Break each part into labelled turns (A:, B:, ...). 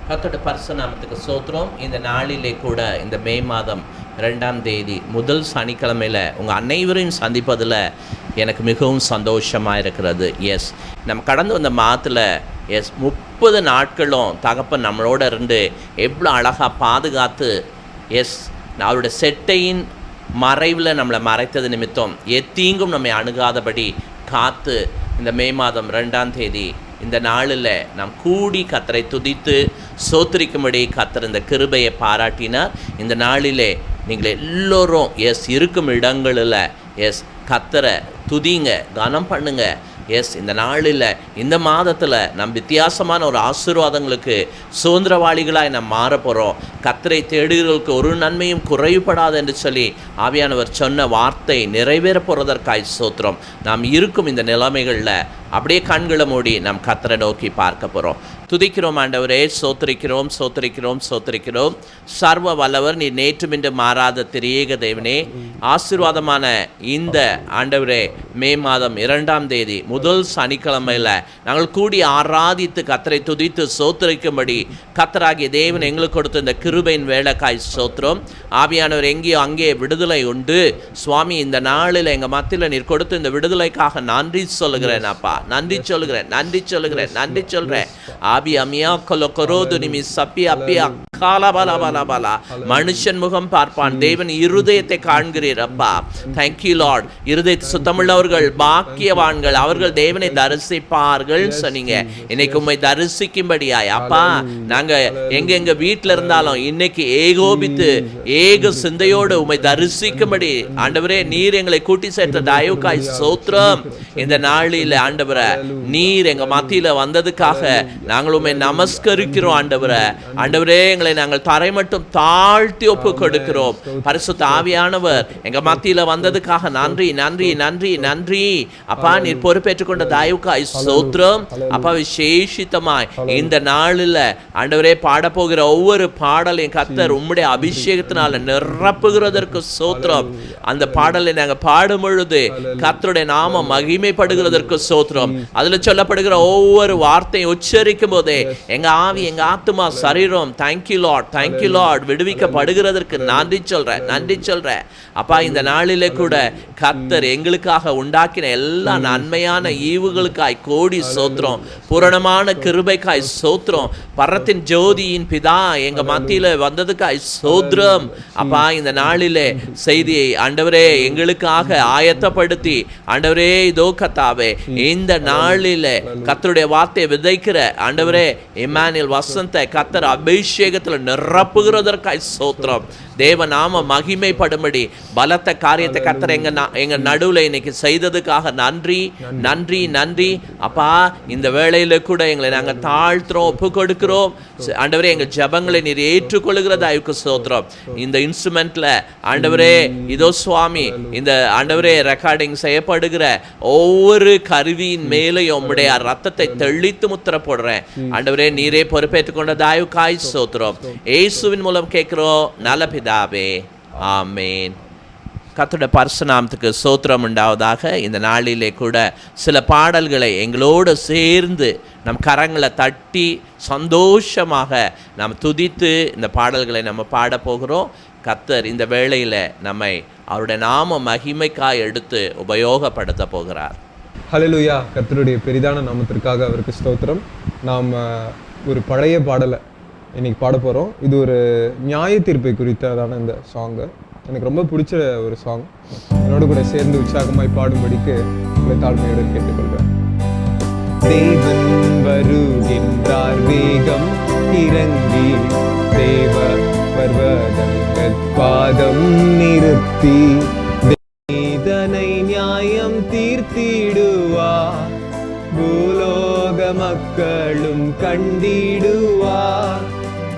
A: கர்த்தருடைய பரிசுத்த நாமத்துக்கு ஸ்தோத்திரம். இந்த நாளிலே கூட இந்த மே மாதம் 2ஆம் தேதி முதல் சனிக்கிழமையில் உங்கள் அனைவரையும் சந்திப்பதில் எனக்கு மிகவும் சந்தோஷமாக இருக்கிறது. எஸ், நம்ம கடந்து வந்த மாதத்தில் 30 நாட்களும் தகப்பன் நம்மளோட இருந்து எவ்வளோ அழகாக பாதுகாத்து அவருடைய செட்டையின் மறைவில் நம்மளை மறைத்தது நிமித்தம் எத்தீங்கும் நம்மை அணுகாதபடி காத்து இந்த மே மாதம் 2ஆம் தேதி இந்த நாளில் நாம் கூடி கர்த்தரை துதித்து சோத்திரிக்கும்படி கர்த்தர் இந்த கிருபையை பாராட்டினார். இந்த நாளிலே நீங்கள் எல்லோரும் இருக்கும் இடங்களில் கர்த்தரை துதிங்க, கனம் பண்ணுங்க. இந்த நாளில் இந்த மாதத்தில் நம் வித்தியாசமான ஒரு ஆசீர்வாதங்களுக்கு சுதந்திரவாளிகளாய் நாம் மாற போகிறோம். கர்த்தரை தேடுகிறவர்களுக்கு ஒரு நன்மையும் குறைவுபடாது என்று சொல்லி ஆவியானவர் சொன்ன வார்த்தை நிறைவேற போகிறதற்காய் ஸ்தோத்திரம். நாம் இருக்கும் இந்த நிலைமைகளில் அப்படியே கண்களை மூடி நாம் கர்த்தரை நோக்கி பார்க்க போகிறோம். துதிக்கிறோம் ஆண்டவரே, சோத்திரிக்கிறோம் சோத்திரிக்கிறோம் சோத்திரிக்கிறோம். சர்வ வல்லவர், நீ நேற்றும் இன்று மாறாத திரியேக தேவனே, ஆசீர்வாதமான இந்த ஆண்டவரே மே மாதம் 2ஆம் தேதி முதல் சனிக்கிழமையில் நாங்கள் கூடி ஆராதித்து கர்த்தரை துதித்து சோத்திரிக்கும்படி கர்த்தராகிய தேவன் எங்களுக்கு கொடுத்த இந்த கிருபையின் வேலைக்காய் ஸ்தோத்திரம். ஆவியானவர் எங்கேயோ அங்கே விடுதலை உண்டு சுவாமி. இந்த நாளில் எங்கள் மத்தியில் நீர் கொடுத்த இந்த விடுதலைக்காக நன்றி சொல்லுகிறேன் அப்பா, நன்றி சொல்லுகிறேன், நன்றி சொல்லுகிறேன், நன்றி சொல்கிறேன். ஆபி அமியா கொலோ கொரோது நிமி சப்பி அப்பியா காலபாலபாலபாலா. மனுஷன் முகம் பார்ப்பான், தேவன் இருதயத்தை காண்கிறீர் அப்பா. Thank you Lord. இருதயத்தை சுத்தமுள்ளவர்கள் பாக்கியவான்கள், அவர்கள் தேவனை தரிசிப்பார்கள் சொன்னீங்க. இன்னைக்கு உண்மை தரிசிக்கும்படியாய் அப்பா, நாங்கள் எங்க வீட்டில் இருந்தாலும் இன்னைக்கு ஏகோபித்து ஏக சிந்தையோடு உண்மை தரிசிக்கும்படி ஆண்டவரே நீர் எங்களை கூட்டி சேர்த்த தயவுக்காய் ஸ்தோத்திரம். இந்த நாளில் ஆண்டவரை நீர் எங்க மத்தியில வந்ததுக்காக நாங்கள் உண்மை நமஸ்கரிக்கிறோம் ஆண்டவரை. ஆண்டவரே எங்களை நாங்கள் தரை மட்டும் தாழ்த்தி ஒப்பு கொடுக்கிறோம். பரிசுத்த ஆவியானவர் எங்க மத்தியில வந்ததுக்காக நன்றி நன்றி நன்றி நன்றி அப்பா. நீர் பொறுப்பேற்றுக் கொண்ட தயவுக்காய் ஸ்தோத்திரம் அப்பா. விசேஷித்தமாய் இந்த நாளில் ஆண்டவரே பாடப்போகிற ஒவ்வொரு பாடலையும் கர்த்தர் உம்முடைய அபிஷேகத்தினால நிரப்புகிறதற்கு ஸ்தோத்திரம். அந்த பாடலை நாங்கள் பாடும் பொழுது கர்த்தருடைய நாமம் மகிமைப்படுகிறதற்கு ஸ்தோத்திரம். அதுல சொல்லப்படுகிற ஒவ்வொரு வார்த்தையும் உச்சரிக்கும் போதே எங்க ஆவி எங்க ஆத்துமா சரீரம் தேங்க்யூ லார்ட், தேங்க்யூ லார்ட் விடுவிக்கப்படுகிறதற்கு நன்றி சொல்றேன், நன்றி சொல்றேன் அப்பா. இந்த நாளிலே கூட கர்த்தர் எங்களுக்காக உண்டாக்கின எல்லா நன்மையான ஈவுகளுக்காய் கோடி ஸ்தோத்திரம், பூரணமான கிருபைக்காய் ஸ்தோத்திரம். பரத்தின் ஜோதியின் பிதா எங்க மத்தியில வந்ததுக்காய் ஸ்தோத்திரம் அப்பா. இந்த நாளிலே செய்தியை ஆண்டவரே எங்களுக்காக ஆயத்தப்படுத்தி ஆண்டவரே இதோ கர்த்தாவே இந்த நாளிலே கர்த்தருடைய வார்த்தையை விதைக்கிற ஆண்டவரே இம்மானுவேல் வசந்தை கர்த்தர் அபிஷேகத்தில் நிரப்புகிறதற்காய் ஸ்தோத்திரம். தேவ நாம மகிமைப்படும்படி பலத்த காரியத்தை கர்த்தர் எங்க நடுவில் இன்னைக்கு செய்ததுக்காக நன்றி நன்றி நன்றி அப்பா. இந்த வேளையில கூட எங்களை நாங்கள் தாழ்த்துறோம், ஒப்பு கொடுக்கிறோம் ஆண்டவரே. எங்கள் ஜபங்களை நீர் ஏற்றுக்கொள்ளுகிறதாய்க்கு ஸ்தோத்திரம். இந்த இன்ஸ்ட்ருமெண்ட்ல ஆண்டவரே இதோ சுவாமி இந்த ஆண்டவரே ரெக்கார்டிங் செய்யப்படுகிற ஒவ்வொரு கருவியின் மேலேயும் உம்முடைய ரத்தத்தை தெளித்து முத்திர போடுறேன் ஆண்டவரே. நீரே பொறுப்பேற்றுக் கொண்ட தாயுக்காய் ஸ்தோத்திரம். இயேசுவின் மூலம் கேட்கிறோம் நல்ல பிதாவே, ஆமேன். கர்த்தருடைய பரிசுத்த நாமத்துக்கு ஸ்தோத்திரம் உண்டாவதாக. இந்த நாளிலே கூட சில பாடல்களை எங்களோடு சேர்ந்து நம் கரங்களை தட்டி சந்தோஷமாக நாம் துதித்து இந்த பாடல்களை நம்ம பாட போகிறோம். கர்த்தர் இந்த வேளையில் நம்மை அவருடைய நாம மகிமைக்காய் எடுத்து உபயோகப்படுத்த போகிறார்.
B: ஹல்லேலூயா. கர்த்தருடைய பெரிதான நாமத்திற்காக அவருக்கு ஸ்தோத்திரம். நாம் ஒரு பழைய பாடலை இன்னைக்கு பாட போகிறோம். இது ஒரு நியாய தீர்ப்பை குறித்ததான இந்த சாங்கு எனக்கு ரொம்ப பிடிச்ச ஒரு சாங். என்னோட கூட சேர்ந்து உற்சாகமாய் பாடும்படிக்கு உங்களை தாழ்மையோடு கேட்டுக்கொள்கிறேன். தேவன் வருகின்றார் வேகம் இறங்கி, தேவ பர்வதங்கள் பாதம் நிறுத்தி, இதனை நியாயம் தீர்த்திடுவார், பூலோக மக்களும் கண்டிடுவார்.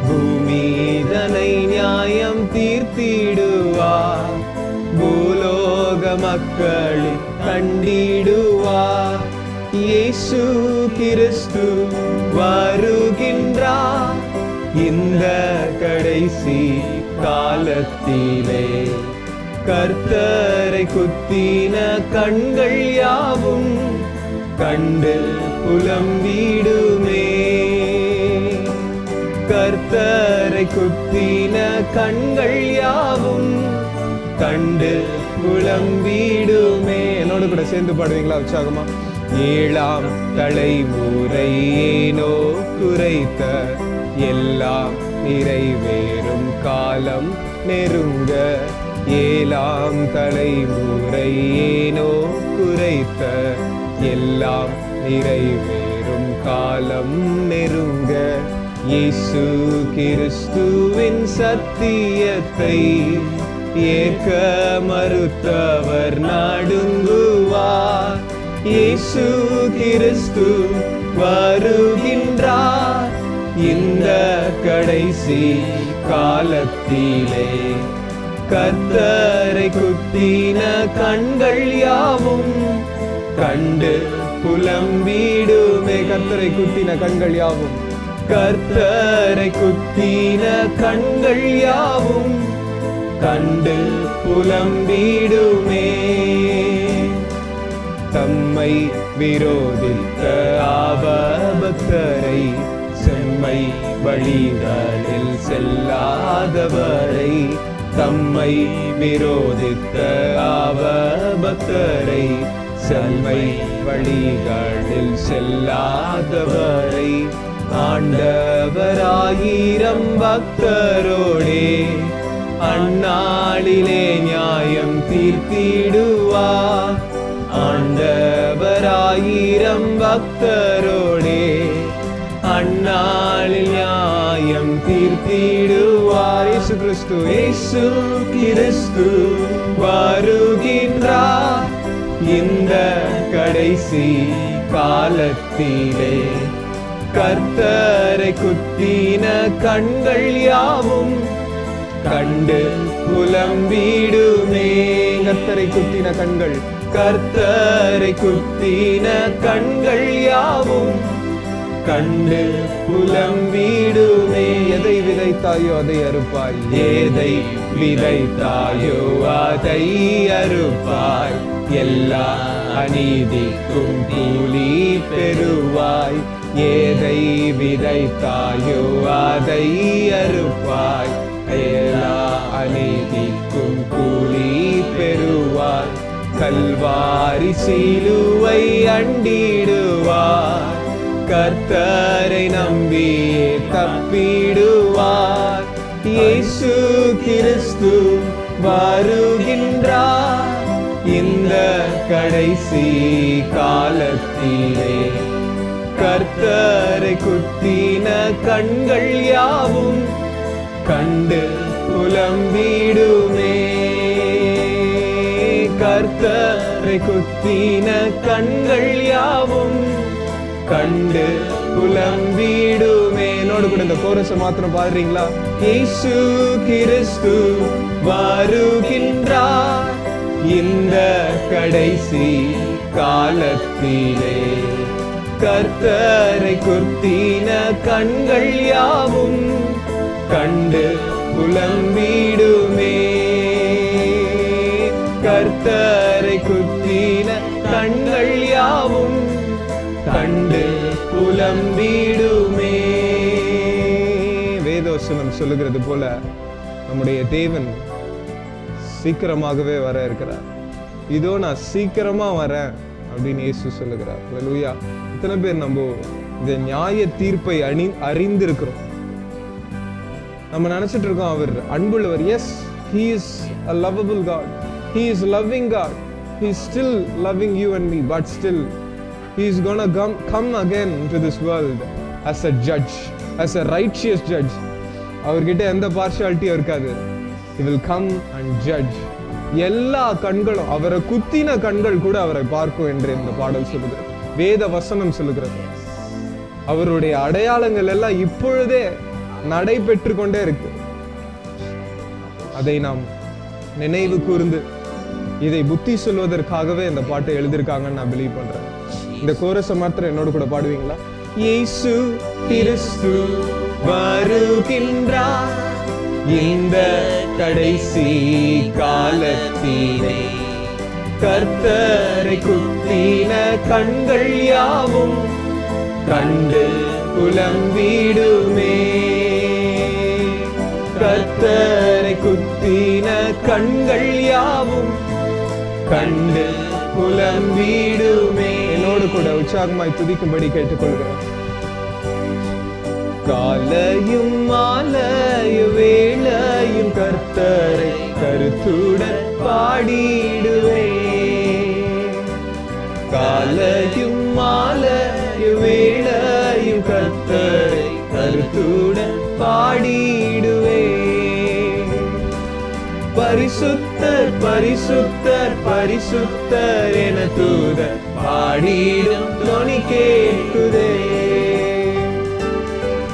B: பூமிதனை நியாயம் தீர்த்திடுவார், பூலோக மக்களை கண்டிடுவார். இயேசு கிறிஸ்து வருகின்றார் இந்த கடைசி காலத்திலே. கர்த்தரை குத்தின கண்கள் யாவும் கண்டு புலம்பிடுமே. கர்த்தரை குத்தின கண்கள் யாவும் கண்டு புலம்பிடுமே. என்னோட கூட சேர்ந்து பாடுவீங்களா உற்சாகமா? 7ஆம் தலைமுறை ஏனோ குறைத்த எல்லாம் நிறைவேறும் காலம் நெருங்க. 7ஆம் தலைமுறை ஏனோ குறைத்த எல்லாம் நிறைவேறும் காலம் நெருங்க. இயேசு கிறிஸ்துவின் சத்தியத்தை ஏற்க மறுத்தவர் நடுங்குவார். இயேசு கிறிஸ்து வருகின்றார் இந்த கடைசி காலத்திலே. கர்த்தரை குத்தின கண்கள் யாவும் கண்டு புலம்பிடுமே. கர்த்தரை குத்தின கண்கள் யாவும், கர்த்தரை குத்தின கண்கள் யாவும் கண்டு புலம்பிடுமே. தம்மை விரோதித்த ஆபபக்தரை செம்மை வழிகளில் செல்லாதவரை, தம்மை விரோதித்த ஆபபக்தரை செம்மை வழிகளில் செல்லாதவரை ஆண்டவராயிரம் பக்தரோடே அந்நாளிலே நியாயம் தீர்த்திடுவார். ஆண்டவராயிரம் பக்தரோடே அந்நாளில் நியாயம் தீர்த்திடுவார். இயேசு கிறிஸ்து, இயேசு கிறிஸ்து வருகின்றார் இந்த கடைசி காலத்திலே. கர்த்தரை குத்தின கண்கள் யாவும் கண்டு புலம்பிடுமே. கர்த்தரை குத்தின கண்கள், கர்த்தரை குத்தின கண்கள் யாவும் கண்டு புலம்பிடுமே. எதை விதைத்தாயோ அதை அறுப்பாய், எதை விதைத்தாயோ அதை அறுப்பாய். எல்லா அநீதிக்கும் கூலி பெறுவாய். எதை விதைத்தாயோ அதை அறுப்பாய். எல்லா அநீதிக்கும் கூலி பெறுவாய். கல்வாரி சிலுவை அண்டிடுவார். கர்த்தரை நம்பியே தப்பிடுவார். இயேசு கிறிஸ்து வருகின்றார் இந்த கடைசி காலத்திலே. கர்த்தரை குத்தின கண்கள் யாவும் கண்டு புலம்பிடுமே. கர்த்தரை குத்தின கண்கள் யாவும் கண்டு புலம்பிடுமே. என்னோடு கூட இந்த கோரஸை மாத்திரம் பாடுறீங்களா? இயேசு கிறிஸ்து வருகின்றார் இந்த கடைசி காலத்திலே. கர்த்தரை குத்தின கண்கள் யாவும் கண்டு புலம்பிடுமே. கர்த்தரை குத்தின கண்கள் யாவும் கண்டு புலம்பிடுமே. வேதவசனம் சொல்லுகிறது போல நம்முடைய தேவன் சீக்கிரமாகவே வர இருக்கிறார். இதோ நான் சீக்கிரமா வரேன் அப்படின்னு இயேசு சொல்லுகிறார். ஹல்லேலூயா. இத்தனை பேர் நம்ம இந்த நியாய தீர்ப்பை அறிந்திருக்கிறோம். நம்ம நினைச்சிட்டு இருக்கோம் அவர் அன்புள்ளவர். Yes, he is a lovable God. He is loving God. He is still loving you and me, but still he is gonna come again to this world as a judge, as a righteous judge. அவர்கிட்ட எந்த பார்ஷியாலிட்டியும் இருக்காது. He will come and judge. எல்லா கண்களும், அவரை குத்தின கண்கள் கூட அவரை பார்க்கும் என்று இந்த பாடல் சொல்லுகிறது. வேத வசனம் சொல்லுகிறது. அவருடைய அடையாளங்கள் எல்லாம் இப்பொழுதே நடைபெற்று கொண்டே இருக்கு. அதை நாம் நினைவு கூர்ந்து இதை புத்தி சொல்வதற்காகவே இந்த பாட்டை எழுதியிருக்காங்கன்னு நான் பிலீவ் பண்றேன். இந்த கோரஸை மாத்திரம் என்னோட கூட பாடுவீங்களா? இயேசு கிறிஸ்து வருகின்றார் இந்த கடைசி காலத்திலே. கர்த்தரை குத்தின கண்கள் யாவும் கண்டு புலம்பிடுமே. கர்த்தரை குத்தின கண்கள் யாவும் கண்டு புலம்பிடுமே. என்னோடு கூட உற்சாகமாய் துதிக்கும்படி கேட்டுக்கொள்கிறேன். காலையும் மாலையும் வேளையும் கர்த்தரை கருத்துடன் பாடிடுவே. காலையும் மாலையும் வேளையும் கர்த்தரை கருத்துடன் பாடிடுவே. பரிசுத்தர் பரிசுத்தர் பரிசுத்தர் என தூதர் பாடிடும் தொனி கேட்குதே.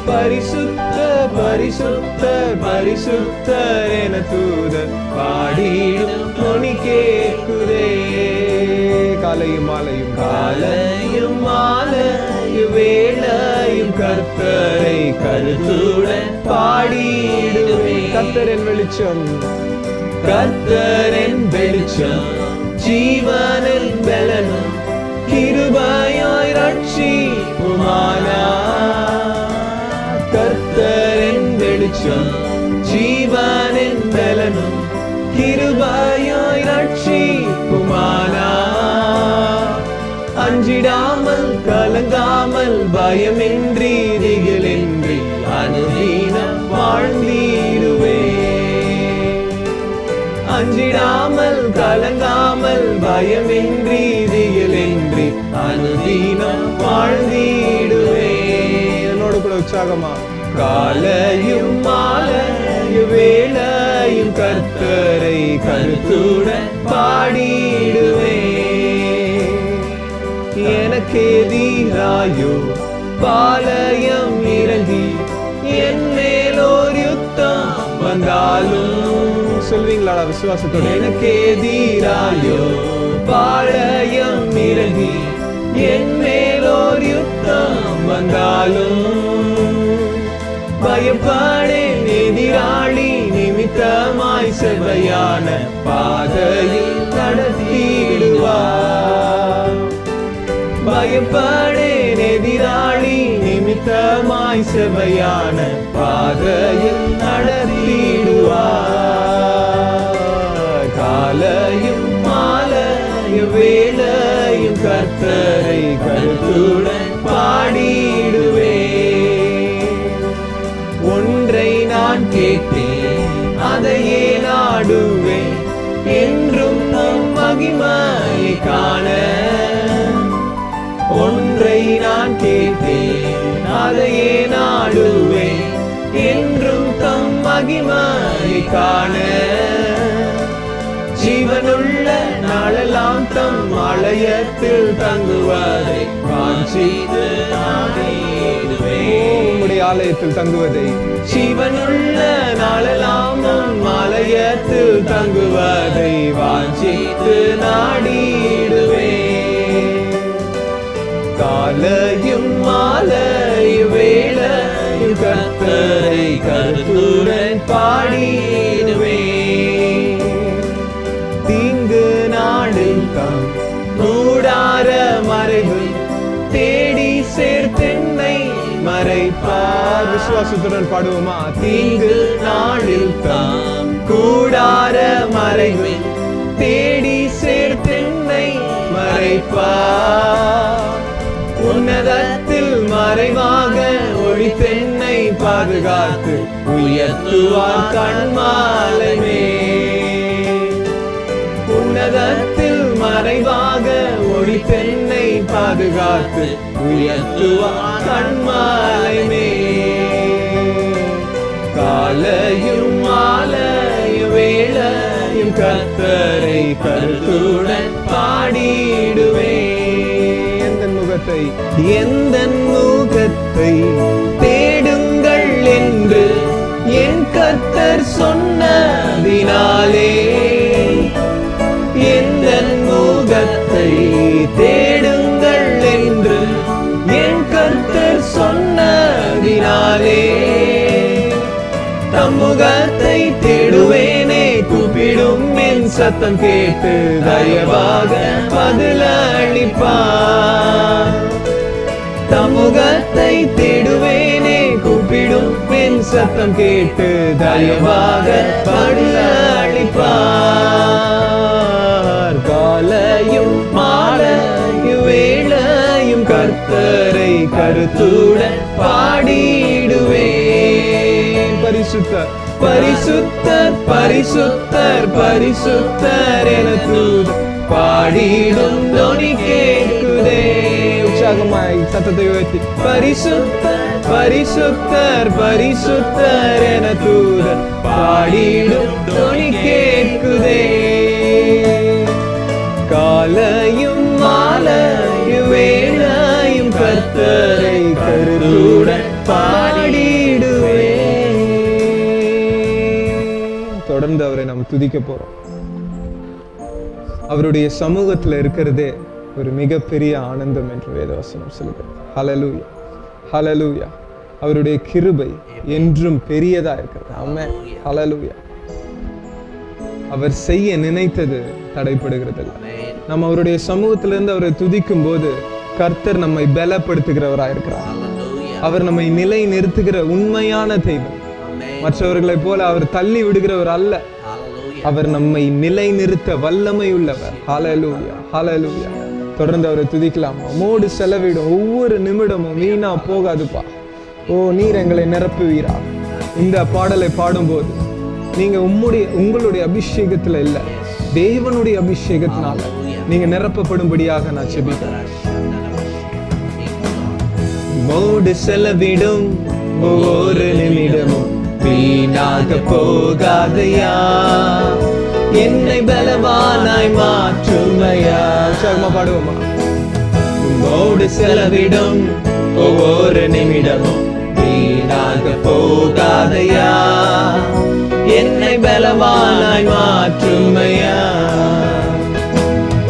B: பரிசுத்தர் பரிசுத்தர் பரிசுத்தர் என தூதர் பாடிடும் தொனி கேட்குதே. காலையும் மாலையும் காலையும் மாலையும் வேளையும் கர்த்தரை கருத்துடன் பாடிடுவே. கர்த்தரின் வெளிச்சம் கர்த்தரின் வெளிச்சம் ஜீவனின் பலனும் கிருபையாய் ரட்சிப்புமானார். கர்த்தரின் வெளிச்சம் ஜீவனின் பலனும் கிருபையாய் ரட்சிப்புமானார். அஞ்சிடாமல் கலங்காமல் பயமின்றி திகிலின்றி அனுதினம் வாழ்ந்திடுவே. அஞ்சிடாமல் கலங்காமல் பயமின்றி திகிலின்றி அனுதினம் வாழ்ந்திடுவே. என்னோடு கூட உற்சாகமா காலையும் மாலையும் வேளையும் கர்த்தரை கருத்துடன் பாடிடுவே. எனக்கெதிராயோ பாளையம் இறங்கி என் மேலோர் யுத்தம் வந்தாலும் சொல்வீங்களா விசுவாசத்தோட? எனக்கெதிராயோ பாளையம் இறங்கி என் மேலோர் யுத்தம் வந்தாலும் பயப்படேன். எதிராளி நிமித்தமாய் செவ்வையான பாதையில் நடத்திடுவார். பயப்படேன். எதிராளி நிமித்தமாய் செவ்வையான பாதையில் நடத்திடுவார். காலையும் மாலையும் வேளையும் கர்த்தரை கருத்துடன் பாடிடுவே. ஒன்றை நான் கேட்டேன் அதையே நாடுவேன் என்றும் நம் மகிமையை காண. ஒன்றை நான் கேட்டேன் அதையே நாடுவேன் என்றும் தம் மகிமையை காண. ஜீவனுள்ள நாளெல்லாம் தம் ஆலயத்தில் தங்குவதை வாஞ்சித்து நாடிடுவேன். உம்முடைய ஆலயத்தில் தங்குவதை ஜீவனுள்ள நாளெல்லாம் நம் ஆலயத்தில் தங்குவதை வாஞ்சித்து நாடிடுவேன். காலையும் மாலையும் வேளையும் கர்த்தரை கருத்துடன் பாடிடுவேன். தீங்கு நாளில் தம் கூடார மறைவு தேடி சேர்த்தென்னை மறைப்பார். விசுவாசத்துடன் பாடுவோமா? தீங்கு நாளில் தம் கூடார மறைவு தேடி சேர்த்தென்னை மறைப்பார். உன்னதத்தில் மறைவாக ஒளித்தென்னை பாதுகாத்து உயர்த்துவார் கண்மாலை மேல். உன்னதத்தில் மறைவாக ஒளித்தென்னை பாதுகாத்து உயர்த்துவார் கண்மாலை மேல். காலையும் மாலையும் வேளையும் கர்த்தரை கருத்துடன் பாடிடுவேன். எந்தன் முகத்தை தேடுங்கள் என்று என் கர்த்தர் சொன்னதினாலே. எந்தன் முகத்தை தேடுங்கள் என்று என் கர்த்தர் சொன்னதினாலே. தம் முகத்தை தேடுவேனே கூப்பிடும் என் சத்தம் கேட்டு தயவாக பதிலளிப்பார். தம் முகத்தை தேடுவேனே கூப்பிடும் பாடிடும் என் சத்தம் கேட்டு தயவாக அளிப்பார். காலையும் மாலையும் வேளையும் கர்த்தரை கருத்துடன் பாடிடுவேன். பரிசுத்தர் பரிசுத்தர் பரிசுத்தர் பரிசுத்தர் என தூதர் பாடிடும் தொனி கேட்குதே. உற்சாகமாய் சத்தத்தை உயர்த்தி பரிசுத்தர் பரிசுத்தர் பரிசுத்தர் என தூதர் பாடிடும் தொனி கேட்குதே. காலையும் மாலையும் வேளையும் கர்த்தரை கருத்துடன் பாடிடுவேன். தொடர்ந்து அவரை நாம் துதிக்க போறோம். அவருடைய சமூகத்துல இருக்கிறதே ஒரு மிகப்பெரிய ஆனந்தம் என்று வேதவசனம் சொல்லுகிறது. ஹல்லேலூயா ஹல்லேலூயா. அவருடைய கிருபை என்றும் பெரியதா இருக்கிறது. ஆமென். ஹல்லேலூயா. அவர் செய்ய நினைத்தது தடைப்படுகிறது. நம்ம அவருடைய சமூகத்திலிருந்து அவரை துதிக்கும் போது கர்த்தர் நம்மை பலப்படுத்துகிறவராக இருக்கிறார். அவர் நம்மை நிலை நிறுத்துகிற உண்மையான தெய்வம். மற்றவர்களை போல அவர் தள்ளி விடுகிறவர் அல்ல. அவர் நம்மை நிலை நிறுத்த வல்லமை உள்ளவர். ஹல்லேலூயா ஹல்லேலூயா. தொடர்ந்து அவரை துதிக்கலாம். உம்மோடு செலவிடும் ஒவ்வொரு நிமிடமும் வீணா போகாதுப்பா. ஓ, நீர் எங்களை நிரப்புவீரா. இந்த பாடலை பாடும்போது நீங்க உங்களுடைய அபிஷேகத்துல இல்ல, தேவனுடைய அபிஷேகத்தினால நீங்க நிரப்பப்படும்படியாக நான் செபிக்கிறேன். உம்மோடு செலவிடும் ஒவ்வொரு நிமிடமும் வீணாக போகாதையா. என்னை பலவானாய் மாற்றுமையா. சர்மா பாடுவோமா? உம்மோடு செலவிடும் ஒவ்வொரு நிமிடமும் வீணாக போகாதையா. என்னை பலவானாய் மாற்றுமையா.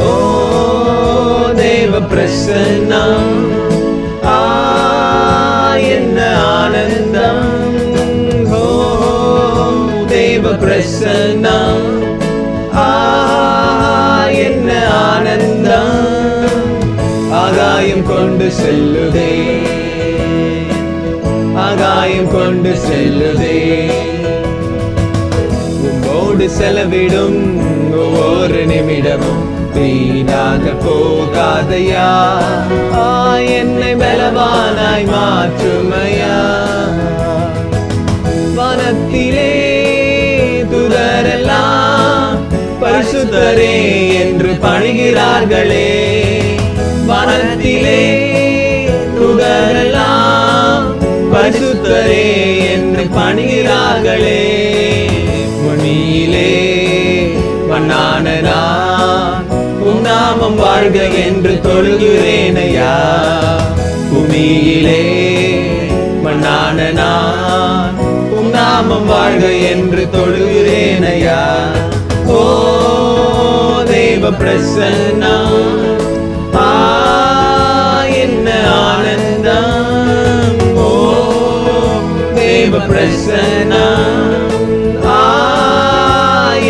B: ஓ தேவ பிரசன்னம், என்ன ஆனந்தம். ஓ தேவ பிரசன்னம், என்ன ஆனந்தம். ஆகாயம் கொண்டு செல்லுதே, ஆகாயம் கொண்டு செல்லுதே. உம்மோடு செலவிடும் ஒவ்வொரு நிமிடமும் வீணாக போகாதையா. என்னை பலவானாய் மாற்றுமையா. வனத்திலே தூதரெல்லாம் பரிசுத்தரே என்று பணிகிறார்களே. வனத்திலே தூதரெல்லாம் பரிசுத்தரே என்று பணிகிறார்களே. மணியிலே மண்ணான நான் உம் நாமம் வாழ்க என்று தொழுகிறேனையா. பூமியிலே மண்ணான நான் உம் நாமம் வாழ்க என்று தொழுகிறேனையா. ஓ தேவ பிரசன்னம், என்ன ஆனந்தம். ஓ தேவ பிரசன்னம்,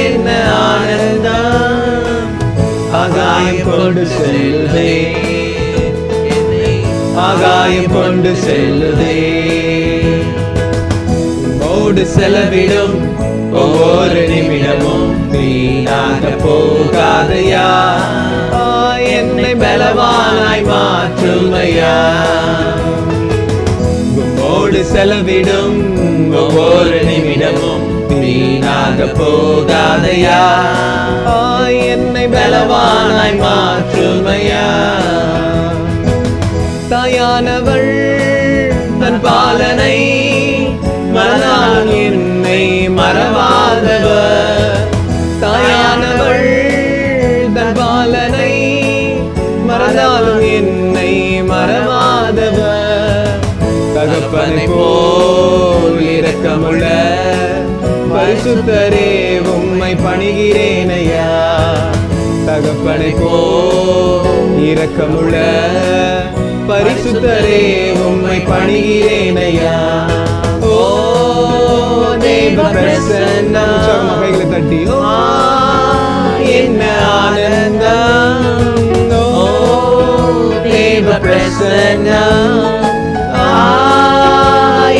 B: என்ன ஆனந்தம். ஆகாயம் கொண்டு செல்லுதே, ஆகாயம் கொண்டு செல்லுதே. உம்மோடு செலவிடும் ஒவ்வொரு நிமிடமும் வீணாக போகாதையா. என்னை பலவானாய் மாற்றுமையா. உம்மோடு செலவிடும் ஒவ்வொரு நிமிடமும் வீணாக போகாதையா. என்னை பலவானாய் மாற்றுமையா. தாயானவள் தன் பாலனை மறந்தாலும் என்னை மறவாதவர். தாயானவள் தன் பாலனை மறந்தாலும் என்னை மறவாதவர். தகப்பனை போல் இரக்கமுள்ள பரிசுத்தரே உம்மை பணிகிறேனையா. தகப்பனை போல் இரக்கமுள்ள பரிசுத்தரே உம்மை பணிகிறேனையா. ஓ தேவ பிரசன்னம், கைகளை தட்டி என்ன ஆனந்தம். ஓ தேவ பிரசன்னம்,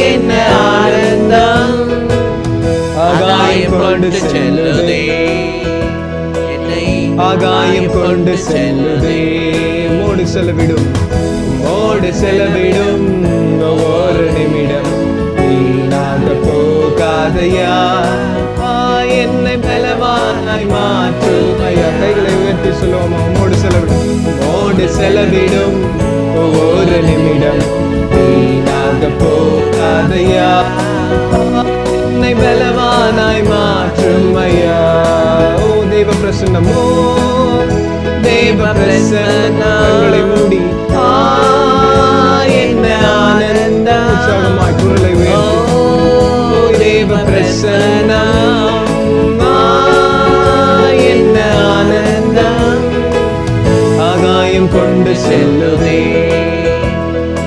B: என்ன ஆகாயம் கொண்டு செல்லுதே. மோடு செலவிடும் மோடு செலவிடும் ஒவ்வொரு நிமிடம் வீணாக போகாதையா. என்னை பலவானாய் மாற்றுமையா. கைகளை உயர்த்தி சொல்லுவோமா? மோடு செலவிடும் மோடு செலவிடும் ஒவ்வொரு நிமிடம் வீணாக போகாதையா. என்னை பலவானாய் மாற்றுமையா. ஓ தேவ பிரசன்னமோ தேவ பிரசன்னங்களை மூடி என்ன ஆனந்தம். உற்சாகமாய் குரலை உயர்த்தி தேவ பிரசன்னம் என்ன ஆனந்தம். ஆகாயம் கொண்டு செல்லுதே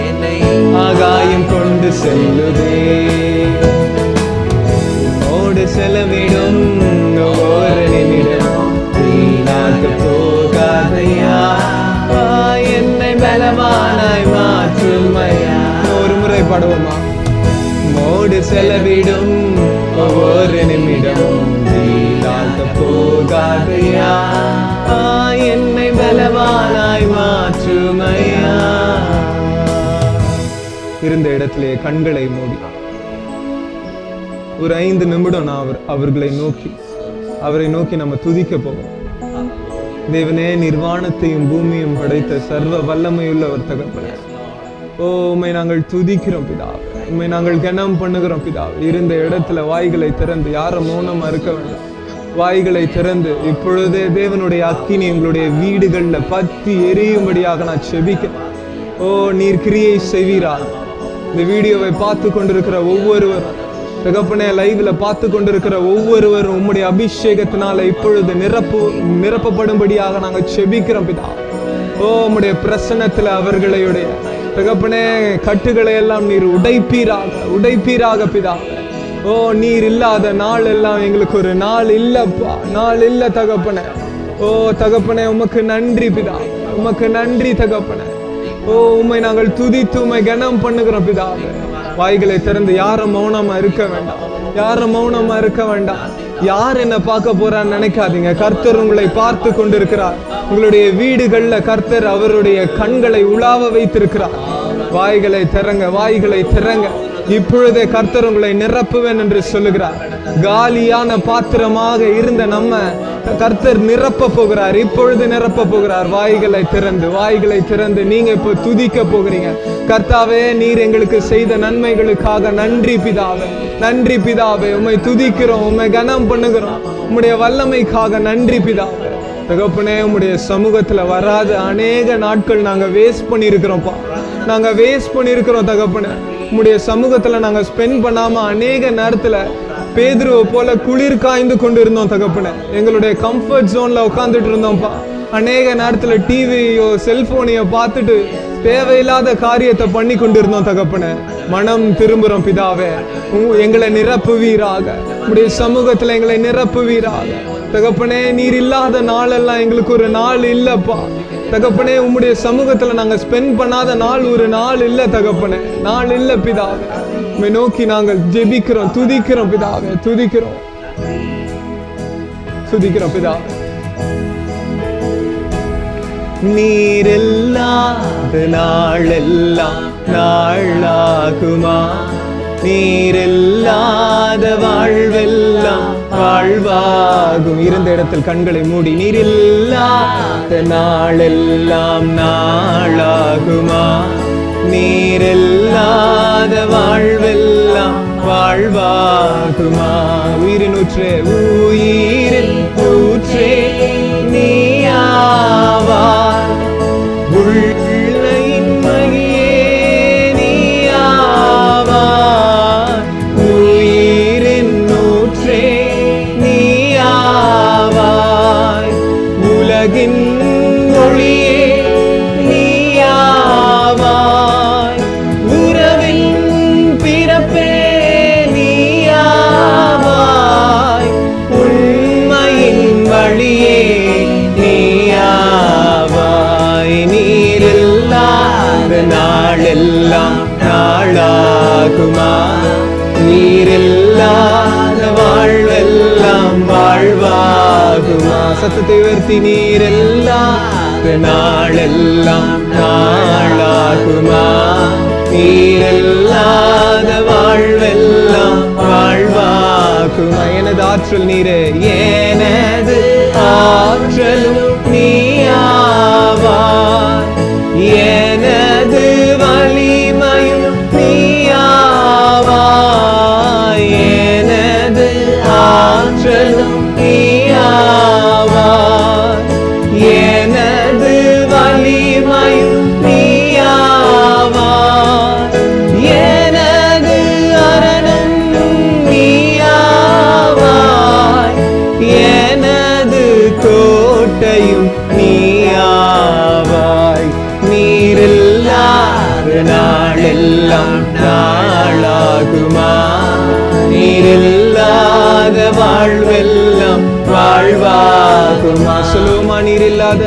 B: என்னை ஆகாயம் கொண்டு செல்லுதே. ஓடு செலவிடும் ஒவ்வொரு நிமிடம் வீணாக போகாதையா. என்னை பலவானாய் மாற்றுமையா. ஒரு முறை பாடுவோமா? மோடு செலவிடும் ஒவ்வொரு நிமிடம் வீணாக போகாதையா. என்னை பலவானாய் மாற்றுமையா. இருந்த இடத்திலே கண்களை மூடி ஒரு 5 நிமிடம் நான் அவரை நோக்கி நம்ம துதிக்க போவோம். தேவனே, நிர்வாணத்தையும் பூமியும் படைத்த சர்வ வல்லமையுள்ளவர் தகப்பனே, ஓ உம்மை நாங்கள் துதிக்கிறோம் பிதாவே. உம்மை நாங்கள் கனம் பண்ணுகிறோம் பிதாவே. இருந்த இடத்துல வாய்களை திறந்து, யாரும் மௌனமா இருக்க வேண்டாம். வாய்களை திறந்து இப்பொழுதே தேவனுடைய அக்கினி எங்களுடைய வீடுகள்ல பத்தி எரியும்படியாக நான் செபிக்கிறேன். ஓ நீர் கிரியை செய்வீராக. இந்த வீடியோவை பார்த்து கொண்டிருக்கிற ஒவ்வொருவரும் தகப்பனே, லைவ்ல பார்த்து கொண்டிருக்கிற ஒவ்வொருவரும் உம்முடைய அபிஷேகத்தினால இப்பொழுது நிரப்பப்படும்படியாக நாங்கள் செபிக்கிறோம் பிதா. ஓ உம்முடைய பிரசன்னத்துல அவர்களுடைய தகப்பனே கட்டுகளை எல்லாம் நீர் உடைப்பீராக பிதா. ஓ நீர் இல்லாத நாள் எல்லாம் எங்களுக்கு ஒரு நாள் இல்லப்பா, நாள் இல்ல தகப்பனே. ஓ தகப்பனே, உமக்கு நன்றி பிதா, உமக்கு நன்றி தகப்பனே. ஓ உம்மை நாங்கள் துதித்து உம்மை கனம் பண்ணுகிறோம் பிதாவே. வாய்களை திறந்து யாரும் மௌனமா இருக்க வேண்டாம், யாரும் மௌனமா இருக்க வேண்டாம். யார் என்ன பார்க்க போறான்னு நினைக்காதீங்க. கர்த்தர் உங்களை பார்த்து கொண்டிருக்கிறார். உங்களுடைய வீடுகள்ல கர்த்தர் அவருடைய கண்களை உலாவ வைத்திருக்கிறார். வாய்களை திறங்க. இப்பொழுதே கர்த்தர் உங்களை நிரப்புவேன் என்று சொல்லுகிறார். காலியான பாத்திரமாக இருந்த நம்ம கர்த்தர் நிரப்ப போகிறார். இப்பொழுது நிரப்ப போகிறார். வாய்களை திறந்து நீங்க இப்போ துதிக்க போகிறீங்க. கர்த்தாவே, நீர் எங்களுக்கு செய்த நன்மைகளுக்காக நன்றி பிதாவே, நன்றி பிதாவே. உம்மை துதிக்கிறோம், உம்மை கனம் பண்ணுகிறோம். உம்முடைய வல்லமைக்காக நன்றி பிதாவே. தகப்பனே, உம்முடைய சமூகத்துல வராத அநேக நாட்கள் நாங்க வேஸ்ட் பண்ணியிருக்கிறோம்ப்பா. நாங்க வேஸ்ட் பண்ணியிருக்கிறோம் தகப்பனே. உம்முடைய சமூகத்துல நாங்க ஸ்பெண்ட் பண்ணாம அநேக நேரத்துல பேதுருவை போல குளிர் காய்ந்து கொண்டு இருந்தோம் தகப்பனே. எங்களுடைய கம்ஃபர்ட் ஜோன்ல உட்காந்துட்டு இருந்தோம்ப்பா. அநேக நேரத்துல டிவியோ செல்போனையோ பார்த்துட்டு தேவையில்லாத காரியத்தை பண்ணி கொண்டு இருந்தோம் தகப்பனே. மனம் திரும்புறோம் பிதாவே. எங்களை நிரப்புவீராக. உம்முடைய சமூகத்துல எங்களை நிரப்புவீராக தகப்பனே. நீர் இல்லாத நாளெல்லாம் எங்களுக்கு ஒரு நாள் இல்லப்பா தகப்பனே. உம்முடைய சமூகத்துல நாங்க ஸ்பெண்ட் பண்ணாத நாள் ஒரு நாள் இல்ல தகப்பனே, நாள் இல்ல பிதாவே. உம்மை நோக்கி நாங்கள் ஜெபிக்கிறோம், துதிக்கிறோம் பிதாவே, துதிக்கிறோம் பிதாவே. நீர் இல்லாத நாளெல்லாம் நாளாகுமா? நீர் இல்லாத வாழ்வெல்லாம் வாழ்வாகும். இருந்த இடத்தில் கண்களை மூடி, நீர் இல்லாத நாளெல்லாம் நாளாகுமா? நீர் இல்லாத வாழ்வெல்லாம் வாழ்வாகுமா? உயிரின் ஊற்றே நீயாவாய். உள்ளையின் மகியே நீயாவாய். உயிரின் ஊற்றே நீயாவாய். உலகின் ஒளியே நீயாவாய். உறவின் பிறப்பே நீயாவாய். உண்மையின் வழியே நீயாவாய். நீரில்லாத நாளெல்லாம் நாளாகுமா? நீரில்லாத வாழ்வெல்லாம் வாழ்வாகுமா? நாளாகுமா? சத்தத்தை உயர்த்தி நீரெல்லாம் நாளெல்லாம் நாளாகுமா? நீரெல்லாத வாழ்வெல்லாம் வாழ்வாகுமா? எனது ஆற்றல் நீரே, எனது ஆற்றலும் நீயாவாய், எனது வலிமையும் நீயாவாய், எனது ஆற்றலும் நீயாவாய், எனது வலிமையும் நீயாவாய், எனது அரணும் நீயாவாய், எனது கோட்டையும் நீயாவாய். நீரில்லாத நாளெல்லாம் நாளாகுமா? நீரில்லாத வாழ்வெல்லாம் வாழ்வாகுமா? சொல்லுமா, நீரில்லாத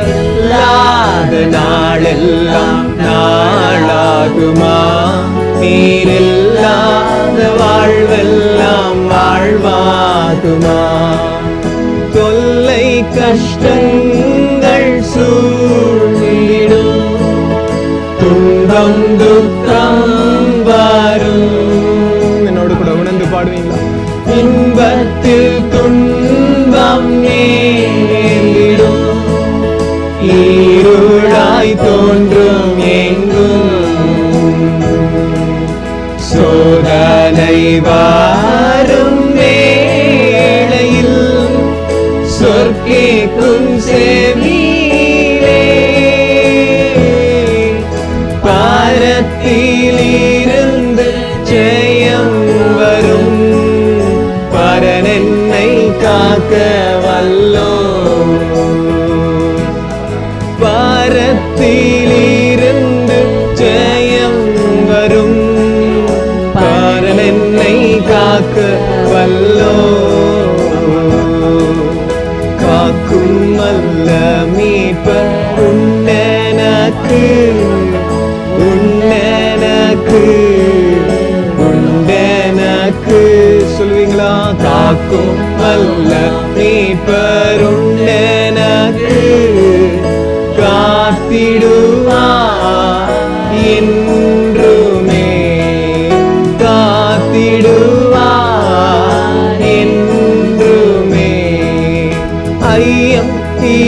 B: நாளெல்லாம் நாளாகுமா? நீரில்லாத வாழ்வெல்லாம் வாழ்வாகுமா? தொல்லை கஷ்டங்கள் சூழ்ந்திடும், துன்பம் துக்கம் வரும். என்னோடு கூட உணர்ந்து பாடுவீங்களா? இன்பத்தில் துன்பம் நேரிடும், இருளாய் தோன்றும் எங்கும், சோதனை வரும் வேளையில் சொற்கேக்கும் செவியிலே, பாரத்திலிருந்து ஜெயம் வரும், பரன் என்னை காக்க வல்லோ. பாரத்திலிருந்து ஜெயம் வரும், பரன் என்னை காக்க வல்லோ. காக்கும் வல்ல மீட்பர் உண்டெனக்கு, உண்டெனக்கு, உண்டெனக்கு. சொல்லுவீங்களா? காக்கும் வல்ல மீட்பர் உண்டெனக்கு, காத்திடுவார் என்றுமே, காத்திடுவார் என்றுமே. ஐயம்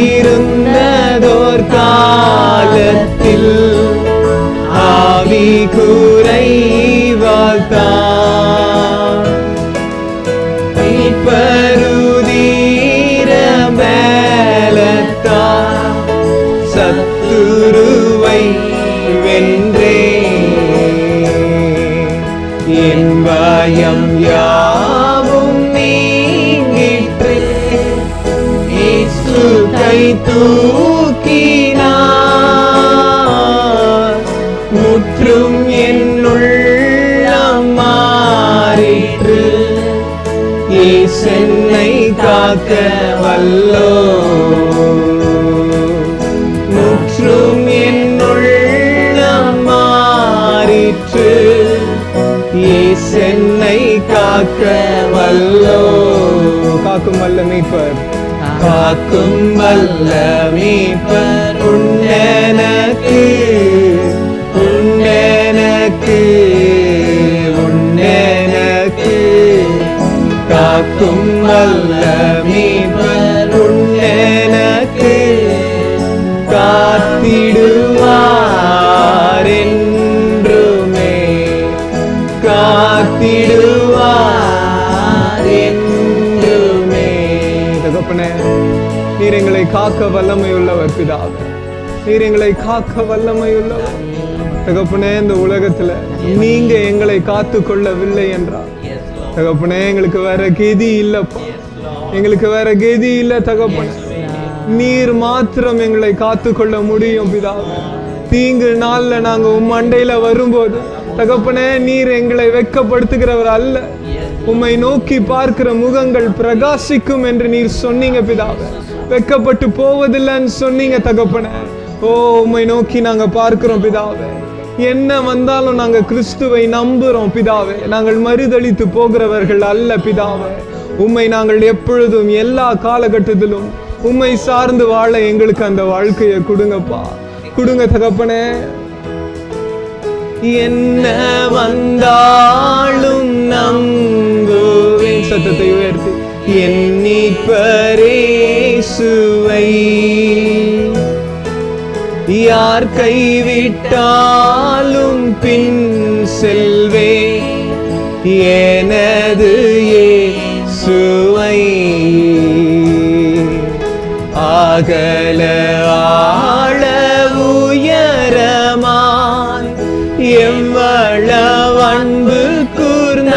B: இருந்ததோர் காலத்தில் ஆவி குறைவாழ்த்தான், மீட்பருதீர மேலத்தான் சத்துருவை வென்றே. என் பயம் யாவும் நீங்கிற்று, இயேசு கை தூக்கினார், முற்றும் என்னுள்ளம் மாறிற்று, இயேசு காக்க வல்லோ. முற்றும் என்னுள்ளம் மாறிற்று, இயேசு காக்க வல்லோ. காக்கும் வல்ல மீட்பர், காக்கும் வல்ல மீட்பர் உண்டெனக்கு, உண்டெனக்கு, உண்டெனக்கு. காக்கும் வல்ல மீட்பர் உண்டெனக்கு, காத்திடுவார் என்றுமே, காத்திடுவார் என்றுமே. தகப்பனே, நீர் எங்களை காக்க வல்லமையுள்ளவர் பிதாவே, நீர் எங்களை காக்க வல்லமையுள்ளவர் தகப்பனே. இந்த உலகத்துல நீங்க எங்களை காத்து கொள்ளவில்லை என்றால் தகப்பனே, எங்களுக்கு வேற கதி இல்லப்பா, எங்களுக்கு வேற கதி இல்ல தகப்பனே. நீர் மாத்திரம் எங்களை காத்து கொள்ள முடியும் பிதாவே. தீங்கு நாள்ல நாங்க மண்டையில வரும்போது தகப்பனே, நீர் எங்களை வெட்கப்படுத்துகிறவர் அல்ல. உம்மை நோக்கி பார்க்கிற முகங்கள் பிரகாசிக்கும் என்று நீர் சொன்னீங்க பிதாவே. வெட்கப்பட்டு போவதில்லைன்னு சொன்னீங்க தகப்பனே. ஓ, உம்மை நோக்கி நாங்க பார்க்கிறோம் பிதாவே. என்ன வந்தாலும் நாங்க கிறிஸ்துவை நம்புறோம் பிதாவே. நாங்கள் மறுதளித்து போகிறவர்கள் அல்ல பிதாவே. உம்மை நாங்கள் எப்பொழுதும் எல்லா காலகட்டத்திலும் உம்மை சார்ந்து வாழ எங்களுக்கு அந்த வாழ்க்கையை கொடுங்கப்பா, கொடுங்க தகப்பனே. என்ன வந்தாலும் நம்புவேன், சத்தத்தை உயர்த்தி, என் மீட்பரேசுவை யார் கைவிட்டாலும் பின் செல்வேன், எனது இயேசுவை அகல ஆழ உயரமாய் எவ்வளவு அன்பு கூர்ந்தார்,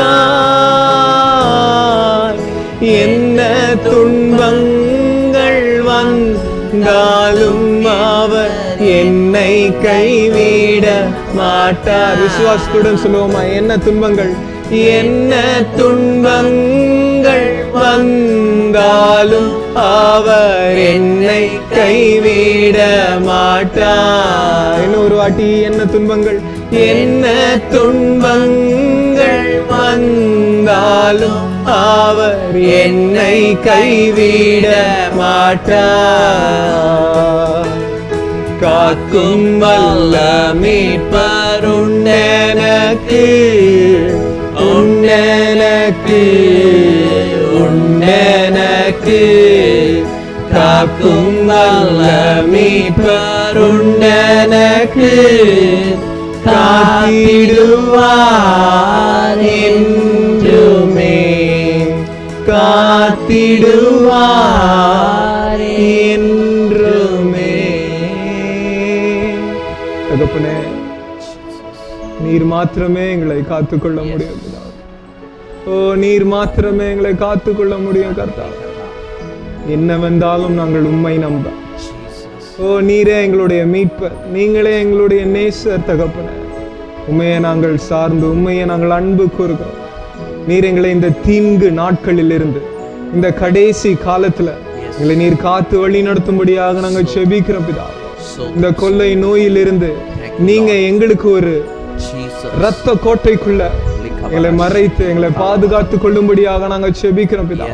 B: என்ன துன்பங்கள் வந்தாலும் அவர் என்னை கைவிட மாட்டார். விசுவாசத்துடன் சொல்லுவோமா? என்ன துன்பங்கள், என்ன துன்பங்கள் வந்தாலும் அவர் என்னை கைவிட மாட்டார். இன்னொரு வாட்டி, என்ன துன்பங்கள், என்ன துன்பங்கள் வந்தாலும் அவர் என்னை கைவிட மாட்டார். காக்கும் வல்ல மீட்பர் உண்டெனக்கு, உண்டெனக்கு, உண்டெனக்கு. காக்கும் வல்ல மீட்பர் உண்டெனக்கு, காத்திடுவார் என்றுமே, காத்திடுவார் என்றுமே. தகப்பனே, நீர் மாத்திரமே எங்களை காத்துக்கொள்ள முடியும். ஓ, நீர் மாத்திரமே எங்களை காத்துக்கொள்ள முடியும் கர்த்தாவே. என்ன வந்தாலும் நாங்கள் உம்மை நம்ப. ஓ, நீரே எங்களுடைய மீட்பர், நீங்களே எங்களுடைய நேசர் தகப்பனே. உண்மையை நாங்கள் சார்ந்து, உண்மையை நாங்கள் அன்பு கூறுகிறோம். நீர் எங்களை இந்த தீங்கு நாட்களில் இருந்து, இந்த கடைசி காலத்துல எங்களை நீர் காத்து வழி நடத்தும்படியாக நாங்கள் செபிக்கிறோம் பிதா. இந்த கொள்ளை நோயில் இருந்து நீங்க எங்களுக்கு ஒரு இரத்த கோட்டைக்குள்ள எங்களை மறைத்து எங்களை பாதுகாத்து கொள்ளும்படியாக நாங்கள் செபிக்கிறோம் பிதா.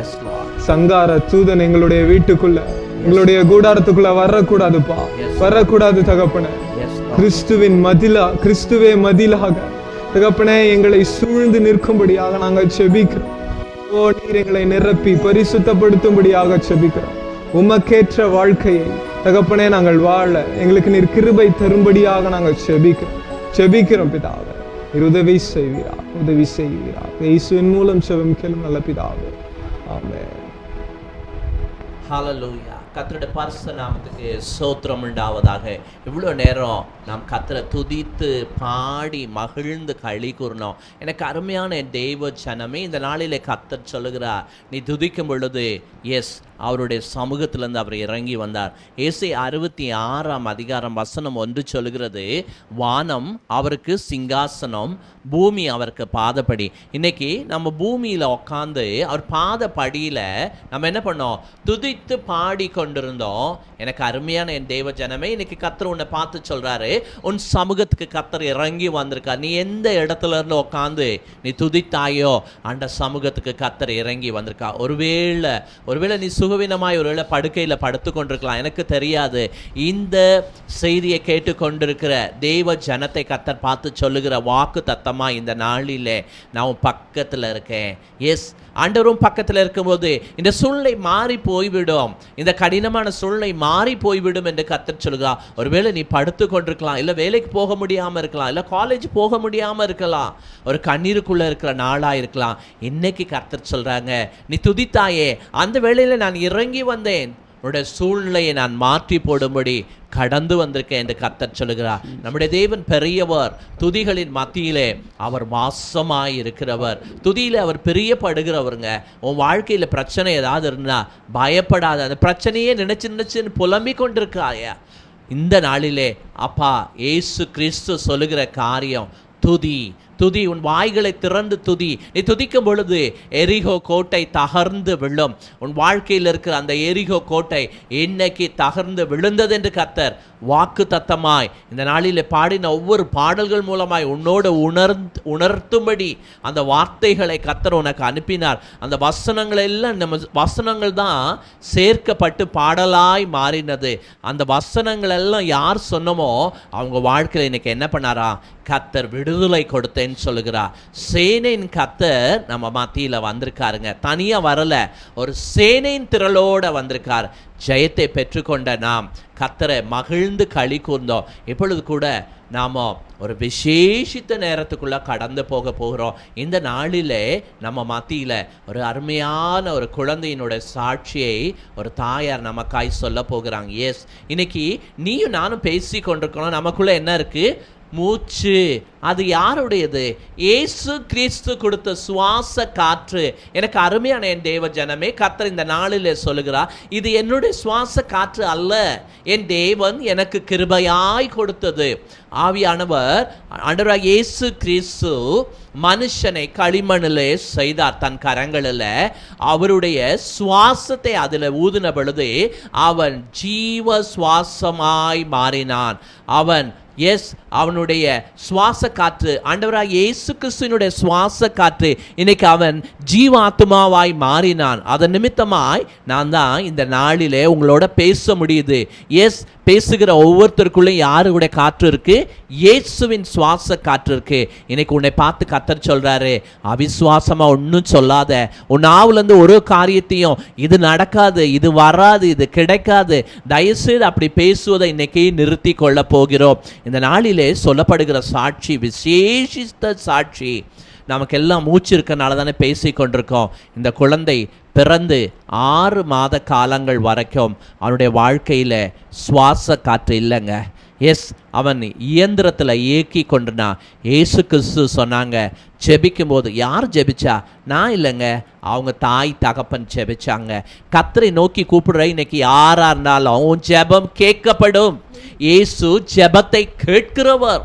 B: சங்கார தூதன் எங்களுடைய வீட்டுக்குள்ள, எங்களுடைய கூடாரத்துக்குள்ள வரக்கூடாதுப்பா, வரக்கூடாது தகப்பனே. கிறிஸ்துவின் மதிலா, கிறிஸ்துவே மதிலாக தகப்பனே எங்களை சூழ்ந்து நிற்கும்படியாக நாங்கள் செபிக்கிறோம். ஓ, நீர் எங்களை நிரப்பி பரிசுத்தப்படுத்தும்படியாக செபிக்கிறோம். உமக்கேற்ற வாழ்க்கையை தகப்பனே நாங்கள் வாழ எங்களுக்கு நீர் கிருபை தரும்படியாக நாங்கள் செபிக்கிறோம் பிதாவே. நீர் உதவி செய்வீராக, உதவி செய்வீராக. இயேசுவின் மூலம் செபம் கேளும் நல்ல பிதாவே, ஆமென்.
A: ஹல்லேலூயா. கர்த்தருடைய பரிசுத்த நாமத்துக்கு ஸ்தோத்திரம் உண்டாவதாக. இவ்வளோ நேரம் நாம் கர்த்தரை துதித்து பாடி மகிழ்ந்து களி கூறணும். எனக்கு அருமையான என் தெய்வ ஜனமே, இந்த நாளிலே கர்த்தர் சொல்லுகிறார், நீ துதிக்கும் பொழுது எஸ் அவருடைய சமூகத்திலிருந்து அவர் இறங்கி வந்தார். ஏசாயா 66 வசனம் 1 சொல்லுகிறது, வானம் அவருக்கு சிங்காசனம், பூமி அவருக்கு பாதப்படி. இன்னைக்கு நம்ம பூமியில் உட்காந்து அவர் பாதப்படியில் நம்ம என்ன பண்ணோம்? துதித்து பாடி கொண்டிருந்தோம். எனக்கு அருமையான என் தெய்வ ஜனமே, இன்னைக்கு கர்த்தர் உன்னை பார்த்து சொல்றாரு, உன் சமூகத்துக்கு கர்த்தர் இறங்கி வந்திருக்கார். நீ எந்த இடத்துல இருந்து உட்காந்து நீ துதித்தாயோ அந்த சமூகத்துக்கு கர்த்தர் இறங்கி வந்திருக்கா. ஒருவேளை நீ சுகவீனமாய் ஒருவேளை படுக்கையில் படுத்து கொண்டிருக்கலாம், எனக்கு தெரியாது. இந்த செய்தியை கேட்டுக்கொண்டிருக்கிற தெய்வ ஜனத்தை கர்த்தர் பார்த்து சொல்லுகிற வாக்கு தத்தமா, இந்த நாளிலே நான் பக்கத்தில் இருக்கேன். எஸ், ஆண்டவரும் பக்கத்தில் இருக்கும்போது இந்த சூழ்நிலை மாறி போய்விடும், இந்த கடினமான சூழ்நிலை மாறி போய்விடும் என்று கர்த்தர் சொல்லுகிறார். ஒருவேளை நீ படுத்து கொண்டிருக்கலாம், இல்லை வேலைக்கு போக முடியாமல் இருக்கலாம், இல்லை காலேஜ் போக முடியாமல் இருக்கலாம், ஒரு கண்ணீருக்குள்ள இருக்கிற நாளா இருக்கலாம். இன்னைக்கு கர்த்தர் சொல்றாங்க, நீ துதித்தாயே, அந்த வேளையில் நான் இறங்கி வந்தேன், உன்னுடைய சூழ்நிலையை நான் மாற்றி போடும்படி கடந்து வந்திருக்கேன் என்று கர்த்தர் சொல்லுகிறார். நம்முடைய தேவன் பெரியவர், துதிகளின் மத்தியிலே அவர் வாசமாய் இருக்கிறவர், துதியில அவர் பிரியப்படுகிறவருங்க. உன் வாழ்க்கையில பிரச்சனை ஏதாவது இருந்தா பயப்படாத. அந்த பிரச்சனையே நினைச்சு புலம்பிக் கொண்டிருக்காயா, இந்த நாளிலே அப்பா இயேசு கிறிஸ்து சொல்லுகிற காரியம், துதி துதி, உன் வாய்களை திறந்து துதி. நீ துதிக்கும் பொழுது எரிகோ கோட்டை தகர்ந்து விழும். உன் வாழ்க்கையில் இருக்கிற அந்த எரிகோ கோட்டை இன்னைக்கு தகர்ந்து விழுந்தது என்று கர்த்தர் வாக்கு தத்தமாய் இந்த நாளில் பாடின ஒவ்வொரு பாடல்கள் மூலமாய் உன்னோடு உணர்த்தும்படி அந்த வார்த்தைகளை கர்த்தர் உனக்கு அனுப்பினார். அந்த வசனங்கள் எல்லாம் நம்ம வசனங்கள் தான் சேர்க்கப்பட்டு பாடலாய் மாறினது. அந்த வசனங்கள் எல்லாம் யார் சொன்னமோ அவங்க வாழ்க்கையில் இன்னைக்கு என்ன பண்ணாரா? கர்த்தர் விடுதலை கொடுத்தேன்னு சொல்லுகிறார். சேனையின் கர்த்தர் நம்ம மத்தியில் வந்திருக்காருங்க. தனியாக வரல, ஒரு சேனையின் திரளோட வந்திருக்கார். ஜெயத்தை பெற்றுக்கொண்ட நாம் கர்த்தரை மகிழ்ந்து களி கூர்ந்தோம். இப்பொழுது கூட நாம் ஒரு விசேஷித்த நேரத்துக்குள்ளே கடந்து போகிறோம். இந்த நாளிலே நம்ம மத்தியில் ஒரு அருமையான ஒரு குழந்தையினுடைய சாட்சியை ஒரு தாயார் நமக்காய் சொல்ல போகிறாங்க. எஸ், இன்னைக்கு நீயும் நானும் பேசி கொண்டிருக்கணும். நமக்குள்ளே என்ன இருக்குது? மூச்சு. அது யாருடையது? இயேசு கிறிஸ்து கொடுத்த சுவாச காற்று. எனக்கு அருமையான என் தேவ ஜனமே, கர்த்தர் இந்த நாளில் சொல்லுகிறார், இது என்னுடைய சுவாச காற்று அல்ல, என் தேவன் எனக்கு கிருபையாய் கொடுத்தது. ஆவியானவர் ஆண்டவராகிய இயேசு கிறிஸ்து மனுஷனை களிமண்ணிலே செய்தார் தன் கரங்களில். அவருடைய சுவாசத்தை அதில் ஊதின பொழுது அவன் ஜீவ சுவாசமாய் மாறினான். அவன் அவனுடைய சுவாச காற்று, ஆண்டவராகிய இயேசு கிறிஸ்துவினுடைய சுவாச காற்று, இன்னைக்கு அவன் ஜீவாத்மாவாய் மாறினான். அதன் நிமித்தமாய் நான் தான் இந்த நாளிலே உங்களோட பேச முடியுது. பேசுகிற ஒவ்வொருத்தருக்குள்ளும் யாருடைய காற்று இருக்கு? இயேசுவின் சுவாச காற்று இருக்கு. இன்னைக்கு உன்னை பார்த்து கர்த்தர் சொல்றாரு, அவிசுவாசமா ஒன்றும் சொல்லாத. உன் நாவுலேருந்து ஒரு காரியத்தையும் இது நடக்காது, இது வராது, இது கிடைக்காது, தயவுசெய்து அப்படி பேசுவதை இன்னைக்கு நிறுத்தி கொள்ள போகிறோம். இந்த நாளிலே சொல்லப்படுகிற சாட்சி விசேஷித்த சாட்சி. நமக்கெல்லாம் மூச்சு இருக்கனால தானே பேசி கொண்டிருக்கோம். இந்த குழந்தை பிறந்து 6 மாத காலங்கள் வரைக்கும் அவனுடைய வாழ்க்கையில் சுவாச காற்று இல்லைங்க. அவன் இயந்திரத்தில் இயக்கி கொண்டுனா. இயேசு கிறிஸ்து சொன்னாங்க, ஜெபிக்கும் போது யார் ஜெபிச்சா? நான் இல்லைங்க, அவங்க தாய் தகப்பன் ஜெபிச்சாங்க. கர்த்தரை நோக்கி கூப்பிடுற இன்னைக்கு யாரா இருந்தாலும் உன் ஜெபம் கேட்கப்படும். இயேசு ஜெபத்தை கேட்கிறவர்.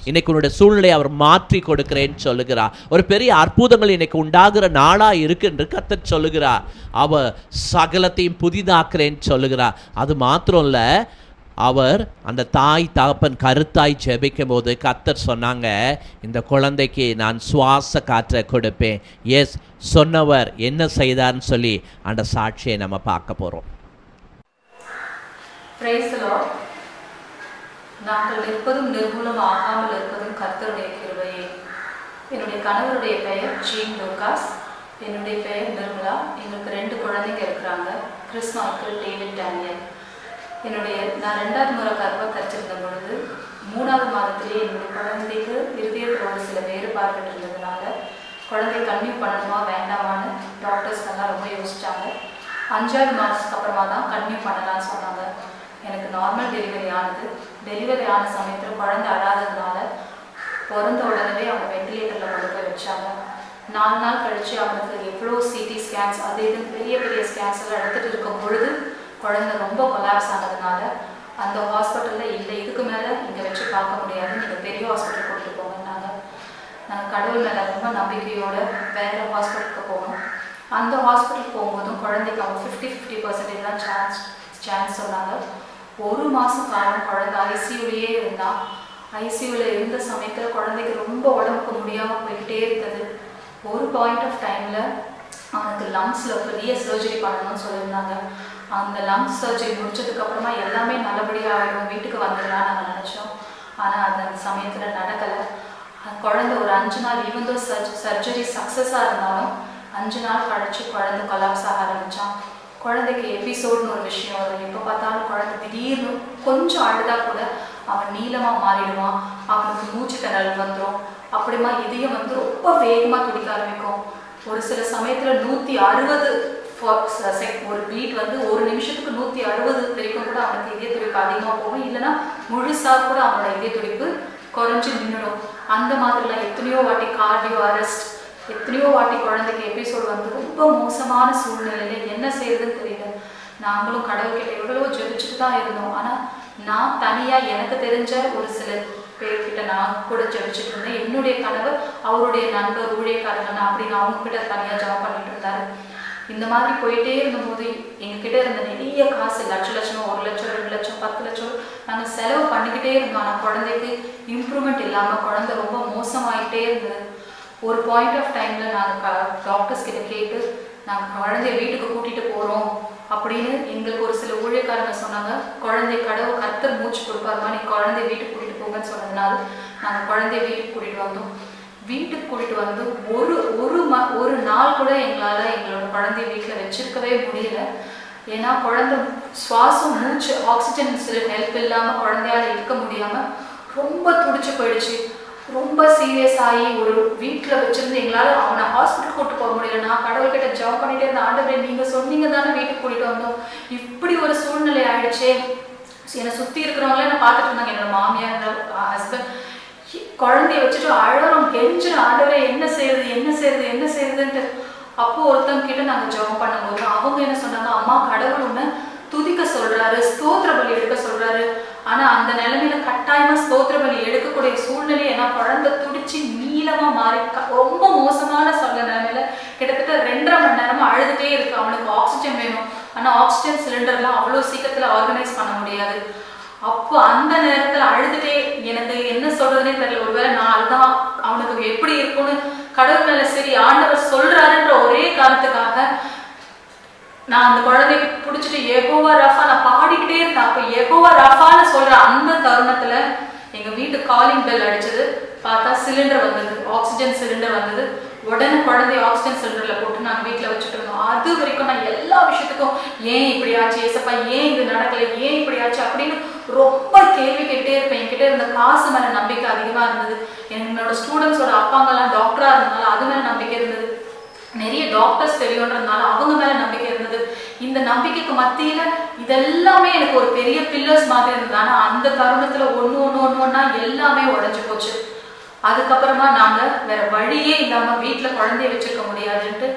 A: இன்னைக்கு உன்னுடைய சூழ்நிலையை அவர் மாற்றி கொடுக்கிறேன்னு சொல்லுகிறார். ஒரு பெரிய அற்புதங்கள் இன்னைக்கு உண்டாகிற நாளா இருக்கு என்று கர்த்தர் சொல்லுகிறார். அவர் சகலத்தையும் புதிதாக்குறேன்னு சொல்லுகிறார். அது மாத்திரம் இல்ல, அவர் அந்த தாய் தகப்பன் கருத்தாய் ஜெபிக்கும் போது கர்த்தர் சொன்னாங்க, இந்த குழந்தைக்கு நான் சுவாச காற்றை கொடுப்பேன். சொன்னவர் என்ன செய்தார்னு சொல்லி அந்த சாட்சியை நம்ம பார்க்க போறோம்.
C: நாங்கள் இருப்பதும் நிர்மூலம் ஆகாமல் இருப்பதும் கர்த்தருடைய கிருபையே. என்னுடைய கணவருடைய பெயர் ஜீன் லூகாஸ், என்னுடைய பெயர் நிர்மலா. எங்களுக்கு 2 குழந்தைங்க இருக்கிறாங்க, கிறிஸ் மைக்கேல், டேவிட், டேனியல். நான் 2வது முறை கர்ப்பம் தரிச்சிருந்த பொழுது 3வது மாதத்திலேயே என்னுடைய குழந்தைக்கு இருதயத்தில் ஒரு சில வேறுபாடுகள் இருந்ததுனால குழந்தை கன்டினியூ பண்ணணுமா வேண்டாமான்னு டாக்டர்ஸ் எல்லாம் ரொம்ப யோசிச்சாங்க. 5வது மாதத்துக்கு அப்புறமா தான் கன்டினியூ பண்ணலான்னு சொன்னாங்க. எனக்கு நார்மல் டெலிவரி ஆனது. டெலிவரி ஆன சமயத்தில் குழந்தை அழாததுனால பிறந்த உடனே அவங்க வெண்டிலேட்டரில் கொண்டு போய் வச்சாங்க. 4 நாள் கழித்து அவனுக்கு எவ்வளோ சிடி ஸ்கேன்ஸ் அது இதுன்னு பெரிய பெரிய ஸ்கேன்ஸ் எல்லாம் எடுத்துகிட்டு இருக்கும் பொழுது குழந்தை ரொம்ப கொலாப்ஸ் ஆனதுனால அந்த ஹாஸ்பிட்டலில் இல்லை, இதுக்கு மேலே இங்கே வச்சு பார்க்க முடியாது, நீங்கள் பெரிய ஹாஸ்பிட்டல் கூட்டிகிட்டு போங்கன்னாங்க. நாங்கள் கடவுள் மேலே ரொம்ப நம்பிக்கையோடு வேறு ஹாஸ்பிட்டலுக்கு போனோம். அந்த ஹாஸ்பிட்டலுக்கு போகும்போதும் குழந்தைக்கு அவங்க 50-50% தான் சான்ஸ் சொன்னாங்க. 1 மாதம் காலம் குழந்தை ஐசியூலேயே இருந்தான். ஐசியூவில் இருந்த சமயத்தில் குழந்தைக்கு ரொம்ப உடம்புக்கு முடியாமல் போய்கிட்டே இருந்தது. ஒரு பாயிண்ட் ஆஃப் டைமில் அவனுக்கு லங்ஸில் பெரிய சர்ஜரி பண்ணணும்னு சொல்லியிருந்தாங்க. அந்த லங்ஸ் சர்ஜரி முடிச்சதுக்கப்புறமா எல்லாமே நல்லபடியாக ஆகிடும், வீட்டுக்கு வந்துடலான்னு நாங்கள் நினச்சோம். ஆனால் அந்த சமயத்தில் நடக்கலை. குழந்தை ஒரு 5 நாள் ஈவந்தோ சர்ஜரி சக்ஸஸாக இருந்தாலும் 5 நாள் கழிச்சு குழந்தை கொலாப்ஸ் ஆக ஆரம்பித்தான். குழந்தைக்கு எபிசோட்னு ஒரு விஷயம் வரும். எப்போ பார்த்தாலும் குழந்தை திடீர்னு கொஞ்சம் அழுதா கூட அவன் நீளமாக மாறிடுவான், அவனுக்கு மூச்சு திணறல் வந்துடும். அப்படிமா இதயம் வந்து ரொம்ப வேகமாக துடிக்க ஆரம்பிக்கும். ஒரு சில சமயத்தில் 160 ஒரு பீட் வந்து ஒரு நிமிஷத்துக்கு 160 வரைக்கும் கூட அவனுக்கு இதய துடிப்பு அதிகமாக போகும். இல்லைன்னா முழுசாக கூட அவனோட இதய துடிப்பு குறைஞ்சி நின்றுடும். அந்த மாதிரிலாம் எத்தனையோ வாட்டி கார்டியோ அரெஸ்ட், எத்தனையோ வாட்டி குழந்தைக்கு எபிசோடு வந்து ரொம்ப மோசமான சூழ்நிலையில என்ன செய்யறதுன்னு தெரியல. நாங்களும் கடவுள்கிட்ட எவ்வளவோ ஜெபிச்சுட்டு தான் இருந்தோம். ஆனால் நான் தனியாக எனக்கு தெரிஞ்ச ஒரு சில பேர்கிட்ட நான் கூட ஜெபிச்சுட்டு இருந்தேன். என்னுடைய கணவர் அவருடைய நண்பர் ஊழியக்காரங்க அப்படின்னு அவங்க கிட்ட தனியாக ஜெபம் பண்ணிட்டு இருந்தாரு. இந்த மாதிரி போயிட்டே இருந்தபோது எங்ககிட்ட இருந்த நிறைய காசு, லட்சம் 1 லட்சம் 2 லட்சம் 10 லட்சம் நாங்கள் செலவு பண்ணிக்கிட்டே இருந்தோம். ஆனால் குழந்தைக்கு இம்ப்ரூவ்மெண்ட் இல்லாமல் குழந்தை ரொம்ப மோசமாயிட்டே இருந்தது. ஒரு பாயிண்ட் ஆஃப் டைமில் நாங்கள் டாக்டர்ஸ் கிட்ட கேட்டு நாங்கள் குழந்தைய வீட்டுக்கு கூட்டிகிட்டு போகிறோம் அப்படின்னு எங்களுக்கு ஒரு சில ஊழியக்காரங்க சொன்னாங்க. குழந்தை கடவுள் கர்த்தர் மூச்சு கொடுப்பாருமா, நீ குழந்தைய வீட்டுக்கு கூட்டிகிட்டு போங்கன்னு சொன்னதுனால நாங்கள் குழந்தைய வீட்டுக்கு கூட்டிகிட்டு வந்தோம். வீட்டுக்கு கூட்டிகிட்டு வந்து ஒரு நாள் கூட எங்களால் எங்களோட குழந்தைய வீட்டில் வச்சிருக்கவே முடியல. ஏன்னா குழந்தை சுவாசம் மூச்சு ஆக்சிஜன் ஹெல்ப் இல்லாமல் குழந்தையால் இருக்க முடியாமல் ரொம்ப துடிச்சு போயிடுச்சு. ரொம்ப சீரியஸ் ஆகி ஒரு வீட்டில் வச்சுருந்து எங்களால் அவனை ஹாஸ்பிட்டல் கூப்பிட்டு போக முடியல. நான் கடவுள்கிட்ட ஜாப் பண்ணிகிட்டே இருந்த ஆண்டவரே நீங்கள் சொன்னீங்க தானே வீட்டுக்கு கூட்டிகிட்டு வந்தோம், இப்படி ஒரு சூழ்நிலை ஆயிடுச்சே. என்னை சுற்றி இருக்கிறவங்களே நான் பார்த்துட்டு இருந்தாங்க. என்னோட மாமியார் ஹஸ்பண்ட் குழந்தைய வச்சுட்டு அழறோம், கெஞ்சிடும், ஆண்டவரே என்ன செய்யுதுன்ட்டு. அப்போ ஒருத்தவங்க கிட்ட நாங்கள் ஜாப் பண்ணும்போது அவங்க என்ன சொன்னாங்க, அம்மா கடவுள் ஒன்று துதிக்க சொல்றாரு, ஸ்தோத்திர பலி எடுக்க சொல்றாரு. ஆனா அந்த நிலைமையில கட்டாயமா ஸ்தோத்திர பலி எடுக்கக்கூடிய சூழ்நிலை, ஏன்னா குழந்தை துடிச்சு நீளமா மாறி ரொம்ப மோசமான நிலைமையில கிட்டத்தட்ட 2.5 மணி நேரமா அழுதுட்டே இருக்கு. அவனுக்கு ஆக்சிஜன் வேணும், ஆனா ஆக்சிஜன் சிலிண்டர்லாம் அவ்வளோ சீக்கிரத்துல ஆர்கனைஸ் பண்ண முடியாது. அப்போ அந்த நேரத்துல அழுதுட்டே எனக்கு என்ன சொல்றதுன்னே தெரியல. ஒருவேளை நான் அதுதான் அவனுக்கு எப்படி இருக்கும்னு கடவுள் மேல சரி ஆண்டவர் சொல்றாருன்ற ஒரே காரணத்துக்காக நான் அந்த குழந்தைக்கு பிடிச்சிட்டு யெகோவா ரஃபா நான் பாடிக்கிட்டே இருந்தேன். அப்போ யெகோவா ரஃபான்னு சொல்ற அந்த தருணத்துல எங்க வீட்டு காலிங் பெல் அடிச்சது. பார்த்தா சிலிண்டர் வந்தது, ஆக்சிஜன் சிலிண்டர் வந்தது. உடனே குழந்தைய ஆக்சிஜன் சிலிண்டர்ல போட்டு நாங்கள் வீட்டில் வச்சுட்டு இருந்தோம். அது வரைக்கும் நான் எல்லா விஷயத்துக்கும் ஏன் இப்படி ஆச்சு, ஏசப்பா ஏன் இது நடக்கலை, ஏன் இப்படி ஆச்சு அப்படின்னு ரொம்ப கேள்வி கேட்டே இருப்பேன். என்கிட்ட இருந்த காசு மேல நம்பிக்கை அதிகமா இருந்தது. என்னோட ஸ்டூடெண்ட்ஸோட அப்பாங்கெல்லாம் டாக்டரா இருந்ததுனால அது மேல நம்பிக்கை இருந்தது. நிறைய டாக்டர்ஸ் தெரியுன்றதுனால அவங்க மேல நம்பிக்கை இருந்தது. இந்த நம்பிக்கைக்கு மத்தியில இதெல்லாமே எனக்கு ஒரு பெரிய பில்லர்ஸ் மாதிரி இருந்தது. ஆனா அந்த தருணத்துல ஒன்னா எல்லாமே உடைஞ்சு போச்சு. அதுக்கப்புறமா நாங்க வேற வழியே இல்லாம வீட்டுல குழந்தைய வச்சிருக்க முடியாதுன்ட்டு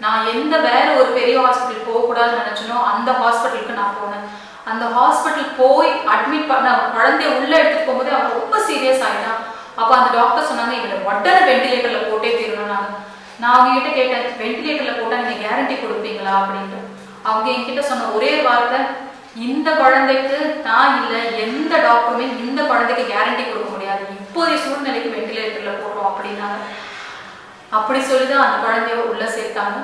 C: நான் வேற ஒரு பெரிய ஹாஸ்பிட்டல் போகக்கூடாதுன்னு நினைச்சனோ அந்த ஹாஸ்பிட்டலுக்கு நான் போனேன். அந்த ஹாஸ்பிட்டல் போய் அட்மிட் பண்ண குழந்தைய உள்ள எடுத்துட்டு போகும்போது அவன் ரொம்ப சீரியஸ் ஆயிட்டான். அப்ப அந்த டாக்டர் சொன்னாங்க, இவனை உடனே வெண்டிலேட்டர்ல போட்டே தீரணும். நான் அவங்க கிட்ட கேட்டேன், வெண்டிலேட்டர்ல போட்டா நீங்க கேரண்டி கொடுப்பீங்களா அப்படின்ட்டு. அவங்க என்கிட்ட சொன்ன ஒரே வார்த்தை, இந்த குழந்தைக்கு நான் இல்லை எந்த டாக்டருமே இந்த குழந்தைக்கு கேரண்டி கொடுக்க முடியாது, இப்போதைய சூழ்நிலைக்கு வெண்டிலேட்டர்ல போடுறோம் அப்படின்னாங்க. அப்படி சொல்லிதான் அந்த குழந்தைய உள்ள சேர்த்தாங்க.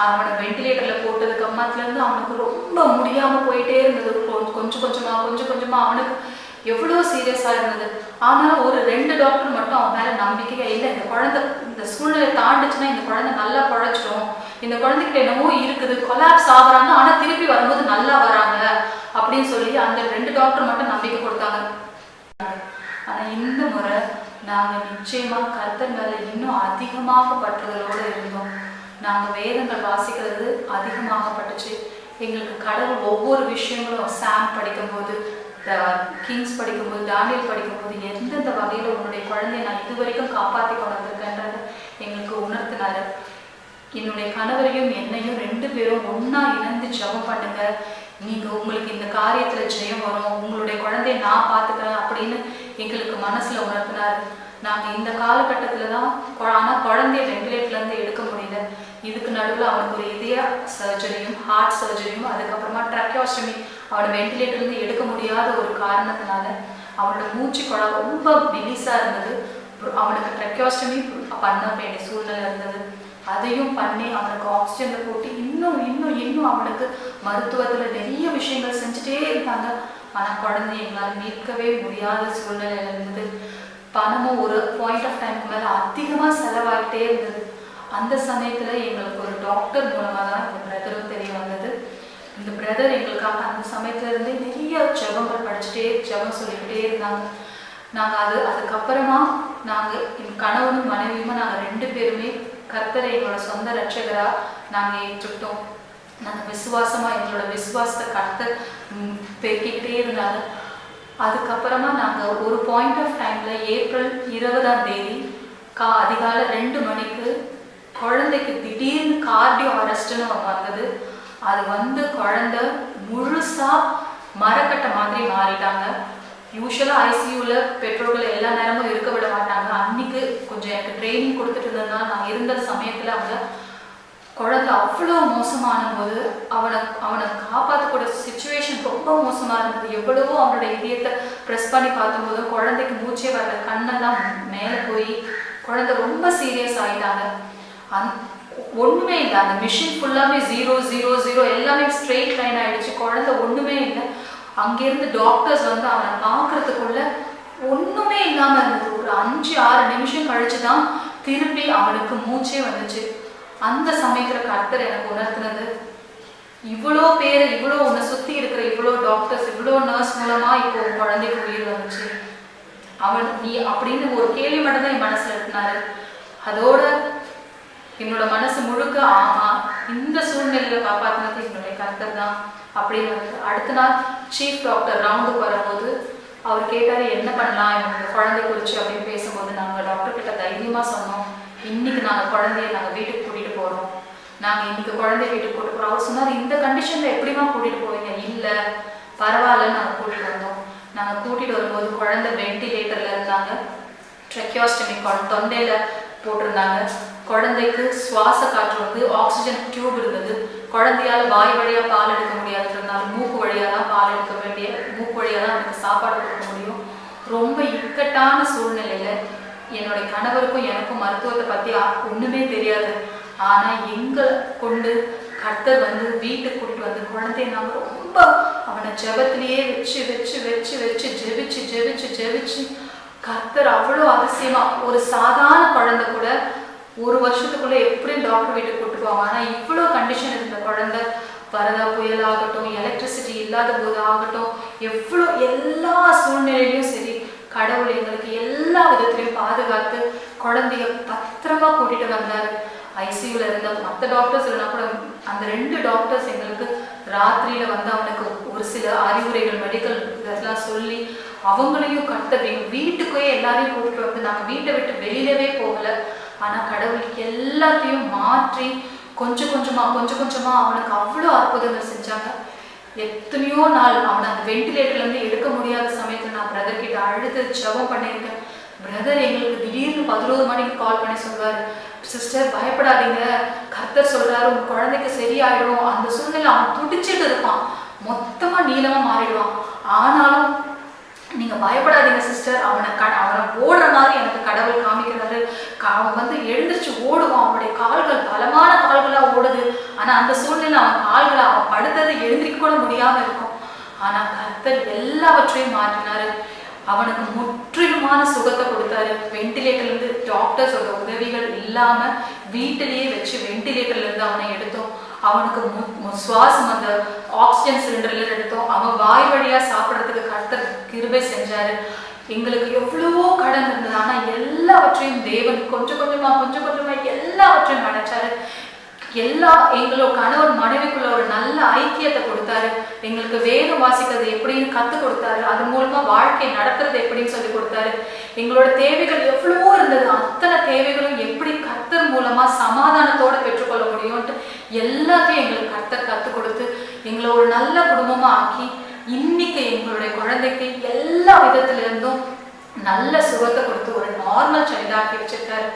C: அவனை வெண்டிலேட்டர்ல போட்டதுக்கு அம்மாத்துல இருந்து அவனுக்கு ரொம்ப முடியாம போயிட்டே இருந்தது. கொஞ்சம் கொஞ்சமா அவனுக்கு எவ்வளவு சீரியஸா இருந்தது. ஆனா ஒரு 2 டாக்டர் மட்டும் அவன் மேல நம்பிக்கையா இல்லை, இந்த குழந்தை இந்த சூழ்நிலை தாண்டுச்சுன்னா இந்த குழந்தை நல்லா பழச்சிடும், இந்த குழந்தைகிட்ட என்னமோ இருக்குது, கொலாப்ஸ் ஆகுறாங்க ஆனா திருப்பி வரும்போது நல்லா வராங்க அப்படின்னு சொல்லி அந்த 2 டாக்டர் மட்டும் நம்பிக்கை கொடுத்தாங்க. ஆனா இந்த முறை நாங்க நிச்சயமா கர்த்தர் மேல இன்னும் அதிகமாக பற்றுதலோடு இருந்தோம். நாங்க வேதங்கள் வாசிக்கிறது அதிகமாகப்பட்டுச்சு. எங்களுக்கு கடவுள் ஒவ்வொரு விஷயங்களும் சாம் படிக்கும்போது, கிங்ஸ் படிக்கும்போது, தானியல் படிக்கும்போது எந்தெந்த வகையில உன்னுடைய குழந்தைய நான் இதுவரைக்கும் காப்பாற்றி கொண்டு வந்திருக்கேன்றத எங்களுக்கு உணர்த்தினாரு. என்னுடைய கணவரையும் என்னையும் 2 பேரும் ஒன்னா இணைந்து ஜெபம் பண்ணுங்க, நீங்க உங்களுக்கு இந்த காரியத்துல ஜெயம் வரும், உங்களுடைய குழந்தைய நான் பார்த்துக்கிறேன் அப்படின்னு எங்களுக்கு மனசுல உணர்த்தினாரு. நாங்க இந்த காலகட்டத்துலதான் ஆனா குழந்தைய வெண்டிலேட்டர்ல இருந்து எடுக்க முடியல. இதுக்கு நடுவில் அவனுக்கு ஒரு இதய சர்ஜரியும் ஹார்ட் சர்ஜரியும் அதுக்கப்புறமா ட்ரக்கியோஸ்டமி அவனை வெண்டிலேட்டர்ல இருந்து எடுக்க முடியாத ஒரு காரணத்தினால அவனோட மூச்சு குழாய் ரொம்ப மெலிசா இருந்தது. அவனுக்கு ட்ரக்கியோஸ்டமி பண்ண வேண்டிய சூழ்நிலை இருந்தது. அதையும் பண்ணி அவனுக்கு ஆக்சிஜன்ல போட்டு இன்னும் அவனுக்கு மருத்துவத்துல நிறைய விஷயங்கள் செஞ்சுட்டே இருந்தாங்க. ஆனா குழந்தை எங்களால் மீட்கவே முடியாத சூழ்நிலையில இருந்தது. பணமும் ஒரு பாயிண்ட் ஆஃப் டைமுக்கு மேல அதிகமா செலவாகிட்டே இருந்தது. அந்த சமயத்துல எங்களுக்கு ஒரு டாக்டர் மூலமா தான் இந்த பிரதரும் தெரிய வந்தது. இந்த பிரதர் எங்களுக்காக அந்த சமயத்துல இருந்தே நிறைய ஜெபங்கள் படிச்சுட்டே ஜெபம் சொல்லிக்கிட்டே இருந்தாங்க. நாங்க அதுக்கப்புறமா நாங்க என் கணவனும் மனைவியுமா நாங்க 2 பேருமே கர்த்தரை எங்களோட சொந்த ரட்சகரா நாங்க ஏற்றுட்டோம். நாங்க விசுவாசமா எங்களோட விசுவாசத்தை கர்த்தர் பெருக்கிக்கிட்டே இருந்தாங்க. அதுக்கப்புறமா நாங்க ஒரு பாயிண்ட் ஆஃப் டைம்ல ஏப்ரல் 20ஆம் தேதி அதிகாலை 2 மணிக்கு குழந்தைக்கு திடீர்னு கார்டியோ அரெஸ்ட்னு வந்தது. அது குழந்தை முழுசா மரக்கட்டை மாதிரி மாறிட்டாங்க. யூஸ்வலாக ஐசியூவில் பெற்றோர்கள் எல்லா நேரமும் இருக்க விட மாட்டாங்க. அன்னைக்கு கொஞ்சம் எனக்கு ட்ரைனிங் கொடுத்துட்டு இருந்ததுனால நான் இருந்த சமயத்தில் அவங்க குழந்தை அவ்வளோ மோசமான போது அவனை காப்பாற்றக்கூடிய சுச்சுவேஷன் ரொம்ப மோசமாக இருந்தது. எவ்வளவோ அவனோட இதயத்தை ப்ரெஸ் பண்ணி பார்த்தபோது குழந்தைக்கு மூச்சே வரல, கண்ணெல்லாம் மேலே போய் குழந்தை ரொம்ப சீரியஸ் ஆகிட்டாங்க. ஒன்றுமே இல்லை, அந்த மிஷின் ஃபுல்லாமே 0 0 0 எல்லாமே ஸ்ட்ரெயிட் லைன் ஆகிடுச்சு. குழந்தை ஒன்றுமே இல்லை. அங்கேருந்து டாக்டர்ஸ் வந்து அவனை பார்க்குறதுக்குள்ள ஒன்றுமே இல்லாமல் இருந்தது. ஒரு 5-6 நிமிஷம் கழிச்சு தான் திருப்பி அவனுக்கு மூச்சே வந்துச்சு. அந்த சமயத்தில் கர்த்தர் எனக்கு உணர்த்தினது, இவ்வளோ பேர், இவ்வளோ உன்னை சுற்றி இருக்கிற இவ்வளோ டாக்டர்ஸ், இவ்வளோ நர்ஸ் மூலமாக இப்போ உன் குழந்தைக்கு உயிர் வந்துச்சு அவன் நீ அப்படின்னு ஒரு கேள்வி மட்டும் தான் என் மனசில் எடுத்தினாரு. அதோட என்னோட மனசு முழுக்க ஆமா, இந்த சூழ்நிலையில் காப்பாற்றினது என்னுடைய கர்த்தர் தான் அப்படின்னு. அடுத்த நாள் சீஃப் டாக்டர் ரவுண்டுக்கு வரும்போது அவர் கேட்டார், என்ன பண்ணலாம் என்னோட குழந்தை குறிச்சு அப்படின்னு பேசும்போது நாங்கள் டாக்டர் கிட்ட தைரியமாக சொன்னோம், இன்னைக்கு நாங்கள் குழந்தைய நாங்கள் வீட்டுக்கு கூட்டிகிட்டு போகிறோம், நாங்கள் இன்னைக்கு குழந்தைய வீட்டுக்கு கூட்டிட்டு போகிறோம். அவர் சொன்னார், இந்த கண்டிஷனில் எப்படிமா கூட்டிகிட்டு போவீங்க? இல்லை பரவாயில்லன்னு நாங்கள் கூட்டிகிட்டு வந்தோம். நாங்கள் கூட்டிகிட்டு வரும்போது குழந்தை வெண்டிலேட்டரில் இருந்தாங்க, ட்ரெக்கியோஸ்டமி தொண்டையில் போட்டிருந்தாங்க. குழந்தைக்கு சுவாச காற்று வந்து ஆக்சிஜன் டியூப் இருந்தது. குழந்தையால் வாய் வழியாக பால் எடுக்க முடியாதுன்றதுனால மூக்கு வழியாக தான் பால் எடுக்க வேண்டிய, மூக்கு வழியாக தான் அவனுக்கு சாப்பாடு கொடுக்க முடியும். ரொம்ப இக்கட்டான சூழ்நிலையில் என்னுடைய கணவருக்கும் எனக்கும் மருத்துவத்தை பற்றி ஒன்றுமே தெரியாது. ஆனால் எங்களை கொண்டு கர்த்தர் வந்து வீட்டுக்கு கூட்டிகிட்டு வந்து குழந்தைய நாங்கள் ரொம்ப அவனை ஜெபத்திலேயே வச்சு வச்சு வச்சு வச்சு ஜெபிச்சு ஜெபிச்சு ஜெபிச்சு கர்த்தர் அவ்வளோ அதிசயமாக, ஒரு சாதாரண குழந்தை கூட 1 வருஷத்துக்குள்ளே எப்படியும் டாக்டர் வீட்டுக்கு கூப்பிட்டு போவாங்க. ஆனால் இவ்வளோ கண்டிஷன் இருந்த குழந்தை, வரதா புயல் ஆகட்டும், எலக்ட்ரிசிட்டி இல்லாத போது ஆகட்டும், எவ்வளோ எல்லா சூழ்நிலையிலையும் சரி கடவுள் எங்களுக்கு எல்லா விதத்திலையும் பாதுகாத்து குழந்தைய பத்திரமா கூட்டிட்டு வந்தார். ஐசியூல இருந்த மற்ற டாக்டர்ஸ் இல்லைனா கூட அந்த 2 டாக்டர்ஸ் எங்களுக்கு ராத்திரியில வந்து அவனுக்கு ஒரு சில அறிவுரைகள், மெடிக்கல் இதெல்லாம் சொல்லி அவங்களையும் கர்த்தர் வீட்டுக்கே எல்லாரையும் கூப்பிட்டு வந்து நாங்கள் வீட்டை விட்டு வெளியிலவே போகல. ஆனால் கடவுள் எல்லாத்தையும் மாற்றி கொஞ்சம் கொஞ்சமா அவனுக்கு அவ்வளோ அற்புதங்கள் செஞ்சாங்க. எத்தனையோ நாள் அவனை அந்த வெண்டிலேட்டர்லேருந்து எடுக்க முடியாத சமயத்தில் நான் பிரதர் கிட்ட அழுது ஜெபம் பண்ணியிருக்கேன். பிரதர் எங்களுக்கு திடீர்னு 11 மணிக்கு கால் பண்ணி சொல்வார், சிஸ்டர் பயப்படாதீங்க, கர்த்தர் சொல்றாரு உங்க குழந்தைக்கு சரியாயிடும். அந்த சூழ்நிலை அவன் துடிச்சிட்டு இருப்பான், மொத்தமாக நீளமாக மாறிடுவான். ஆனாலும் நீங்க பயப்படாதீங்க சிஸ்டர், அவனை ஓடுற மாதிரி எனக்கு கடவுள் காமிக்கிறாரு. அவன் வந்து எழுந்திரிச்சு ஓடுவான், அவனுடைய கால்கள் பலமான கால்களா ஓடுது. ஆனா அந்த சூழ்நிலை அவன் கால்களை அவன் படுத்தது எழுந்திரிக்க கூட முடியாம இருக்கும். ஆனா கர்த்தர் எல்லாவற்றையும் மாற்றினாரு. அவனுக்கு முற்றிலுமான சுகத்தை கொடுத்தாரு. வெண்டிலேட்டர்ல இருந்து டாக்டர்ஸோட உதவிகள் இல்லாம வீட்டிலேயே வச்சு வெண்டிலேட்டர்ல இருந்து அவனை எடுத்தோம். அவனுக்கு சுவாசம் அந்த ஆக்சிஜன் சிலிண்டர்ல எடுத்தோம். அவன் வாய் வழியா சாப்பிட்றதுக்கு கர்த்தர் கிருபை செஞ்சாரு. எங்களுக்கு எவ்வளவோ கடன் இருந்தது, ஆனா எல்லாவற்றையும் தேவன் கொஞ்சம் கொஞ்சமா எல்லாவற்றையும் அடைச்சாரு. எங்களோட கணவன் மனைவிக்குள்ள ஒரு நல்ல ஐக்கியத்தை கொடுத்தாரு. எங்களுக்கு வேதம் வாசிக்கிறது எப்படின்னு கற்றுக் கொடுத்தாரு. அது மூலமா வாழ்க்கை நடத்துறது எப்படின்னு சொல்லி கொடுத்தாரு. எங்களோட தேவைகள் எவ்வளவோ இருந்தது, அத்தனை தேவைகளும் எப்படி கர்த்தர் மூலமா சமாதானத்தோட பெற்றுக்கொள்ள முடியும்ட்டு எல்லாத்தையும் எங்களுக்கு கர்த்தர் கற்றுக் கொடுத்து எங்களை ஒரு நல்ல குடும்பமா ஆக்கி இன்னைக்கு எங்களுடைய குழந்தைக்கு எல்லா விதத்துல இருந்தும் நல்ல சுகத்தை கொடுத்து ஒரு நார்மல் சைல்டாக்கி வச்சிருக்காரு.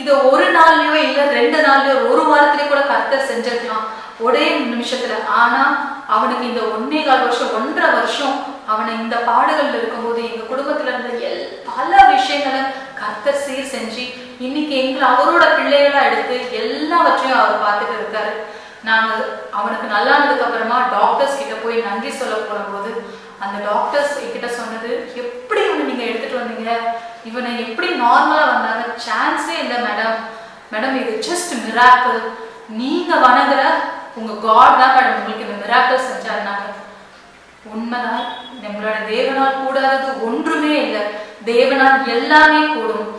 C: இதை ஒரு நாள்லயோ இல்ல 2 நாள்லயோ 1 வாரத்திலேயே கூட கர்த்தர் செஞ்சிருக்கலாம் ஒரே நிமிஷத்துல. ஆனா அவனுக்கு இந்த 1.25 வருஷம் 1.5 வருஷம் அவனை இந்த பாடுகள்ல இருக்கும்போது எங்க குடும்பத்துல இருந்த பல விஷயங்களை கர்த்தர் சீர் செஞ்சு இன்னைக்கு எங்களை அவரோட பிள்ளைகளா எடுத்து எல்லாவற்றையும் அவர் பார்த்துட்டு இருக்காரு. நாங்க அவனுக்கு நல்லானதுக்கு அப்புறமா டாக்டர்ஸ் கிட்ட போய் நன்றி சொல்ல போகும்போது அந்த டாக்டர்ஸ் என்கிட்ட சொன்னது, எப்படி இவனை நீங்க எடுத்துட்டு வந்தீங்க, இவனை எப்படி நார்மலா வந்தாங்க, சான்ஸே இல்லை மேடம், இது ஜஸ்ட் மிராக்கிள், நீங்க வணங்குற உங்க காட் தான் மேடம் உங்களுக்கு இந்த மிராக்கிள் செஞ்சாருனாங்க. உண்மைதான், நம்மளோட தேவனால் கூடாதது ஒன்றுமே இல்லை, தேவனால் எல்லாமே கூடும்.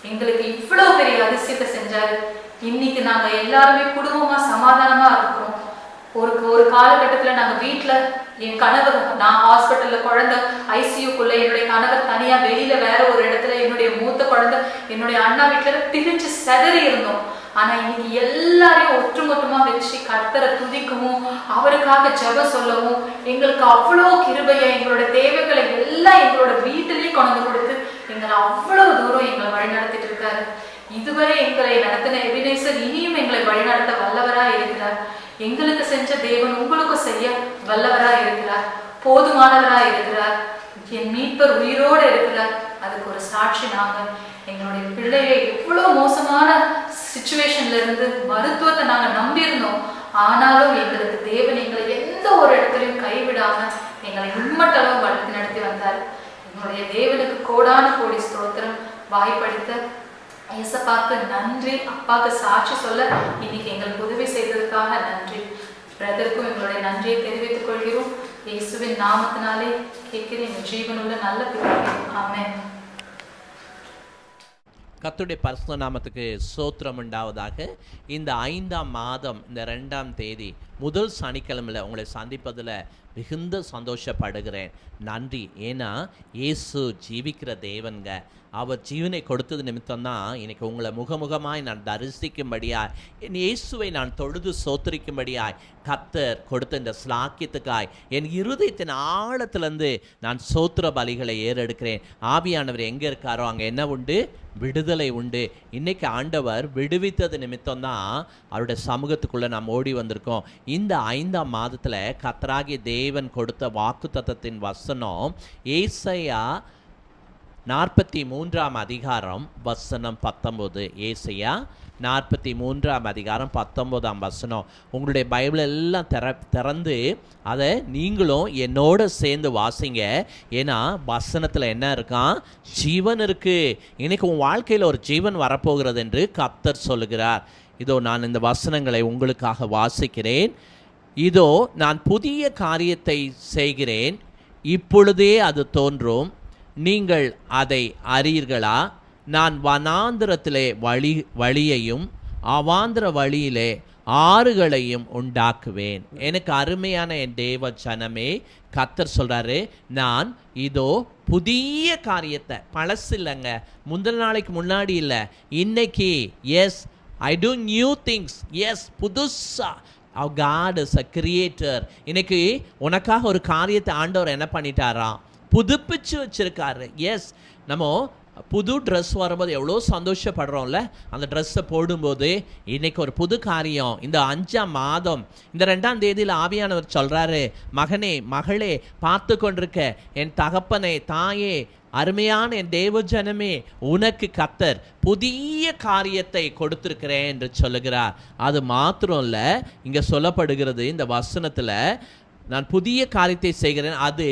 C: எங்களுக்கு இவ்வளவு பெரிய அதிசயத்தை செஞ்சாரு. இன்னைக்கு நாங்க எல்லாருமே குடும்பமா சமாதானமா இருக்கிறோம். ஒரு காலகட்டத்துல நாங்க வீட்டுல என் கணவர், நான் ஹாஸ்பிட்டல்ல குழந்தை ஐசியூக்குள்ள, என்னுடைய கணவர் தனியா வெளியில வேற ஒரு இடத்துல, என்னுடைய மூத்த குழந்தை என்னுடைய அண்ணா வீட்டுல பிரிஞ்சு செதறி இருந்தோம். ஆனா இன்னைக்கு எல்லாரையும் ஒற்றுமை ஒட்டுமொத்தமா வச்சு கர்த்தரை துதிக்கவும் அவருக்காக ஜெபம் சொல்லவும் எங்களுக்கு அவ்வளோ கிருபையா எங்களோட தேவைகளை எல்லாம் எங்களோட வீட்டிலேயே கொண்டு கொடுத்து எங்களை அவ்வளவு தூரம் எங்களை வழிநடத்திட்டு இருக்காரு. இதுவரை எங்களை நடத்தின எபினேசர் இனியும் எங்களை வழிநடத்த வல்லவரா இருக்கிறார். எங்களுக்கு செஞ்ச தேவன் உங்களுக்கும் செய்ய வல்லவரா இருக்கிறார், போதுமானவரா இருக்கிறார். என் மீட்பர் உயிரோடு இருக்கிறார். அதுக்கு ஒரு சாட்சி நாங்க. எங்களுடைய பிள்ளையை எவ்வளவு மோசமான சிச்சுவேஷன்ல இருந்து மருத்துவத்தை நாங்க நம்பியிருந்தோம். ஆனாலும் எங்களுக்கு தேவன் எங்களை எந்த ஒரு இடத்துலையும் கைவிடாம எங்களை உண்மட்டளவு வளர்த்து நடத்தி வந்தார். எங்களுடைய தேவனுக்கு கோடான கோடி ஸ்தோத்திரம். வாய்ப்படுத்த ஏசப்பாக்கு நன்றி, அப்பாவுக்கு சாட்சி சொல்ல இன்னைக்கு எங்களுக்கு உதவி செய்ததுக்காக நன்றி. பிரதருக்கும் எங்களுடைய நன்றியை தெரிவித்துக் கொள்கிறோம். இயேசுவின் நாமத்தினாலே கேட்கிறேன் எங்கள் ஜீவனுள்ள நல்ல பிதாவே, ஆமென்.
A: கர்த்தருடைய பரிசுத்த நாமத்துக்கு ஸ்தோத்திரம் உண்டாவதாக. இந்த 5ஆம் மாதம் இந்த 2ஆம் தேதி முதல் சனிக்கிழமையில் உங்களை சந்திப்பதில் மிகுந்த சந்தோஷப்படுகிறேன். நன்றி. ஏன்னா இயேசு ஜீவிக்கிற தேவன்க. அவர் ஜீவனை கொடுத்தது நிமித்தம்தான் இன்னைக்கு உங்களை முகமுகமாய் நான் தரிசிக்கும்படியாய், என் இயேசுவை நான் தொழுது சோத்தரிக்கும்படியாய் கர்த்தர் கொடுத்த இந்த ஸ்லாக்கியத்துக்காய் என் இருதயத்தின் ஆழத்திலிருந்து நான் சோத்திர பலிகளை ஏறெடுக்கிறேன். ஆவியானவர் எங்கே இருக்காரோ அங்கே என்ன உண்டு? விடுதலை உண்டு. இன்னைக்கு ஆண்டவர் விடுவித்தது நிமித்தம்தான் அவருடைய சமூகத்துக்குள்ளே நாம் ஓடி வந்திருக்கோம். இந்த 5ஆம் மாதத்தில் கர்த்தராகிய தேவன் கொடுத்த வாக்குத்தத்தத்தின் வசனம் ஏசாயா 43ஆம் அதிகாரம் வசனம் 19. ஏசாயா 43ஆம் அதிகாரம் 19ஆம் வசனம். உங்களுடைய பைபிள் எல்லாம் திறந்து அதை நீங்களும் என்னோட சேர்ந்து வாசிங்க. ஏன்னா வசனத்தில் என்ன இருக்கான்? ஜீவன் இருக்கு. இன்னைக்கு உன் வாழ்க்கையில் ஒரு ஜீவன் வரப்போகிறது என்று கர்த்தர் சொல்லுகிறார். இதோ நான் இந்த வசனங்களை உங்களுக்காக வாசிக்கிறேன். இதோ நான் புதிய காரியத்தை செய்கிறேன், இப்பொழுதே அது தோன்றும், நீங்கள் அதை அறியீர்களா? நான் வனாந்திரத்திலே வழியையும் அவாந்திர வழியிலே ஆறுகளையும் உண்டாக்குவேன். எனக்கு அருமையான என் தேவ ஜனமே, கர்த்தர் சொல்றாரு, நான் இதோ புதிய காரியத்தை, பழசு இல்லைங்க, முந்தின நாளைக்கு முன்னாடி இல்லை, இன்னைக்கு, எஸ் ஐ டூ நியூ திங்ஸ், எஸ் புதுசா. Our God is a creator. இன்னைக்கு உனக்காக ஒரு காரியத்தை ஆண்டவர் என்ன பண்ணிட்டாராம்? புதுப்பிச்சு வச்சிருக்காரு. எஸ், நம்ம புது ட்ரெஸ் வரும்போது எவ்வளோ சந்தோஷப்படுறோம்ல, அந்த ட்ரெஸ்ஸை போடும்போது. இன்னைக்கு ஒரு புது காரியம். இந்த 5ஆம் மாதம் இந்த 2ஆம் தேதியில் ஆவியானவர் சொல்கிறாரு, மகனே மகளே பார்த்து கொண்டிருக்க என் தகப்பனே தாயே அருமையான என் தேவஜனமே, உனக்கு கர்த்தர் புதிய காரியத்தை கொடுத்திருக்கிறேன் என்று சொல்லுகிறார். அது மாத்திரம் இல்லை, இங்கே சொல்லப்படுகிறது இந்த வசனத்தில், நான் புதிய காரியத்தை செய்கிறேன், அது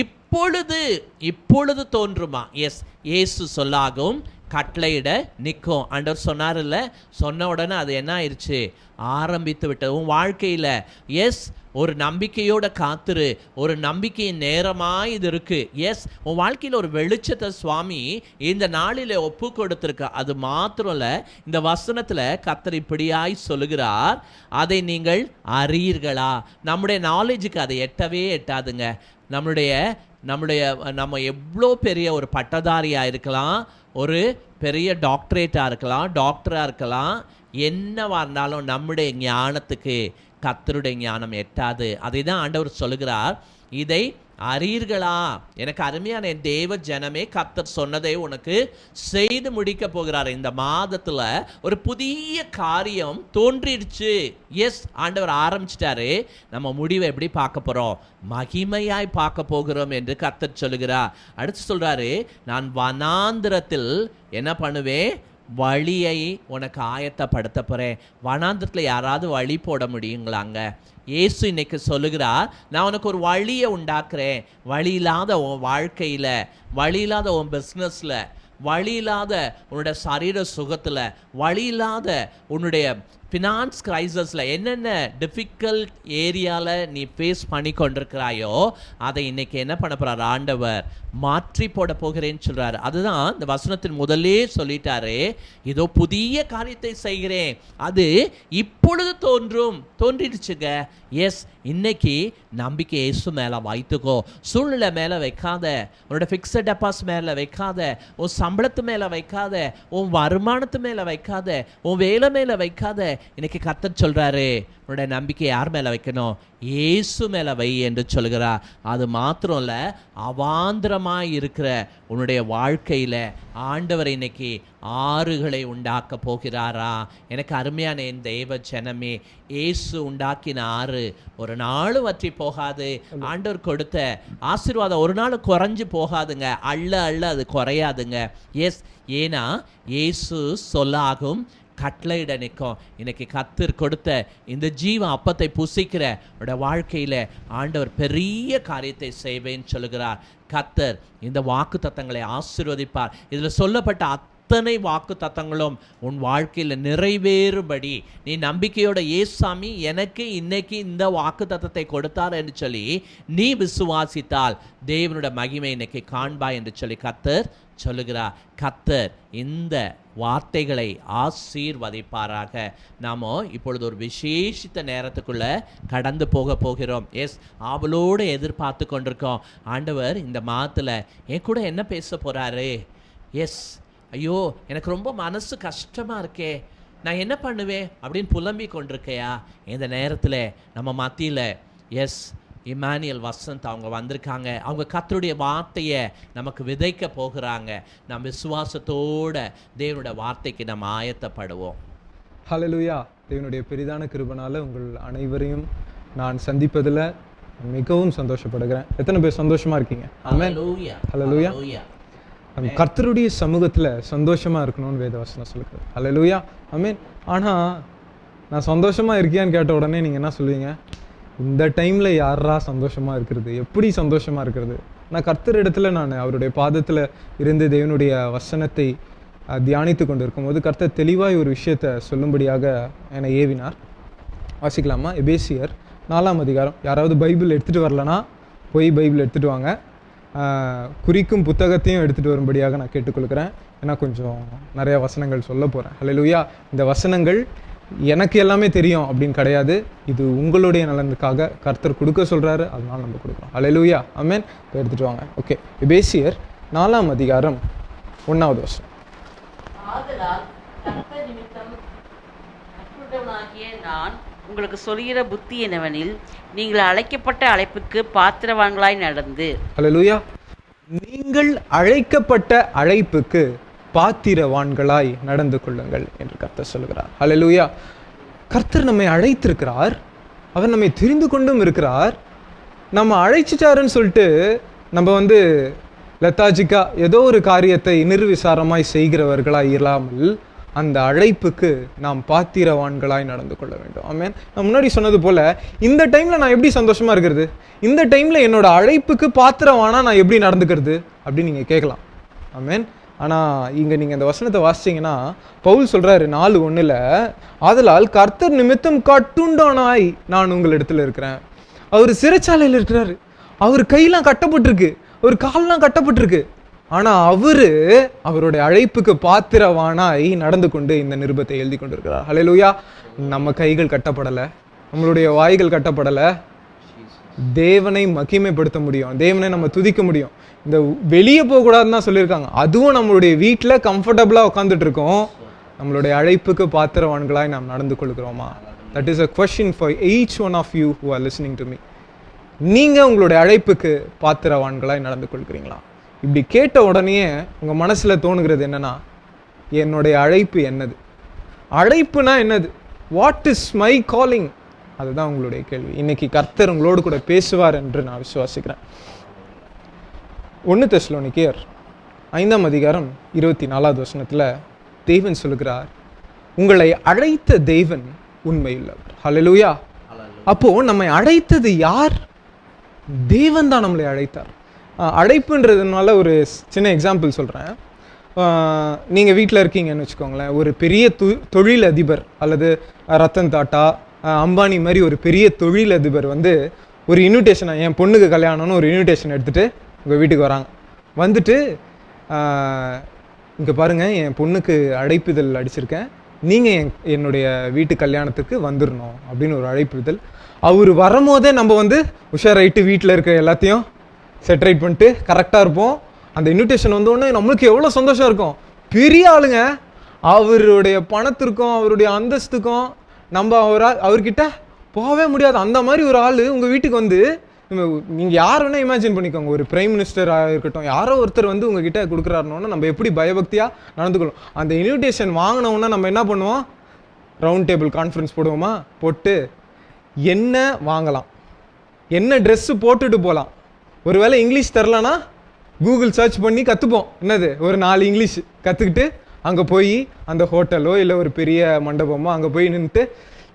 A: இப்பொழுது தோன்றுமா. எஸ், இயேசு சொல்லாகும் கட்டளையிட நிற்கும். ஆண்டவர் சொன்னார் இல்லை, சொன்ன உடனே அது என்ன ஆயிடுச்சு? ஆரம்பித்து விட்டது உன் வாழ்க்கையில். எஸ், ஒரு நம்பிக்கையோட காத்துரு. ஒரு நம்பிக்கையின் நேரமாக இது இருக்கு. எஸ், உன் வாழ்க்கையில் ஒரு வெளிச்சத்தை சுவாமி இந்த நாளில் ஒப்பு கொடுத்துருக்க. அது மாத்திரம் இல்லை, இந்த வசனத்தில் கர்த்தர் இப்படியாய் சொல்லுகிறார், அதை நீங்கள் அறியீர்களா? நம்முடைய நாலேஜுக்கு அதை எட்டவே எட்டாதுங்க. நம்ம எவ்வளோ பெரிய ஒரு பட்டதாரியாக இருக்கலாம், ஒரு பெரிய டாக்டரேட்டாக இருக்கலாம், டாக்டராக இருக்கலாம், என்னவா இருந்தாலும் நம்முடைய ஞானத்துக்கு கர்த்தருடைய ஞானம் எட்டாது. அதை தான் ஆண்டவர் சொல்லுகிறார், இதை அறியீர்களா? எனக்கு அருமையான என் தேவ ஜனமே, கர்த்தர் சொன்னதை உனக்கு செய்து முடிக்க போகிறார். இந்த மாதத்தில் ஒரு புதிய காரியம் தோன்றிடுச்சு. எஸ், ஆண்டவர் ஆரம்பிச்சிட்டாரு. நம்ம முடிவை எப்படி பார்க்க போகிறோம்? மகிமையாய் பார்க்க போகிறோம் என்று கர்த்தர் சொல்லுகிறார். அடுத்து சொல்கிறாரு, நான் வனாந்திரத்தில் என்ன பண்ணுவேன்? வழியை உனக்கு ஆயத்தப்படுத்த போகிறேன். வனாந்திரத்தில் யாராவது வழி போட முடியுங்களாங்க? இயேசு இன்னைக்கு சொல்லுகிறார், நான் உனக்கு ஒரு வழியை உண்டாக்குறேன். வழி இல்லாத உன் வாழ்க்கையில், வழி இல்லாத உன் பிஸ்னஸில், வழி இல்லாத உன்னுடைய சரீர சுகத்தில், வழி இல்லாத உன்னுடைய ஃபினான்ஸ் கிரைசஸில், என்னென்ன டிஃபிகல்ட் ஏரியாவில் நீ ஃபேஸ் பண்ணி கொண்டிருக்கிறாயோ அதை இன்னைக்கு என்ன பண்ண போகிறார்? ஆண்டவர் மாற்றி போட போகிறேன்னு சொல்கிறார். அதுதான் இந்த வசனத்தின் முதலே சொல்லிட்டாரு, இதோ புதிய காரியத்தை செய்கிறேன், அது இப்பொழுது தோன்றிடுச்சுங்க. எஸ், இன்னைக்கு நம்பிக்கை இயேசு மேலே வைத்துக்கோ. சூழ்நிலை மேலே வைக்காத, உன்னோட ஃபிக்ஸட் டெபாசிட் மேலே வைக்காத, உன் சம்பளத்து மேலே வைக்காத, உன் வருமானத்து மேலே வைக்காத, உன் வேலை மேலே வைக்காத, இன்னைக்கு கர்த்தர் சொல்கிறாரு, உன்னுடைய நம்பிக்கை யார் மேலே வைக்கணும்? இயேசு மேலே வை என்று சொல்கிறார். அது மாத்திரம் இல்லை, அவாந்திரமாக இருக்கிற உன்னுடைய வாழ்க்கையில் ஆண்டவர் இன்னைக்கு ஆறுகளை உண்டாக்க போகிறாரா? எனக்கு அருமையான என் தெய்வ ஜனமே, இயேசு உண்டாக்கின ஆறு ஒரு நாள் வற்றி போகாது. ஆண்டவர் கொடுத்த ஆசீர்வாதம் ஒரு நாள் குறைஞ்சு போகாதுங்க. அள்ள அது குறையாதுங்க. எஸ், ஏன்னா இயேசு சொல்லாகும், கட்டளையிட நிற்கும். இன்னைக்கு கர்த்தர் கொடுத்த இந்த ஜீவ அப்பத்தை புசிக்கிற வாழ்க்கையில் ஆண்டவர் பெரிய காரியத்தை செய்வேன்னு சொல்லுகிறார். கர்த்தர் இந்த வாக்கு தத்தங்களை ஆசீர்வதிப்பார். இதில் சொல்லப்பட்ட அத்தனை வாக்கு தத்தங்களும் உன் வாழ்க்கையில் நிறைவேறும்படி நீ நம்பிக்கையோட, ஏசாமி எனக்கு இன்னைக்கு இந்த வாக்கு தத்தத்தை கொடுத்தார் என்று சொல்லி நீ விசுவாசித்தால் தேவனோட மகிமை இன்னைக்கு காண்பாய் என்று சொல்லி கர்த்தர் சொல்லுகிறார். கர்த்தர் இந்த வார்த்தைகளை ஆசீர்வதிப்பாராக. நாம் இப்பொழுது ஒரு விசேஷித்த நேரத்துக்குள்ள கடந்து போகிறோம். எஸ், ஆவலோடு எதிர்பார்த்து கொண்டிருக்கோம். ஆண்டவர் இந்த மாதத்தில் என் கூட என்ன பேச போகிறாரு? எஸ், ஐயோ எனக்கு ரொம்ப மனசு கஷ்டமாக இருக்கே, நான் என்ன பண்ணுவேன் அப்படின்னு புலம்பி கொண்டிருக்கையா? இந்த நேரத்தில் நம்ம மத்தியில் எஸ் இமானுவேல் வசந்த் அவங்க வந்திருக்காங்க. அவங்க கர்த்தருடைய வார்த்தையை நமக்கு விதைக்க போகிறாங்க. நம் விசுவாசத்தோட தேவனுடைய வார்த்தைக்கு நம்ம ஆயத்தப்படுவோம்.
B: ஹல்லேலூயா. தேவனுடைய பெரிதான கிருபைனால உங்கள் அனைவரையும் நான் சந்திப்பதில் மிகவும் சந்தோஷப்படுகிறேன். எத்தனை பேர் சந்தோஷமா இருக்கீங்க? ஆமென். ஹல்லேலூயா. கர்த்தருடைய சமூகத்தில் சந்தோஷமாக இருக்கணும்னு வேதவசனம் சொல்லுது. ஹல்லேலூயா, ஆமென். ஆனால் நான் சந்தோஷமாக இருக்கியான்னு கேட்ட உடனே நீங்கள் என்ன சொல்லுவீங்க? இந்த டைமில் யாரா சந்தோஷமாக இருக்கிறது? எப்படி சந்தோஷமாக இருக்கிறது? நான் கர்த்தர் இடத்துல நான் அவருடைய பாதத்தில் இருந்து தேவனுடைய வசனத்தை தியானித்து கொண்டு இருக்கும்போது கர்த்தர் தெளிவாக ஒரு விஷயத்தை சொல்லும்படியாக என்னை ஏவினார். வாசிக்கலாமா? எபேசியர் 4ஆம் அதிகாரம். யாராவது பைபிள் எடுத்துகிட்டு வரலன்னா போய் பைபிள் எடுத்துகிட்டு வாங்க. குறிக்கும் புத்தகத்தையும் எடுத்துகிட்டு வரும்படியாக நான் கேட்டுக்கொள்கிறேன். ஏன்னா கொஞ்சம் நிறையா வசனங்கள் சொல்ல போகிறேன். ஹல்லேலூயா. இந்த வசனங்கள் எனக்கு எல்லாமே தெரியும் அப்படின்னு கிடையாது. இது உங்களுடைய நலனுக்காக கர்த்தர் கொடுக்க சொல்கிறாரு, அதனால நம்ம கொடுக்குறோம். ஹல்லேலூயா, ஆமென். இப்போ எடுத்துகிட்டு வாங்க. ஓகே, எபேசியர் 4ஆம் அதிகாரம் 1வது வசனம்.
D: நான் உங்களுக்கு சொல்கிற புத்தி என்னவெனில், நீங்கள் அழைக்கப்பட்ட அழைப்புக்கு பாத்திரவான்களாய் நடந்து.
B: ஹல்லேலூயா. நீங்கள் அழைக்கப்பட்ட அழைப்புக்கு பாத்திரவான்களாய் நடந்து கொள்ளுங்கள் என்று கர்த்தர் சொல்கிறார். ஹல்லேலூயா. கர்த்தர் நம்மை அழைத்திருக்கிறார், அவர் நம்மை தெரிந்து கொண்டும் இருக்கிறார். நம்ம அழைச்சிட்டாருன்னு சொல்லிட்டு நம்ம லெத்தாஜிக்கா ஏதோ ஒரு காரியத்தை நிர்விசாரமாய் செய்கிறவர்களாய் இல்லாமல் அந்த அழைப்புக்கு நாம் பாத்திரவான்களாய் நடந்து கொள்ள வேண்டும். ஆமென். நான் முன்னாடி சொன்னது போல இந்த டைம்ல நான் எப்படி சந்தோஷமா இருக்கிறது? இந்த டைம்ல என்னோட அழைப்புக்கு பாத்திரவானா நான் எப்படி நடந்துக்கிறது அப்படின்னு நீங்க கேட்கலாம். ஆமென். ஆனால் இங்கே நீங்கள் இந்த வசனத்தை வாசிச்சிங்கன்னா பவுல் சொல்கிறாரு 4:1, ஆதலால் கர்த்தர் நிமித்தம் கட்டுண்டானாய் நான் உங்களிடத்துல இருக்கிறேன். அவர் சிறைச்சாலையில் இருக்கிறாரு, அவர் கையெல்லாம் கட்டப்பட்டிருக்கு, அவர் காலெல்லாம் கட்டப்பட்டிருக்கு. ஆனால் அவருடைய அழைப்புக்கு பாத்திரவானாய் நடந்து கொண்டு இந்த நிருபத்தை எழுதி கொண்டிருக்கிறார். ஹல்லேலூயா. நம்ம கைகள் கட்டப்படலை, நம்மளுடைய வாய்கள் கட்டப்படலை. தேவனை மகிமைப்படுத்த முடியும், தேவனை நம்ம துதிக்க முடியும். இந்த வெளியே போகக்கூடாதுன்னு தான் சொல்லியிருக்காங்க. அதுவும் நம்மளுடைய வீட்டில் கம்ஃபர்டபுளாக உட்காந்துட்டு இருக்கோம். நம்மளுடைய அழைப்புக்கு பாத்திரவான்களாய் நாம் நடந்து கொள்கிறோமா? That is a question for each one of you who are listening to me. நீங்கள் உங்களுடைய அழைப்புக்கு பாத்திரவான்களாய் நடந்து கொள்கிறீங்களா? இப்படி கேட்ட உடனே உங்கள் மனசில் தோணுகிறது என்னன்னா, என்னுடைய அழைப்பு என்னது? அழைப்புனா என்னது? What is my calling? அதுதான் உங்களுடைய கேள்வி. இன்னைக்கு கர்த்தர் உங்களோடு கூட பேசுவார் என்று நான் விசுவாசிக்கிறேன். 1 தெசலோனிக்கேயர் 5ஆம் அதிகாரம் 24வது வசனத்தில் தேவன் சொல்லுகிறார், உங்களை அழைத்த தேவன் உண்மையுள்ளவர். ஹல்லேலூயா. அப்போ நம்மை அழைத்தது யார்? தேவன் தான் நம்மளை அழைத்தார். அழைப்புன்றதுனால ஒரு சின்ன எக்ஸாம்பிள் சொல்கிறேன். நீங்கள் வீட்டில் இருக்கீங்கன்னு வச்சுக்கோங்களேன். ஒரு பெரிய தொழில் அதிபர் அல்லது ரத்தன் டாட்டா, அம்பானி மாதிரி ஒரு பெரிய தொழில் அதிபர் ஒரு இன்விடேஷனை, என் பொண்ணுக்கு கல்யாணம்னு ஒரு இன்விடேஷன் எடுத்துகிட்டு உங்கள் வீட்டுக்கு வராங்க. வந்துட்டு இங்கே பாருங்கள், என் பொண்ணுக்கு அழைப்பிதழ் அடிச்சிருக்கேன், நீங்கள் என்னுடைய வீட்டு கல்யாணத்துக்கு வந்துடணும் அப்படின்னு ஒரு அழைப்பிதழ். அவர் வரும்போதே நம்ம உஷாராயிட்டு வீட்டில் இருக்க எல்லாத்தையும் செட்ரைட் பண்ணிட்டு கரெக்டாக இருப்போம். அந்த இன்விடேஷன் வந்தோடனே நம்மளுக்கு எவ்வளோ சந்தோஷம் இருக்கும். பெரிய ஆளுங்க, அவருடைய பணத்திற்கும் அவருடைய அந்தஸ்துக்கும் நம்ம அவர்கிட்ட போகவே முடியாது. அந்த மாதிரி ஒரு ஆள் உங்கள் வீட்டுக்கு வந்து, நீங்கள் யார் வேணால் இமேஜின் பண்ணிக்கோங்க, ஒரு பிரைம் மினிஸ்டராக இருக்கட்டும், யாரோ ஒருத்தர் வந்து உங்ககிட்ட கொடுக்குறாருனோன்னா நம்ம எப்படி பயபக்தியாக நடந்துக்கணும். அந்த இன்விடேஷன் வாங்கினோன்னா நம்ம என்ன பண்ணுவோம், ரவுண்ட் டேபிள் கான்ஃபரன்ஸ் போடுவோமா, போட்டு என்ன வாங்கலாம், என்ன ட்ரெஸ்ஸு போட்டுட்டு போகலாம், ஒருவேளை இங்கிலீஷ் தரலனா கூகுள் சர்ச் பண்ணி கற்றுப்போம். என்னது, ஒரு 4 இங்கிலீஷ் கற்றுக்கிட்டு அங்கே போய் அந்த ஹோட்டலோ இல்லை ஒரு பெரிய மண்டபமோ அங்கே போய் நின்றுட்டு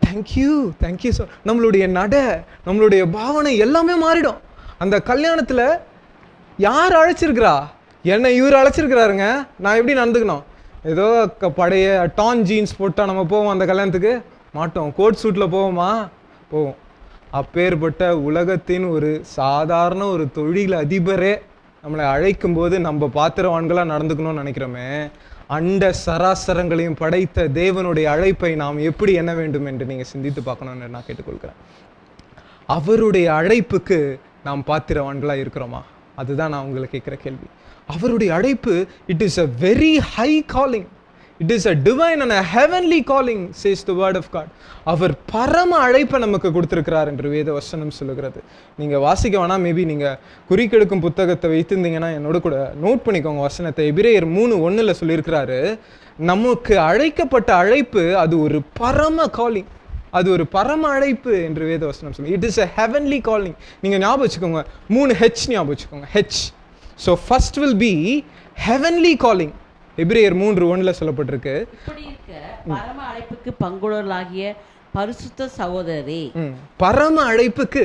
B: தேங்க்யூ ஸோ, நம்மளுடைய நடை, நம்மளுடைய பாவனை எல்லாமே மாறிடும். அந்த கல்யாணத்தில் யார் அழைச்சிருக்கிறா, என்னை இவர் அழைச்சிருக்கிறாருங்க, நான் எப்படி நடந்துக்கணும், ஏதோ பழைய டான் ஜீன்ஸ் போட்டால் நம்ம போவோம் அந்த கல்யாணத்துக்கு மாட்டோம், கோட் சூட்டில் போவோமா, போவோம். அப்பேற்பட்ட உலகத்தின் ஒரு சாதாரண ஒரு தொழில் அதிபரே நம்மளை அழைக்கும் போது நம்ம பாத்திரவான்களாக நடந்துக்கணும்னு நினைக்கிறோமே, அண்ட சராசரங்களையும் படைத்த தேவனுடைய அழைப்பை நாம் எப்படி எண்ண வேண்டும் என்று நீங்கள் சிந்தித்து பார்க்கணும்னு நான் கேட்டுக்கொள்கிறேன். அவருடைய அழைப்புக்கு நாம் பாத்திரவான்களாக இருக்கிறோமா, அதுதான் நான் உங்களுக்கு கேட்குற கேள்வி. அவருடைய அழைப்பு, it is a very high calling, it is a divine and a heavenly calling, says the word of God. அவர் பரம அழைப்பை நமக்கு கொடுத்துருக்கிறார் என்று வேத வசனம் சொல்லுகிறது. நீங்கள் வாசிக்க வேணாம், மேபி நீங்கள் குறிக்கெடுக்கும் புத்தகத்தை வைத்திருந்தீங்கன்னா என்னோட கூட நோட் பண்ணிக்கோங்க வசனத்தை. எபிரேயர் 3:1 சொல்லியிருக்கிறாரு, நமக்கு அழைக்கப்பட்ட அழைப்பு அது ஒரு பரம காலிங், அது ஒரு பரம அழைப்பு என்று வேத வசனம் சொல்லி. It is a heavenly calling. நீங்கள் ஞாபகம் வச்சுக்கோங்க, 3 H ஞாபகம் வச்சுக்கோங்க, H. So first will be heavenly calling. எபிரேயர் 3:1 சொல்லப்பட்டிருக்கு,
D: இப்படி இருக்க பரம அழைப்புக்கு பங்குள்ளவர்களாகிய பரிசுத்த சகோதரரே,
B: பரம அழைப்புக்கு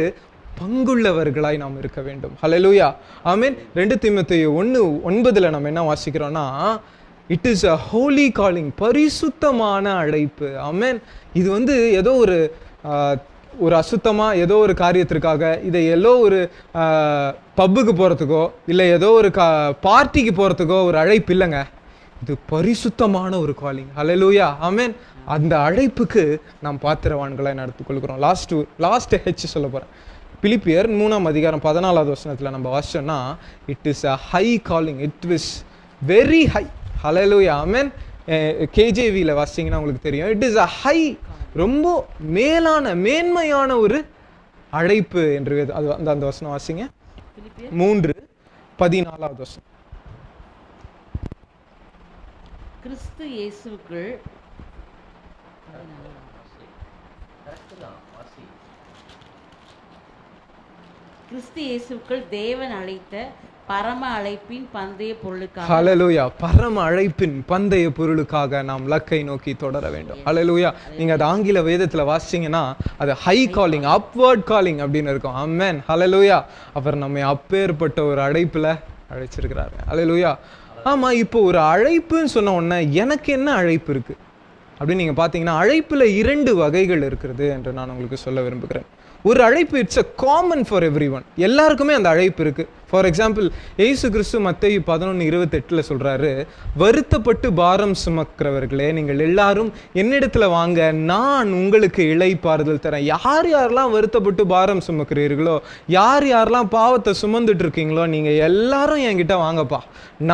B: பங்குள்ளவர்களாய் நாம் இருக்க வேண்டும். ஹல்லேலூயா, ஆமென். 2 தீமோத்தேயு 1:9 நம்ம என்ன வாசிக்கிறோம்னா, it is a holy calling, பரிசுத்தமான அழைப்பு. ஆமென். இது வந்து ஏதோ ஒரு அசுத்தமாக ஏதோ ஒரு காரியத்திற்காக, இதை ஏதோ ஒரு பப்புக்கு போகிறதுக்கோ இல்லை ஏதோ ஒரு பார்ட்டிக்கு போகிறதுக்கோ ஒரு அழைப்பு இல்லைங்க. இது பரிசுத்தமான ஒரு காலிங். ஹல்லேலூயா, ஆமென். அந்த அழைப்புக்கு நாம் பாத்திரவான்களை நடத்திக்கொள்கிறோம். லாஸ்ட் H சொல்ல போகிறேன். பிலிப்பியர் 3:14 நம்ம வாசிச்சோம்னா, it is a high calling, it is very high. ஹல்லேலூயா, ஆமென். KJVல வாசிங்கன்னா உங்களுக்கு தெரியும், இட் இஸ் அ ஹை, ரொம்ப மேன்மையான ஒரு அழைப்பு என்று அது அந்த வசனம் வாசிங்க. 3:14
D: கிறிஸ்து இயேசுவுக்குள் தேவன் அழைத்த பரம அழைப்பின் பந்தய பொருளுக்காக.
B: ஹல்லேலூயா, பரம அழைப்பின் பந்தய பொருளுக்காக நாம் லக்கை நோக்கி தொடர வேண்டும். ஹல்லேலூயா. நீங்க அது ஆங்கில வேதத்துல வாசிச்சீங்கன்னா அது ஹை காலிங், அப்வர்ட் காலிங் அப்படின்னு இருக்கும். ஆமென், ஹல்லேலூயா. அவர் நம்மை அப்பேற்பட்ட ஒரு அழைப்புல அழைச்சிருக்கிறாரு. ஹல்லேலூயா. ஆமா, இப்போ ஒரு அழைப்புன்னு சொன்ன உடனே எனக்கு என்ன அழைப்பு இருக்கு அப்படின்னு நீங்க பாத்தீங்கன்னா, அழைப்புல 2 வகைகள் இருக்கிறது என்று நான் உங்களுக்கு சொல்ல விரும்புகிறேன். ஒரு அழைப்பு, it's a common for every one, எல்லாருக்குமே அந்த அழைப்பு இருக்கு. ஃபார் எக்ஸாம்பிள், இயேசு கிறிஸ்து மத்தேயு 11:28 சொல்றாரு, வருத்தப்பட்டு பாரம் சுமக்கிறவர்களே நீங்கள் எல்லாரும் என்னிடத்துல வாங்க, நான் உங்களுக்கு இளைப்பாறுதல் தரேன். யார் யாரெல்லாம் வருத்தப்பட்டு பாரம் சுமக்கிறீர்களோ, யார் யாரெல்லாம் பாவத்தை சுமந்துட்டு இருக்கீங்களோ, நீங்க எல்லாரும் என்கிட்ட வாங்கப்பா,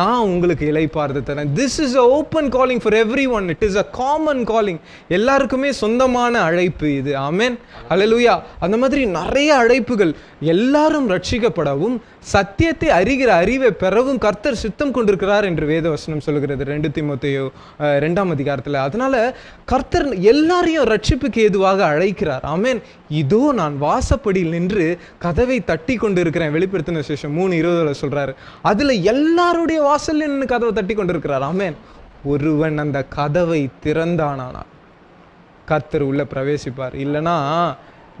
B: நான் உங்களுக்கு இளைப்பாறுதல் தரேன். This is a open calling for every one, it is a common calling, எல்லாருக்குமே சொந்தமான அழைப்பு இது. ஆமென், ஹல்லேலூயா. அந்த மாதிரி நிறைய அழைப்புகள், எல்லாரும் ரட்சிக்கப்படவும் சத்தியத்தை அறிகிற அறிவை பெறவும் கர்த்தர் சித்தம் கொண்டிருக்கிறார் என்று வேதவசனம் சொல்லுகிறது 2 தீமோத்தேயு 2:2. அதனால கர்த்தர் எல்லாரையும் ரட்சிப்புக்கு ஏதுவாக அழைக்கிறார். ஆமென். இதோ நான் வாசப்படியில் நின்று கதவை தட்டி கொண்டு இருக்கிறேன், வெளிப்படுத்தின விசேஷம் 3:20 சொல்றாரு. அதுல எல்லாருடைய வாசல்ல நின்று கதவை தட்டி கொண்டிருக்கிறார். ஆமென். ஒருவன் அந்த கதவை திறந்தானானால் கர்த்தர் உள்ள பிரவேசிப்பார், இல்லைன்னா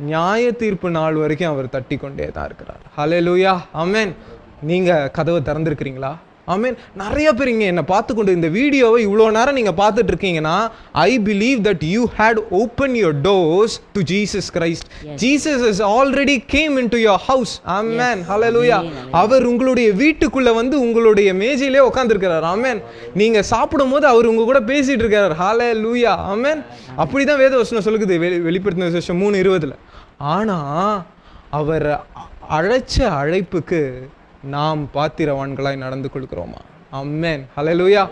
B: நியாய தீர்ப்பு நாள் வரைக்கும் அவர் தட்டி கொண்டே தான் இருக்கிறார். ஹல்லேலூயா, ஆமென். நீங்க கதவை திறந்திருக்கிறீங்களா? ஆமென். நிறைய பேர் இங்கே என்னை பார்த்து கொண்டு இந்த வீடியோவை இவ்வளோ நேரம் நீங்கள் பார்த்துட்டு இருக்கீங்கன்னா, I believe that you had open your doors to Jesus Christ. Jesus is already came in to your house. ஆமென், ஹல்லேலூயா. அவர் உங்களுடைய வீட்டுக்குள்ள வந்து உங்களுடைய மேஜையிலே உட்காந்துருக்கிறார். ஆமென். நீங்கள் சாப்பிடும் போது அவர் உங்க கூட பேசிட்டு இருக்கார். ஹல்லேலூயா, ஆமென். அப்படிதான் வேதவசனம் சொல்லுது வெளிப்படுத்தின விசேஷம் 3:20. ஆனா அவர் அழைச்ச அழைப்புக்கு நாம் பாத்திரவான்களாய் நடந்து கொள்கிறோமா? ஆமென், ஹல்லேலூயா.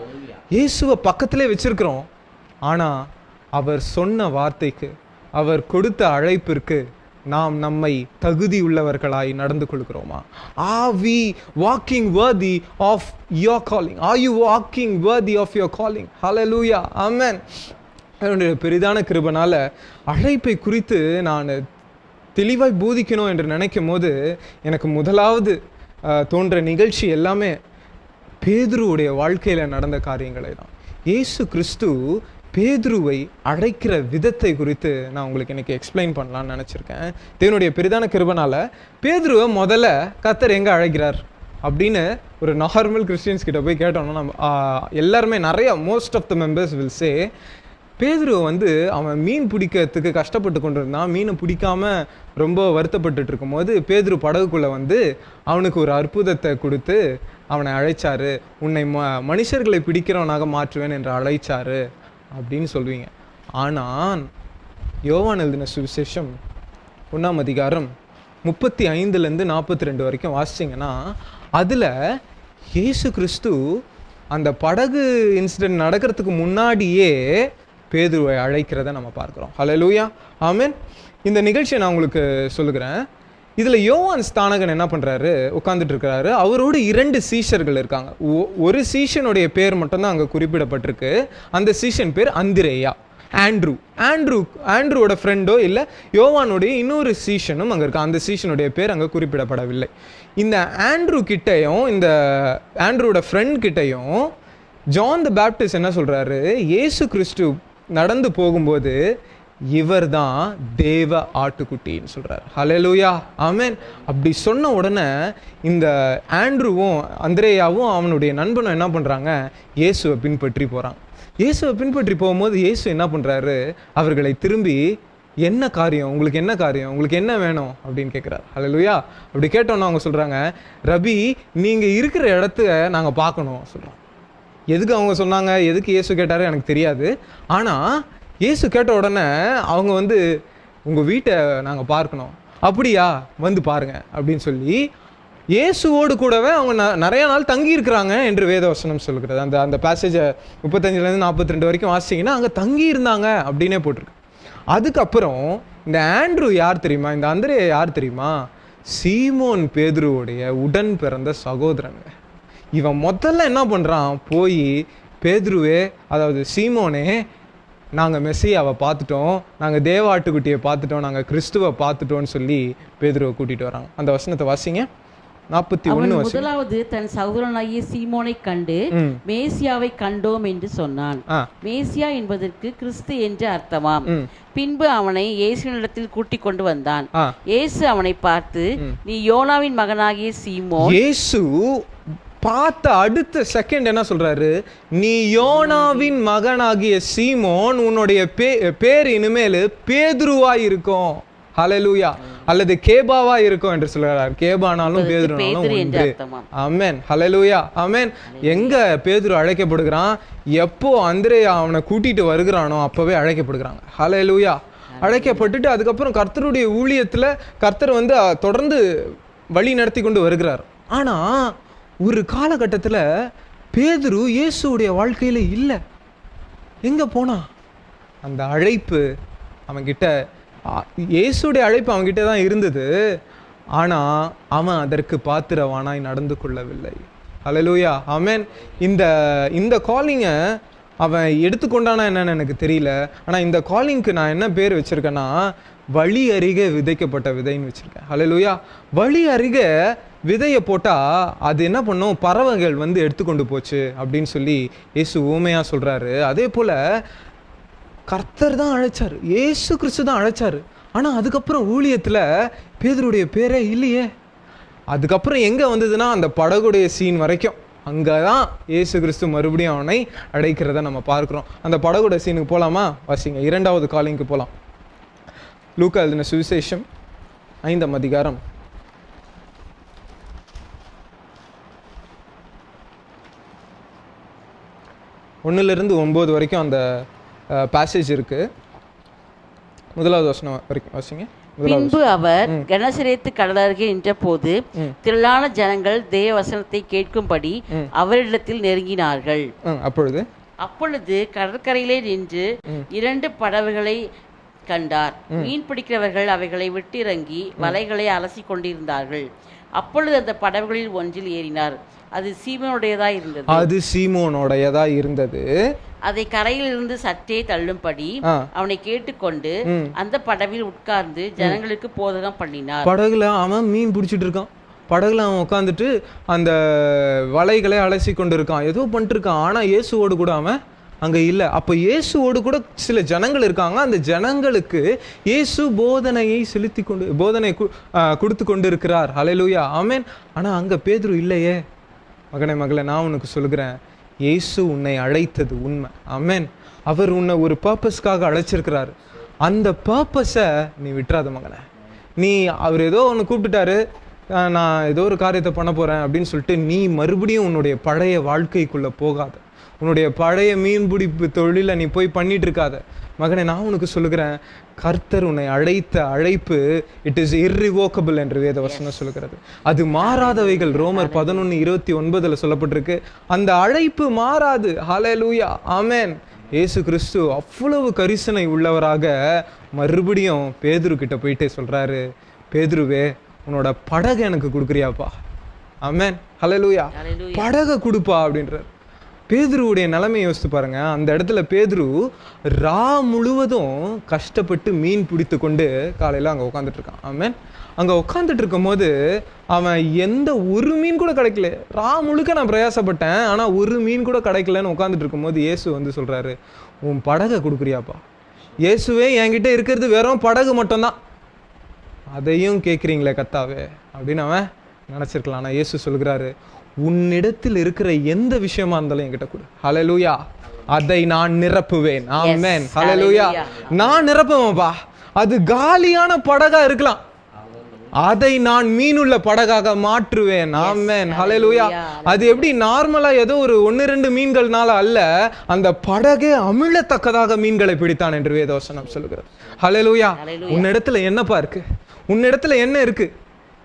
B: இயேசுவை பக்கத்திலே வச்சிருக்கிறோம், ஆனா அவர் சொன்ன வார்த்தைக்கு அவர் கொடுத்த அழைப்பிற்கு நாம் நம்மை தகுதியுள்ளவர்களாய் நடந்து கொள்கிறோமா? Are we walking worthy of your calling? Are you walking worthy of your calling? Hallelujah. Amen. என்னுடைய பெரிதான கிருபைனால அழைப்பை குறித்து நான் தெளிவாய் போதிக்கணும் என்று நினைக்கும் போது எனக்கு முதலாவது தோன்ற நிகழ்ச்சி எல்லாமே பேதுருவுடைய வாழ்க்கையில் நடந்த காரியங்களை தான். இயேசு கிறிஸ்து பேதுருவை அழைக்கிற விதத்தை குறித்து நான் உங்களுக்கு இன்னைக்கு எக்ஸ்பிளைன் பண்ணலான்னு நினச்சிருக்கேன். தேவனுடைய பெரிதான கிருபைனால பேதுருவை முதல்ல கர்த்தர் எங்கே அழைக்கிறார் அப்படின்னு ஒரு நார்மல் கிறிஸ்டியன்ஸ் கிட்ட போய் கேட்டோம்னா நம்ம எல்லாருமே most of the members will say, பேதுருவை வந்து அவன் மீன் பிடிக்கிறதுக்கு கஷ்டப்பட்டு கொண்டு இருந்தான். மீனை பிடிக்காம ரொம்ப வருத்தப்பட்டு இருக்கும்போது பேதுரு படகுக்குள்ளே வந்து அவனுக்கு ஒரு அற்புதத்தை கொடுத்து அவனை அழைச்சாரு. உன்னை மனுஷர்களை பிடிக்கிறவனாக மாற்றுவேன் என்று அழைச்சாரு அப்படின்னு சொல்லுவீங்க. ஆனால் யோவான் எழுதின சுவிசேஷம் 1ஆம் அதிகாரம் 35 42 வரைக்கும் வாசிச்சிங்கன்னா அதில் இயேசு கிறிஸ்து அந்த படகு இன்சிடென்ட் நடக்கிறதுக்கு முன்னாடியே பேதுருவை அழைக்கிறத நம்ம பார்க்குறோம். ஹல்லேலூயா, ஆமென். இந்த நிகழ்ச்சியை நான் உங்களுக்கு சொல்லுகிறேன். இதில் யோவான் ஸ்தானகன் என்ன பண்ணுறாரு, உட்காந்துட்டு இருக்கிறாரு. அவரோடு 2 சீஷர்கள் இருக்காங்க. ஒரு சீஷனுடைய பேர் மட்டும்தான் அங்கே குறிப்பிடப்பட்டிருக்கு. அந்த சீஷன் பேர் அந்திரேயா, ஆண்ட்ரூவோட ஃப்ரெண்டோ இல்லை யோவானுடைய இன்னொரு சீஷனும் அங்கே இருக்கா. அந்த சீஷனுடைய பேர் அங்கே குறிப்பிடப்படவில்லை. இந்த ஆண்ட்ரூ கிட்டையும் இந்த ஆண்ட்ரூவோட ஃப்ரெண்ட் கிட்டையும் ஜான் த பேப்டிஸ்ட் என்ன சொல்கிறாரு, இயேசு கிறிஸ்து நடந்து போகும்போது இவர் தான் தேவ ஆட்டுக்குட்டின்னு சொல்கிறார். ஹல்லேலூயா, ஆமென். அப்படி சொன்ன உடனே இந்த ஆண்ட்ரூவும் அந்திரேயாவும் அவனுடைய நண்பனும் என்ன பண்ணுறாங்க, இயேசுவை பின்பற்றி போகிறாங்க. இயேசுவை பின்பற்றி போகும்போது இயேசு என்ன பண்ணுறாரு, அவர்களை திரும்பி என்ன காரியம், உங்களுக்கு என்ன காரியம், உங்களுக்கு என்ன வேணும் அப்படின்னு கேட்குறாரு. ஹல்லேலூயா. அப்படி கேட்டோன்னா அவங்க சொல்கிறாங்க, ரபி நீங்கள் இருக்கிற இடத்த நாங்கள் பார்க்கணும் சொல்கிறோம். எதுக்கு அவங்க சொன்னாங்க, எதுக்கு இயேசு கேட்டார் எனக்கு தெரியாது. ஆனால் இயேசு கேட்ட உடனே அவங்க வந்து உங்கள் வீட்டை நாங்கள் பார்க்கணும், அப்படியா வந்து பாருங்க அப்படின்னு சொல்லி இயேசுவோடு கூடவே அவங்க நிறைய நாள் தங்கியிருக்கிறாங்க என்று வேதவசனம் சொல்லுகிறது. அந்த பேசேஜை 35 42 வரைக்கும் வாசிச்சிங்கன்னா அங்கே தங்கி இருந்தாங்க அப்படின்னே போட்டிருக்கு. அதுக்கப்புறம் இந்த ஆண்ட்ரூ யார் தெரியுமா, இந்த அந்திரேயா யார் தெரியுமா, சீமோன் பேதுருவுடைய உடன் பிறந்த சகோதரங்க. இவன் முதல்ல என்ன பண்ணுறான், போய் பேதுருவே, அதாவது சீமோனே, நாங்கள் மெஸ்ஸியாவை பார்த்துட்டோம், நாங்கள் தேவாட்டுக்குட்டியை பார்த்துட்டோம், நாங்கள் கிறிஸ்துவை பார்த்துட்டோன்னு சொல்லி பேதுருவை கூட்டிகிட்டு வராங்க. அந்த வசனத்தை வாசிங்க. 41
D: முதலாவது தன் சகோதரனாகிய சீமோனை கண்டு மேசியாவை கண்டோம் என்று சொன்னான். மேசியா என்பதற்கு கிறிஸ்து என்று அர்த்தமாம். பின்பு அவனை இயேசுவினிடத்தில் கூட்டிக் கொண்டு வந்தான். இயேசு அவனை பார்த்து, நீ யோனாவின் மகனாகிய சீமோன்.
B: இயேசு பார்த்த அடுத்த செகண்ட் என்ன சொல்றாரு, நீ யோனாவின் மகனாகிய சீமோன், உன்னுடைய பேர் இனிமேல் பேதுருவாய் இருக்கும். ஹல்லேலூயா. அல்லது கேபாவா இருக்கும் என்று சொல்கிறார். கேபானாலும் பேதுருனாலும் ஒன்று. ஆமென். ஹல்லேலூயா, ஆமென். எங்க பேதுரு அழைக்கப்படுகிறான், எப்போ அந்திரேயா அவனை கூட்டிட்டு வருகிறானோ அப்பவே அழைக்கப்படுகிறாங்க. ஹல்லேலூயா. அழைக்கப்பட்டுட்டு அதுக்கப்புறம் கர்த்தருடைய ஊழியத்துல கர்த்தர் வந்து தொடர்ந்து வழி நடத்தி கொண்டு வருகிறார். ஆனா ஒரு காலகட்டத்தில் பேதுரு இயேசுடைய வாழ்க்கையில் இல்லை. எங்கே போனா, அந்த அழைப்பு அவன்கிட்ட, இயேசுடைய அழைப்பு அவன்கிட்ட தான் இருந்தது. ஆனால் அவன் அதற்கு பாத்திரவானாய் நடந்து கொள்ளவில்லை. ஹல்லேலூயா, ஆமென். இந்த காலிங்கை அவன் எடுத்துக்கொண்டானா என்னன்னு எனக்கு தெரியல. ஆனால் இந்த காலிங்க்கு நான் என்ன பேர் வச்சுருக்கேன்னா, வழி அருகே விதைக்கப்பட்ட விதைன்னு வச்சுருக்கேன். ஹல்லேலூயா. வழி அருகே விதையை போட்டால் அது என்ன பண்ணும், பறவைகள் வந்து எடுத்துக்கொண்டு போச்சு அப்படின்னு சொல்லி இயேசு ஊமையாக சொல்கிறாரு. அதே போல் கர்த்தர் தான் அழைச்சார், இயேசு கிறிஸ்து தான் அழைச்சார். ஆனால் அதுக்கப்புறம் ஊழியத்தில் பேதுருடைய பேரே இல்லையே. அதுக்கப்புறம் எங்கே வந்ததுன்னா அந்த படகுடைய சீன் வரைக்கும். அங்கே தான் இயேசு கிறிஸ்து மறுபடியும் அவனை அழைக்கிறத நம்ம பார்க்குறோம். அந்த படகுடைய சீனுக்கு போகலாமா? வாசிங்க, 2வது காலிங்க்கு போகலாம். லூக்கா எழுதின சுவிசேஷம் 5ஆம் அதிகாரம் 1-9 வரைக்கும் அந்த பேசேஜ் இருக்கு. 1வது வசனம் வரைக்கும் வாசிங்க.
D: பின்பு அவர் கெனசரேத்து கடல் அருகே நின்ற போது திரளான ஜனங்கள் தேவ வசனத்தை கேட்கும்படி அவரிடத்தில் நெருங்கினார்கள்.
B: அப்பொழுது
D: கடற்கரையிலே நின்று 2 படகுகளை கண்டார். மீன் பிடிக்கிறவர்கள் அவைகளை விட்டிறங்கி வலைகளை அலசி கொண்டிருந்தார்கள். அப்பொழுது அந்த படகுகளில் ஒன்றில் ஏறினார். அது சீமோனுடையதா இருந்தது. அதை கரையிலிருந்து சற்றே தள்ளும்படி அவனை கேட்டுக்கொண்டு அந்த படவில் உட்கார்ந்து ஜனங்களுக்கு போதகம் பண்ணினார்.
B: படகுல அவன் மீன் பிடிச்சிட்டு இருக்கான். படகுல அவன் உட்காந்துட்டு அந்த வலைகளை அலசி கொண்டு இருக்கான், ஏதோ பண்ணிட்டு இருக்கான். ஆனா இயேசுவோடு கூட அவன் அங்க இல்லை. அப்போ இயேசுவோடு கூட சில ஜனங்கள் இருக்காங்க. அந்த ஜனங்களுக்கு இயேசு போதனையை போதனை கொடுத்து கொண்டு இருக்கிறார். ஹல்லேலூயா, ஆமென். ஆனா அங்க பேதுரு இல்லையே. மகளே, நான் உனக்கு சொல்லுகிறேன், இயேசு உன்னை அழைத்தது உண்மை. ஆமென். அவர் உன்னை ஒரு பர்பஸ்க்காக அழைச்சிருக்கிறாரு. அந்த பர்பஸை நீ விட்டுறாத மகனே. நீ அவர் ஏதோ ஒன்று கூப்பிட்டுட்டாரு, நான் ஏதோ ஒரு காரியத்தை பண்ண போகிறேன் அப்படின்னு சொல்லிட்டு நீ மறுபடியும் உன்னுடைய பழைய வாழ்க்கைக்குள்ளே போகாத. உன்னுடைய பழைய மீன்பிடிப்பு தொழிலை நீ போய் பண்ணிட்டு இருக்காத. மகனே, நான் உனக்கு சொல்லுகிறேன், கர்த்தர் உன்னை அழைத்த அழைப்பு இட் இஸ் இர்ரிவோக்கபிள் என்று வேத வசனம் சொல்லுகிறது. அது மாறாதவைகள். ரோமர் 11:29 சொல்லப்பட்டிருக்கு. அந்த அழைப்பு மாறாது. ஹல்லேலூயா, ஆமென். இயேசு கிறிஸ்து அவ்வளவு கரிசனை உள்ளவராக மறுபடியும் பேதுரு கிட்ட போயிட்டே சொல்றாரு, பேதுருவே, உன்னோட படகை எனக்கு கொடுக்குறியாப்பா? ஆமென், ஹல்லேலூயா. படகை கொடுப்பா அப்படின்றார். பேதுருவுடைய நிலைமையை யோசித்து பாருங்க. அந்த இடத்துல பேதுரு ரா முழுவதும் கஷ்டப்பட்டு மீன் பிடித்து கொண்டு காலையில் அங்கே உட்காந்துட்டு இருக்கான். ஆமென். அங்கே உட்காந்துட்டு இருக்கும் போது அவன் எந்த ஒரு மீன் கூட கிடைக்கல. ரா முழுக்க நான் பிரயாசப்பட்டேன், ஆனால் ஒரு மீன் கூட கிடைக்கலன்னு உட்காந்துட்டு இருக்கும் போது இயேசு வந்து சொல்கிறாரு, உன் படகை கொடுக்குறியாப்பா? இயேசுவே, என்கிட்ட இருக்கிறது வெறும் படகு மட்டும்தான், அதையும் கேட்குறீங்களே கர்த்தாவே அப்படின்னு அவன் நினச்சிருக்கலாம். ஆனால் இயேசு சொல்கிறாரு, உன்னிடத்தில் இருக்கிற எந்த விஷயமா இருந்தாலும் என்கிட்ட கொடு. ஹல்லேலூயா. அதை நான் நிரப்புவேன். ஆமென், ஹல்லேலூயா. நான் நிரப்புவேன்ப்பா. அது காலியான படகா இருக்கலாம், அதை நான் மீனுள்ள படகாக மாற்றுவேன். ஆமென், ஹல்லேலூயா. அது எப்படி நார்மலா ஏதோ ஒரு 1-2 மீன்கள்னால அல்ல, அந்த படகே அமிழத்தக்கதாக மீன்களை பிடித்தான் என்று வேதவசனம் சொல்லுகிறது. ஹல்லேலூயா. உன்னிடத்துல என்னப்பா இருக்கு? உன்னிடத்துல என்ன இருக்கு?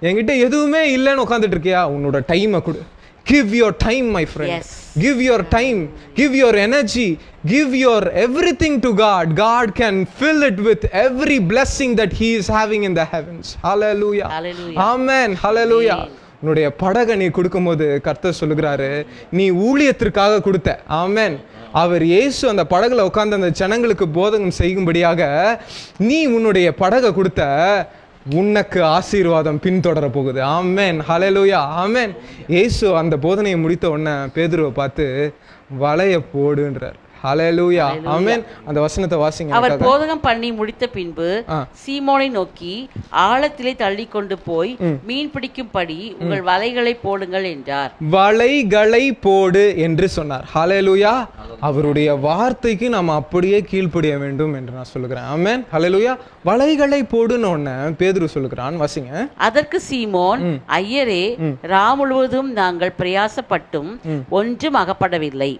B: என்கிட்ட எதுவுமே இல்லைன்னு உட்காந்துட்டு இருக்கியா? உன்னோட டைமை கொடு. Give your time, my friend. Yes. Give your time. Give your energy. Give your everything to God. God can fill it with every blessing that He is having in the heavens. Hallelujah. Hallelujah. Amen. Hallelujah. உன்னுடைய படகை நீ கொடுக்கும்போது கர்த்தர் சொல்லுகிறாரு, நீ ஊழியத்திற்காக கொடுத்த. ஆமென். அவர் இயேசு அந்த படகுல உட்கார்ந்து அந்த ஜனங்களுக்கு போதகம் செய்யும்படியாக நீ உன்னுடைய படகை கொடுத்த. உனக்கு ஆசீர்வாதம் பின்தொடர போகுது. ஆமென், ஹல்லேலூயா, ஆமென். இயேசு அந்த போதனையை முடித்த உடனே பேதுருவை பார்த்து வலைய போடுன்றார். ஹல்லேலூயா, ஆமென். அந்த வசனத்தை வாசிங்க.
D: அவர் போதகம் பண்ணி முடித்த பின்பு சீமோனை நோக்கி, ஆழத்திலே தள்ளி கொண்டு போய் மீன் பிடிக்கும்படி உங்கள் வலைகளை போடுங்கள் என்றார்.
B: வலைகளை போடு என்று சொன்னார். ஹல்லேலூயா. அவருடைய வார்த்தைக்கு நாம் அப்படியே கீழ்ப்படிய வேண்டும் என்று நான் சொல்லுகிறேன். ஆமென், ஹல்லேலூயா. வலைகளை போடுன்னு ஒண்ணு பேதுரு சொல்லுகிறான். வாசிங்க.
D: அதற்கு சீமோன், ஐயரே, ரா முழுவதும் நாங்கள் பிரயாசப்பட்டும் ஒன்றும் அகப்படவில்லை,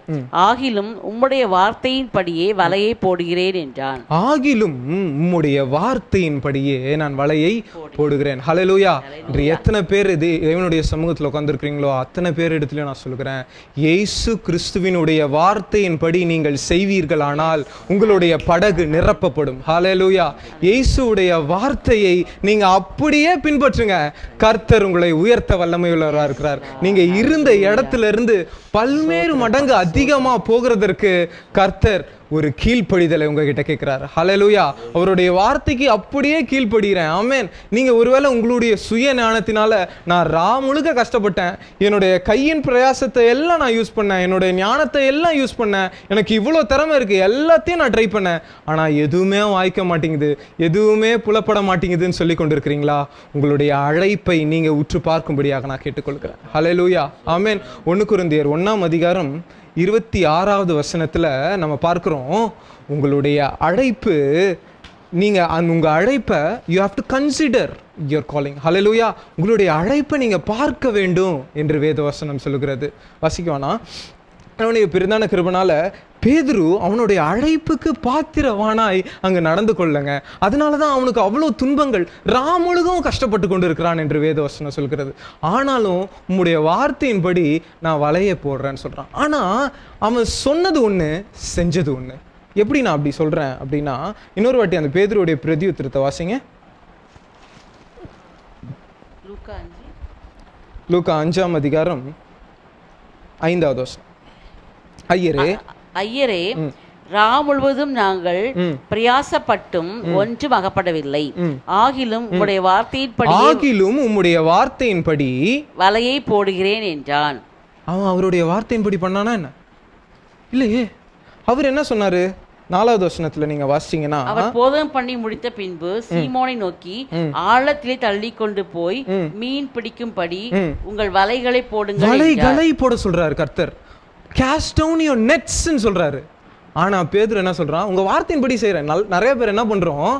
D: ஆகிலும் உம்முடைய வார்த்தையின்படியே வலையை போடுகிறேன் என்றான்.
B: ஆகிலும் உம்முடைய வார்த்தையின்படியே நான் வலையை போடுகிறேன். ஹல்லேலூயா. இன்று எத்தனை பேர் தேவனுடைய சமூகத்தில் உட்கார்ந்திருக்கிறீங்களோ அத்தனை பேர் இடத்துல நான் சொல்லுகிறேன், இயேசு கிறிஸ்துவினுடைய வார்த்தையின்படி நீங்கள் செய்வீர்களானால் உங்களுடைய படகு நிரப்பப்படும். ஹல்லேலூயா. இயேசுவுடைய வார்த்தையை நீங்க அப்படியே பின்பற்றுங்க. கர்த்தர் உங்களை உயர்த்த வல்லமையுள்ளவராக இருக்கிறார். நீங்க இருந்த இடத்துல இருந்து பல்வேறு மடங்கு அதிகமா போகிறதற்கு கர்த்தர் ஒரு கீழ்ப்படிதலை உங்ககிட்ட கேட்கிறார். ஹல்லேலூயா. அவருடைய வார்த்தைக்கு அப்படியே கீழ்ப்படுகிறேன். ஆமென். நீங்க ஒருவேளை உங்களுடைய சுய ஞானத்தினால நான் ரா முழுக்க கஷ்டப்பட்டேன், என்னுடைய கையின் பிரயாசத்தை எல்லாம் நான் யூஸ் பண்ணேன், என்னுடைய ஞானத்தை எல்லாம் யூஸ் பண்ணேன், எனக்கு இவ்வளோ திறமை இருக்கு, எல்லாத்தையும் நான் ட்ரை பண்ணேன், ஆனா எதுவுமே வாய்க்க மாட்டேங்குது, எதுவுமே புலப்பட மாட்டேங்குதுன்னு சொல்லி கொண்டிருக்கிறீங்களா? உங்களுடைய அழைப்பை நீங்க உற்று பார்க்கும்படியாக நான் கேட்டுக்கொள்கிறேன். ஹல்லேலூயா, ஆமென். 1 கொரிந்தியர் 1:26 வசனத்துல நம்ம பார்க்கிறோம், உங்களுடைய அழைப்பு, நீங்க உங்க அழைப்பை you have to consider your calling. ஹல்லேலூயா. உங்களுடைய அழைப்பை நீங்க பார்க்க வேண்டும் என்று வேதவசனம் சொல்லுகிறது. வாசிக்கவானா? அவனுடைய பெரிதான கிருபைனால பேதுரு அவனுடைய அழைப்புக்கு பாத்திரவானாய் அங்கு நடந்து கொள்ளுங்க. அதனாலதான் அவனுக்கு அவ்வளவு துன்பங்கள், ராமுழுகவும் கஷ்டப்பட்டு கொண்டு இருக்கிறான் என்று வேதவசனம் சொல்கிறது. ஆனாலும் உம்முடைய வார்த்தையின்படி நான் வலைய போடுறேன்னு சொல்றான். ஆனா அவன் சொன்னது ஒண்ணு, செஞ்சது ஒண்ணு. எப்படி நான் அப்படி சொல்கிறேன் அப்படின்னா, இன்னொரு வாட்டி அந்த பேதுருவுடைய பிரதியுத்தரத்தை வாசிங்க. லூக்கா 5ஆம் அதிகாரம் 5வது வசனம்.
D: ஐயரே, ரா முழுவதும் நாங்கள் பிரயாசப்பட்டும் ஒன்றும் அகப்படவில்லை. ஆகிலும் உம்முடைய வார்த்தையின்படி வலையை போடுகிறேன் என்றான்.
B: அவன் அவருடைய வார்த்தையின்படி பண்ணானா என்ன? இல்லையே. அவர் என்ன சொன்னாரு? 4வது வசனத்துல நீங்க வாசிச்சீங்கன்னா,
D: அவர் போதகம் பண்ணி முடித்த பின்பு சீமோனை நோக்கி, ஆழத்திலே தள்ளி கொண்டு போய் மீன் பிடிக்கும்படி உங்கள் வலைகளை போடுங்கள்.
B: வலைகளை போட சொல்றாரு கர்த்தர். Cast down your nets ன்னு சொல்றாரு. ஆனா பேதுரு என்ன சொல்றான்? உங்க வார்த்தையின்படி செய்யறேன். நிறைய பேர் என்ன பண்றோம்?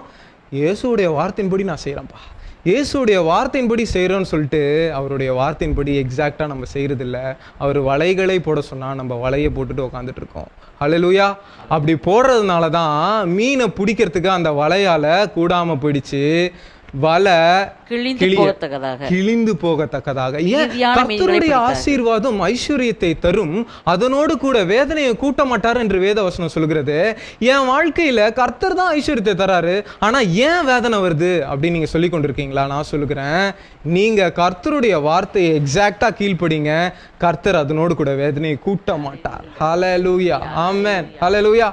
B: இயேசுடைய வார்த்தையின்படி நான் செய்யறேன்ப்பா, இயேசுடைய வார்த்தையின்படி செய்யறோம்னு சொல்லிட்டு அவருடைய வார்த்தையின்படி எக்ஸாக்டா நம்ம செய்யறது இல்லை. அவர் வலைகளை போட சொன்னா நம்ம வலையை போட்டுட்டு உட்காந்துட்டு இருக்கோம். ஹல்லேலூயா. அப்படி போடுறதுனால தான் மீனை பிடிக்கிறதுக்கு அந்த வலையால கூடாம போயிடுச்சு. வலை கிழிந்து போகத்தக்கதாக. கர்த்தருடைய ஆசீர்வாதம் ஐஸ்வர்யத்தை தரும், அதனோடு கூட வேதனையை கூட்ட மாட்டார் என்று வேதவசனம் சொல்கிறது. என் வாழ்க்கையில கர்த்தர் தான் ஐஸ்வர்யத்தை தராரு, ஆனா ஏன் வேதனை வருது அப்படின்னு நீங்க சொல்லி கொண்டிருக்கீங்களா? நான் சொல்லுகிறேன், நீங்க கர்த்தருடைய வார்த்தையை எக்ஸாக்டா கீழ்ப்படிங்க, கர்த்தர் அதனோடு கூட வேதனையை கூட்ட மாட்டார். ஹல்லேலூயா, ஆமென், ஹல்லேலூயா.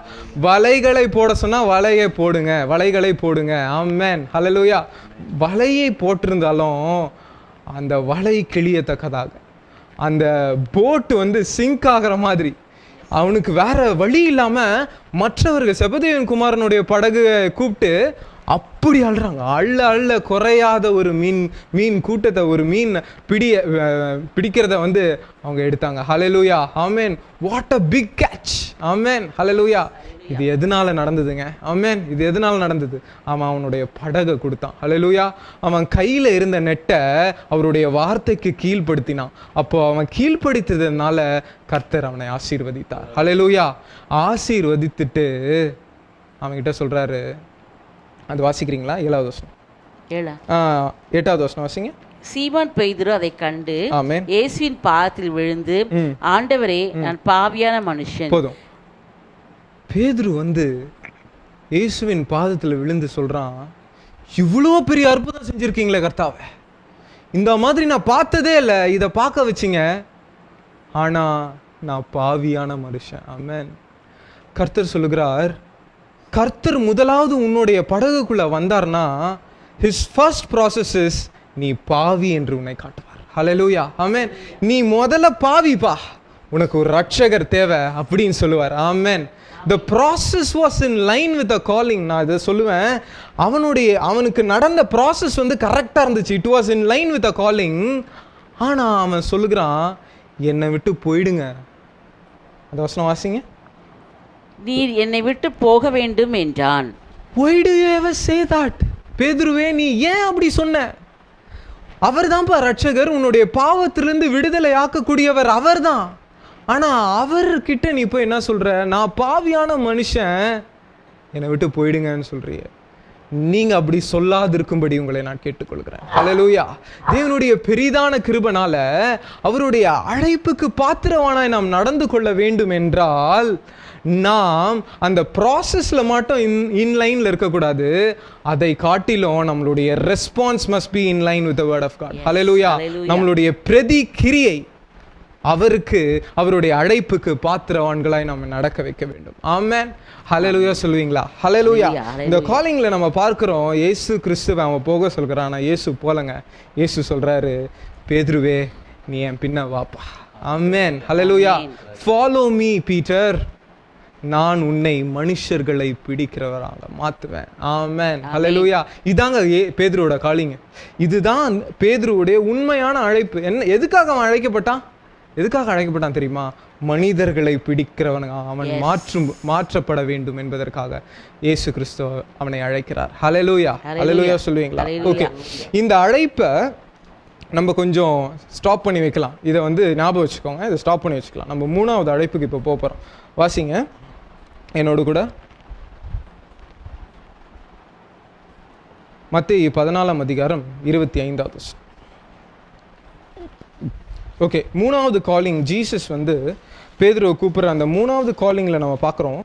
B: வலைகளை போட சொன்னா வலையை போடுங்க, வலைகளை போடுங்க. ஆமென், ஹல்லேலூயா. வலையை போட்டிருந்தாலும் அந்த வலை கிழியத்தக்கதாக, அந்த போட்டு சிங்க் ஆகிற மாதிரி அவனுக்கு வேற வழி இல்லாம மற்றவர்கள் செபதேவன் குமாரனுடைய படகு கூப்பிட்டு அப்படி அழுறாங்க. அள்ள குறையாத ஒரு மீன் கூட்டத்தை, ஒரு மீன் பிடிக்கிறத அவங்க எடுத்தாங்க. ஹல்லேலூயா, ஆமென். What a big catch. ஆமென், ஹல்லேலூயா. இது எதனால நடந்ததுங்க? ஆமென். இது எதனால நடந்தது? அவனுடைய படகை கொடுத்தான். ஹல்லேலூயா. அவன் கையில இருந்த நெட்டை அவருடைய வார்த்தைக்கு கீழ்ப்படுத்தினான். அப்போ அவன் கீழ்ப்படுத்ததுனால கர்த்தர் அவனை ஆசீர்வதித்தார். ஹல்லேலூயா. ஆசீர்வதித்துட்டு அவன்கிட்ட சொல்றாரு, அது வாசிக்கிறீங்களா? 7வது வசனம். 8வது வசனம் வாசிங்க.
D: சீமோன் பேதுரு அதை கண்டு இயேசுவின் பாதத்தில் விழுந்து, ஆண்டவரே, நான் பாவியான மனுஷன்.
B: போதும். பேதுரு இயேசுவின் பாதத்தில் விழுந்து சொல்றான், இவ்வளோ பெரிய அற்புதம் செஞ்சிருக்கீங்களே கர்த்தாவே, இந்த மாதிரி நான் பார்த்ததே இல்லை, இதை பார்க்க வச்சிங்க, ஆனா நான் பாவியான மனுஷன். ஆமென். கர்த்தர் சொல்லுகிறார், கர்த்தர் முதலாவது உன்னுடைய படகுக்குள்ள வந்தார்னா ஹிஸ் ஃபர்ஸ்ட் ப்ராசஸ் இஸ் நீ பாவி என்று உன்னை காட்டுவார். ஹல்லேலூயா, ஆமென். நீ முதல்ல பாவிப்பா, உனக்கு ஒரு ரட்சகர் தேவை அப்படின்னு சொல்லுவார். ஆமென். The process was in line with the calling. நான் இதை சொல்லுவேன், அவனுக்கு நடந்த ப்ராசஸ் கரெக்டாக இருந்துச்சு. It was in line with the calling. ஆனால் அவன் சொல்லுகிறான், என்னை விட்டு போயிடுங்க. அந்த வசனம் வாசிங்க.
D: நீர் என்னை விட்டு போக வேண்டும் என்றான்.
B: Why do you ever say that? பேதுருவே, நீ ஏன் அப்படி சொன்ன? அவர் தான்ப்பா ரட்சகர், உன்னுடைய பாவத்திலிருந்து விடுதலை ஆக்கக்கூடியவர் அவர் தான். ஆனால் அவர்கிட்ட நீ இப்போ என்ன சொல்கிற? நான் பாவியான மனுஷன், என்னை விட்டு போயிடுங்கன்னு சொல்கிறீங்க. நீங்கள் அப்படி சொல்லாதிருக்கும்படி உங்களை நான் கேட்டுக்கொள்கிறேன். ஹல்லேலூயா. தேவனுடைய பெரிதான கிருபைனால அவருடைய அழைப்புக்கு பாத்திரவானாய் நாம் நடந்து கொள்ள வேண்டும் என்றால் நாம் அந்த ப்ராசஸில் மட்டும் இன்லைனில் இருக்கக்கூடாது, அதை காட்டிலும் நம்மளுடைய response must be in line with the word of God. ஹல்லேலூயா. நம்மளுடைய பிரதிகிரியை அவருக்கு, அவருடைய அழைப்புக்கு பாத்திரவான்களாய் நம்ம நடக்க வைக்க வேண்டும். ஆமென், ஹல்லேலூயா. சொல்லுவீங்களா? ஹல்லேலூயா. இந்த காலிங்ல நம்ம பார்க்கிறோம், இயேசு கிறிஸ்துவை அவன் போக சொல்கிறான், ஆனால் இயேசு போலங்க. இயேசு சொல்றாரு, பேதுருவே, நீ என் பின்ன வாப்பா. ஆமென், ஹல்லேலூயா. ஃபாலோ மீ பீட்டர், நான் உன்னை மனுஷர்களை பிடிக்கிறவராக மாற்றுவேன். ஆமென், ஹல்லேலூயா. இதாங்க பேதுருவோட காலிங். இதுதான் பேதுருவுடைய உண்மையான அழைப்பு. என்ன, எதுக்காக அவன் அழைக்கப்பட்டான்? எதுக்காக அழைக்கப்பட்டான் தெரியுமா? மனிதர்களை பிடிக்கிறவன் அவன் மாற்றப்பட வேண்டும் என்பதற்காக இயேசு கிறிஸ்து அவனை அழைக்கிறார். ஹல்லேலூயா, ஹல்லேலூயா சொல்லுவீங்களா? ஓகே, இந்த அழைப்பை நம்ம கொஞ்சம் ஸ்டாப் பண்ணி வைக்கலாம். இதை ஞாபகம் வச்சுக்கோங்க, இதை ஸ்டாப் பண்ணி வச்சுக்கலாம். நம்ம 3வது அழைப்புக்கு இப்போ போகிறோம். வாசிங்க என்னோடு கூட. மத்தேயு 14ஆம் அதிகாரம் 25வது வசனம். ஓகே, 3வது காலிங். ஜீசஸ் பேதுருவை கூப்பிட்ற அந்த 3வது காலிங்கில் நம்ம பார்க்குறோம்,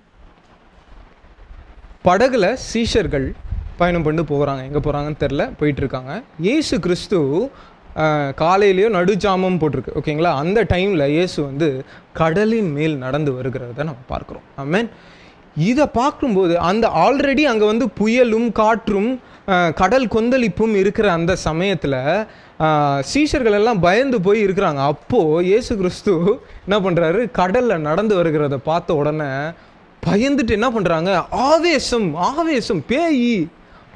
B: படகுல சீஷர்கள் பயணம் பண்ணி போகிறாங்க. எங்கே போகிறாங்கன்னு தெரில, போயிட்டுருக்காங்க. இயேசு கிறிஸ்து காலையிலேயோ நடுஜாமம் போட்டிருக்கு, ஓகேங்களா? அந்த டைமில் இயேசு வந்து கடலின் மேல் நடந்து வருகிறத நம்ம பார்க்குறோம். ஆமென். இதை பார்க்கும்போது அந்த ஆல்ரெடி அங்கே வந்து புயலும் காற்றும் கடல் கொந்தளிப்பும் இருக்கிற அந்த சமயத்தில் சீஷர்கள் எல்லாம் பயந்து போய் இருக்கிறாங்க. அப்போது இயேசு கிறிஸ்து என்ன பண்ணுறாரு, கடலில் நடந்து வருகிறத பார்த்த உடனே பயந்துட்டு என்ன பண்ணுறாங்க, ஆவேசம் ஆவேசம் பேய்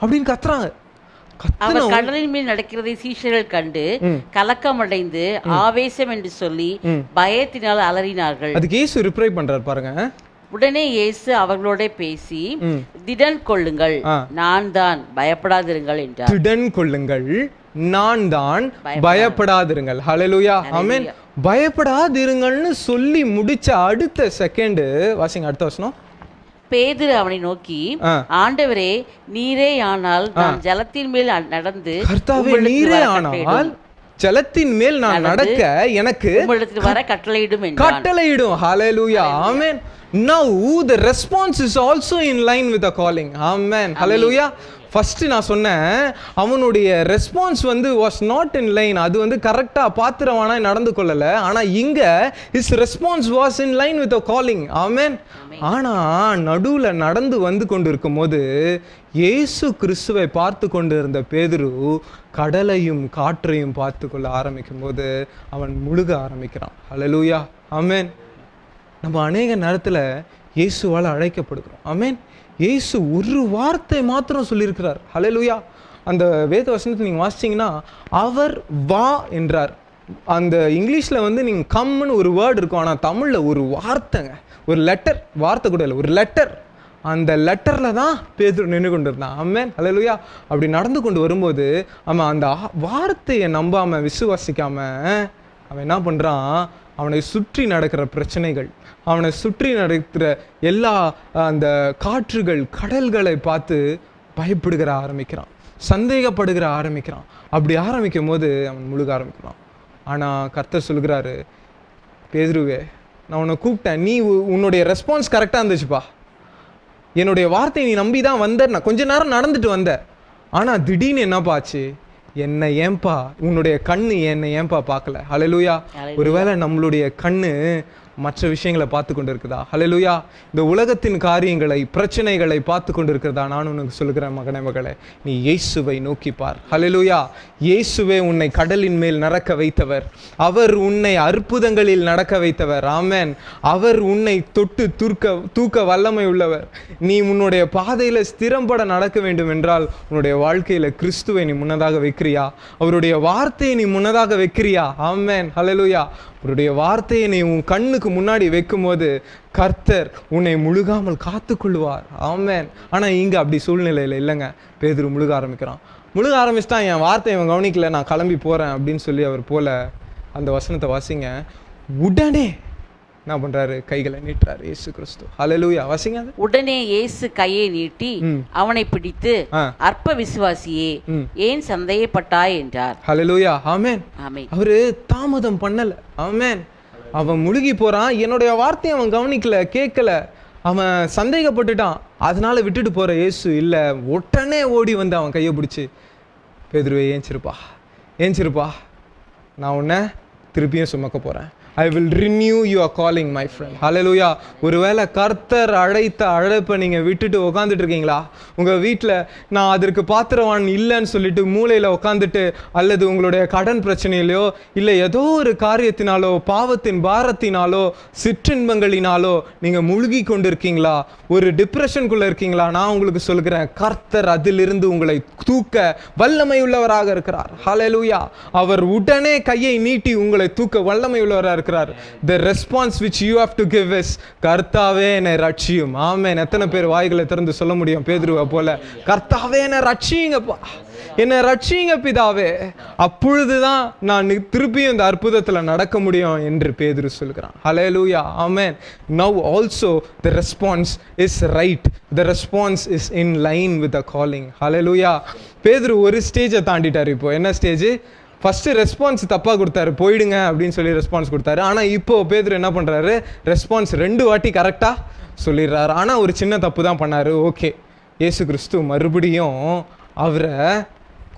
B: அப்படின்னு கத்துறாங்க.
D: அவர் கடலின் மேல் நடக்கிறதை சீஷர்கள் கண்டு கலக்கமடைந்து ஆவேசம் என்று சொல்லி பயத்தினால் அலறினார்கள்.
B: அதுக்கு இயேசு ரிப்ளை பண்றாரு பாருங்க.
D: உடனே இயேசு அவர்களோட பேசி, திடன் கொள்ளுங்கள், நான் தான், பயப்படாதிருங்கள் என்றார்.
B: திடன் கொள்ளுங்கள், நான் தான், பயப்படாதிருங்கள். ஹல்லேலூயா, ஆமென். பயப்படாதிருங்கள்னு சொல்லி முடிச்ச அடுத்த செகண்ட் வாசிங்க, அடுத்த வசனம்.
D: பேதுரு அவனை நோக்கி, ஆண்டவரே, நீரே ஆனால் நான் ஜலத்தின் மேல் நடந்து,
B: கர்த்தாவே நீரே ஆனால் ஜலத்தின் மேல் நான் நடக்க எனக்கு
D: உம்மிடத்தில் வர கட்டளையிடும் என்றான்.
B: கட்டளையிடும். ஹல்லேலூயா, ஆமென். Now the response is also in line with the calling. Amen. Hallelujah. First நான் சொன்னேன், அவனுடைய ரெஸ்பான்ஸ் வந்து வாஸ் நாட் இன் லைன். அது வந்து கரெக்டாக பாத்திரவானா நடந்து கொள்ளலை. ஆனால் இங்கே his response was in line with a calling. ஆமென். ஆனால் நடுவில் நடந்து வந்து கொண்டு இருக்கும் போது இயேசு கிறிஸ்துவை பார்த்து கொண்டு இருந்த பேதுரு கடலையும் காற்றையும் பார்த்து கொள்ள ஆரம்பிக்கும் போது அவன் முழுக ஆரம்பிக்கிறான். ஹல்லேலூயா, ஆமென். நம்ம அநேக நேரத்தில் இயேசுவால் அழைக்கப்படுகிறோம். ஆமென். இயேசு ஒரு வார்த்தை மாத்திரம் சொல்லியிருக்கிறார். ஹல்லேலூயா. அந்த வேத வசனத்தை நீங்கள் வாசிச்சிங்கன்னா அவர் வா என்றார். அந்த இங்கிலீஷில் வந்து நீங்கள் கம்னு ஒரு வேர்டு இருக்கும், ஆனால் தமிழில் ஒரு வார்த்தைங்க, ஒரு லெட்டர், வார்த்தை கூட இல்லை, ஒரு லெட்டர். அந்த லெட்டரில் தான் பேதுரு நின்று கொண்டு இருந்தான். ஆமென். ஹல்லேலூயா. அப்படி நடந்து கொண்டு வரும்போது அவன் அந்த வார்த்தையை நம்பாமல் விசுவாசிக்காமல் அவன் என்ன பண்ணுறான், அவனை சுற்றி நடக்கிற பிரச்சனைகள், அவனை சுற்றி நடக்கிற எல்லா அந்த காற்றுகள் கடல்களை பார்த்து பயப்படுகிற ஆரம்பிக்கிறான், சந்தேகப்படுகிற ஆரம்பிக்கிறான். அப்படி ஆரம்பிக்கும் போது அவன் முழுக ஆரம்பிக்கிறான். ஆனால் கர்த்தர் சொல்கிறாரு, பேதுருவே, நான் உன்னை கூப்பிட்டேன், நீ உன்னுடைய ரெஸ்பான்ஸ் கரெக்டாக இருந்துச்சுப்பா, என்னுடைய வார்த்தையை நீ நம்பி தான் வந்த, நான் கொஞ்ச நேரம் நடந்துட்டு வந்த. ஆனால் திடீர்னு என்னப்பா ஆச்சு, என்னை ஏன்பா உன்னுடைய கண்ணு என்னை ஏன்பா பார்க்கல? ஹல்லேலூயா. ஒருவேளை நம்மளுடைய கண்ணு மற்ற விஷயங்களை பார்த்து கொண்டு இருக்குதா? ஹல்லேலூயா. இந்த உலகத்தின் காரியங்களை, பிரச்சனைகளை பார்த்து கொண்டு இருக்கிறதா? நான் உனக்கு சொல்கிறேன் மகனே, மகளே, நீ இயேசுவை நோக்கி பார். ஹல்லேலூயா. இயேசுவே உன்னை கடலின் மேல் நடக்க வைத்தவர், அவர் உன்னை அற்புதங்களில் நடக்க வைத்தவர். ஆமென். அவர் உன்னை தொட்டு தூக்க வல்லமை உள்ளவர். நீ உன்னுடைய பாதையில் ஸ்திரம்பட நடக்க வேண்டும் என்றால் உன்னுடைய வாழ்க்கையில் கிறிஸ்துவை நீ முன்னதாக வைக்கிறியா? அவருடைய வார்த்தையை நீ முன்னதாக வைக்கிறியா? ஆமென். ஹல்லேலூயா. அவருடைய வார்த்தையை நீ உன் கண்ணுக்கு முன்னாடி வைக்கும் போது கர்த்தர் உன்னை முழுகாமல் காத்துக்கொள்வார். ஆமென். ஆனால் இங்கே அப்படி சூழ்நிலையில் இல்லைங்க. பேதுரு முழுக ஆரம்பிக்கிறான். முழுக ஆரம்பிச்சிட்டான், என் வார்த்தையை அவன் கவனிக்கல, நான் கிளம்பி போகிறேன் அப்படின்னு சொல்லி அவர் போல. அந்த வசனத்தை வாசிங்க. உடனே என்ன பண்றாரு, கைகளை நீட்டுறாரு இயேசு கிறிஸ்து. ஹல்லேலூயா. வாசிங்க.
D: உடனே இயேசு கையை நீட்டி அவனை பிடித்து, அற்ப விசுவாசியே, ஏன் சந்தேகப்பட்டாய் என்றார்.
B: ஹல்லேலூயா. ஆமென்.
D: ஆமென்.
B: அவரு தாமதம் பண்ணல. ஆமென். அவன் முழுகி போறான், என்னுடைய வார்த்தையை அவன் கவனிக்கல, கேட்கல, அவன் சந்தேகப்பட்டுட்டான். அதனால விட்டுட்டு போற இயேசு இல்ல, உடனே ஓடி வந்து அவன் கையை பிடிச்சி, பேதுருவே ஏஞ்சிருப்பா, நான் உன்னை திருப்பியும் சுமக்க போறேன். I will renew your calling, my friend. Hallelujah. ஒருவேளை கர்த்தர் அழைத்த அழைப்பை நீங்கள் விட்டுட்டு உட்காந்துட்டு இருக்கீங்களா? உங்கள் வீட்டில் நான் அதற்கு பாத்திரவான் இல்லைன்னு சொல்லிட்டு மூளையில் உட்காந்துட்டு, அல்லது உங்களுடைய கடன் பிரச்சனையிலையோ இல்லை ஏதோ ஒரு காரியத்தினாலோ பாவத்தின் பாரத்தினாலோ சிற்றின்பங்களினாலோ நீங்கள் முழுகி கொண்டு இருக்கீங்களா? ஒரு டிப்ரெஷனுக்குள்ளே இருக்கீங்களா? நான் உங்களுக்கு சொல்கிறேன், கர்த்தர் அதிலிருந்து உங்களை தூக்க வல்லமை உள்ளவராக இருக்கிறார். ஹல்லேலூயா. அவர் உடனே கையை நீட்டி உங்களை தூக்க வல்லமை உள்ளவராக இருக்கிறார். The response which you have to give is, கர்த்தாவே என்னை ரட்சியும். ஆமென். எத்தனை பேர் வாய்களை திறந்து சொல்ல முடியும் பேதுருவை போல, கர்த்தாவே என்னை ரட்சியுங்கப்பா, என்னை ரட்சியுங்க பிதாவே, அப்பொழுதுதான் நான் திருப்பியும் இந்த அற்புதத்தில் நடக்க முடியும் என்று பேதுரு சொல்கிறான். ஹல்லேலூயா. ஆமென். Now also the response is right. The response is in line with the calling. ஹல்லேலூயா. பேதுரு ஒரு ஸ்டேஜை தாண்டிட்டார். இப்போ என்ன ஸ்டேஜ்? ஃபஸ்ட்டு ரெஸ்பான்ஸ் தப்பாக கொடுத்தாரு, போயிடுங்க அப்படின்னு சொல்லி ரெஸ்பான்ஸ் கொடுத்தாரு. ஆனால் இப்போது பேதுரு என்ன பண்ணுறாரு, ரெஸ்பான்ஸ் 2 வாட்டி கரெக்டாக சொல்லிடுறாரு. ஆனால் ஒரு சின்ன தப்பு தான் பண்ணார். ஓகே, இயேசு கிறிஸ்து மறுபடியும் அவரை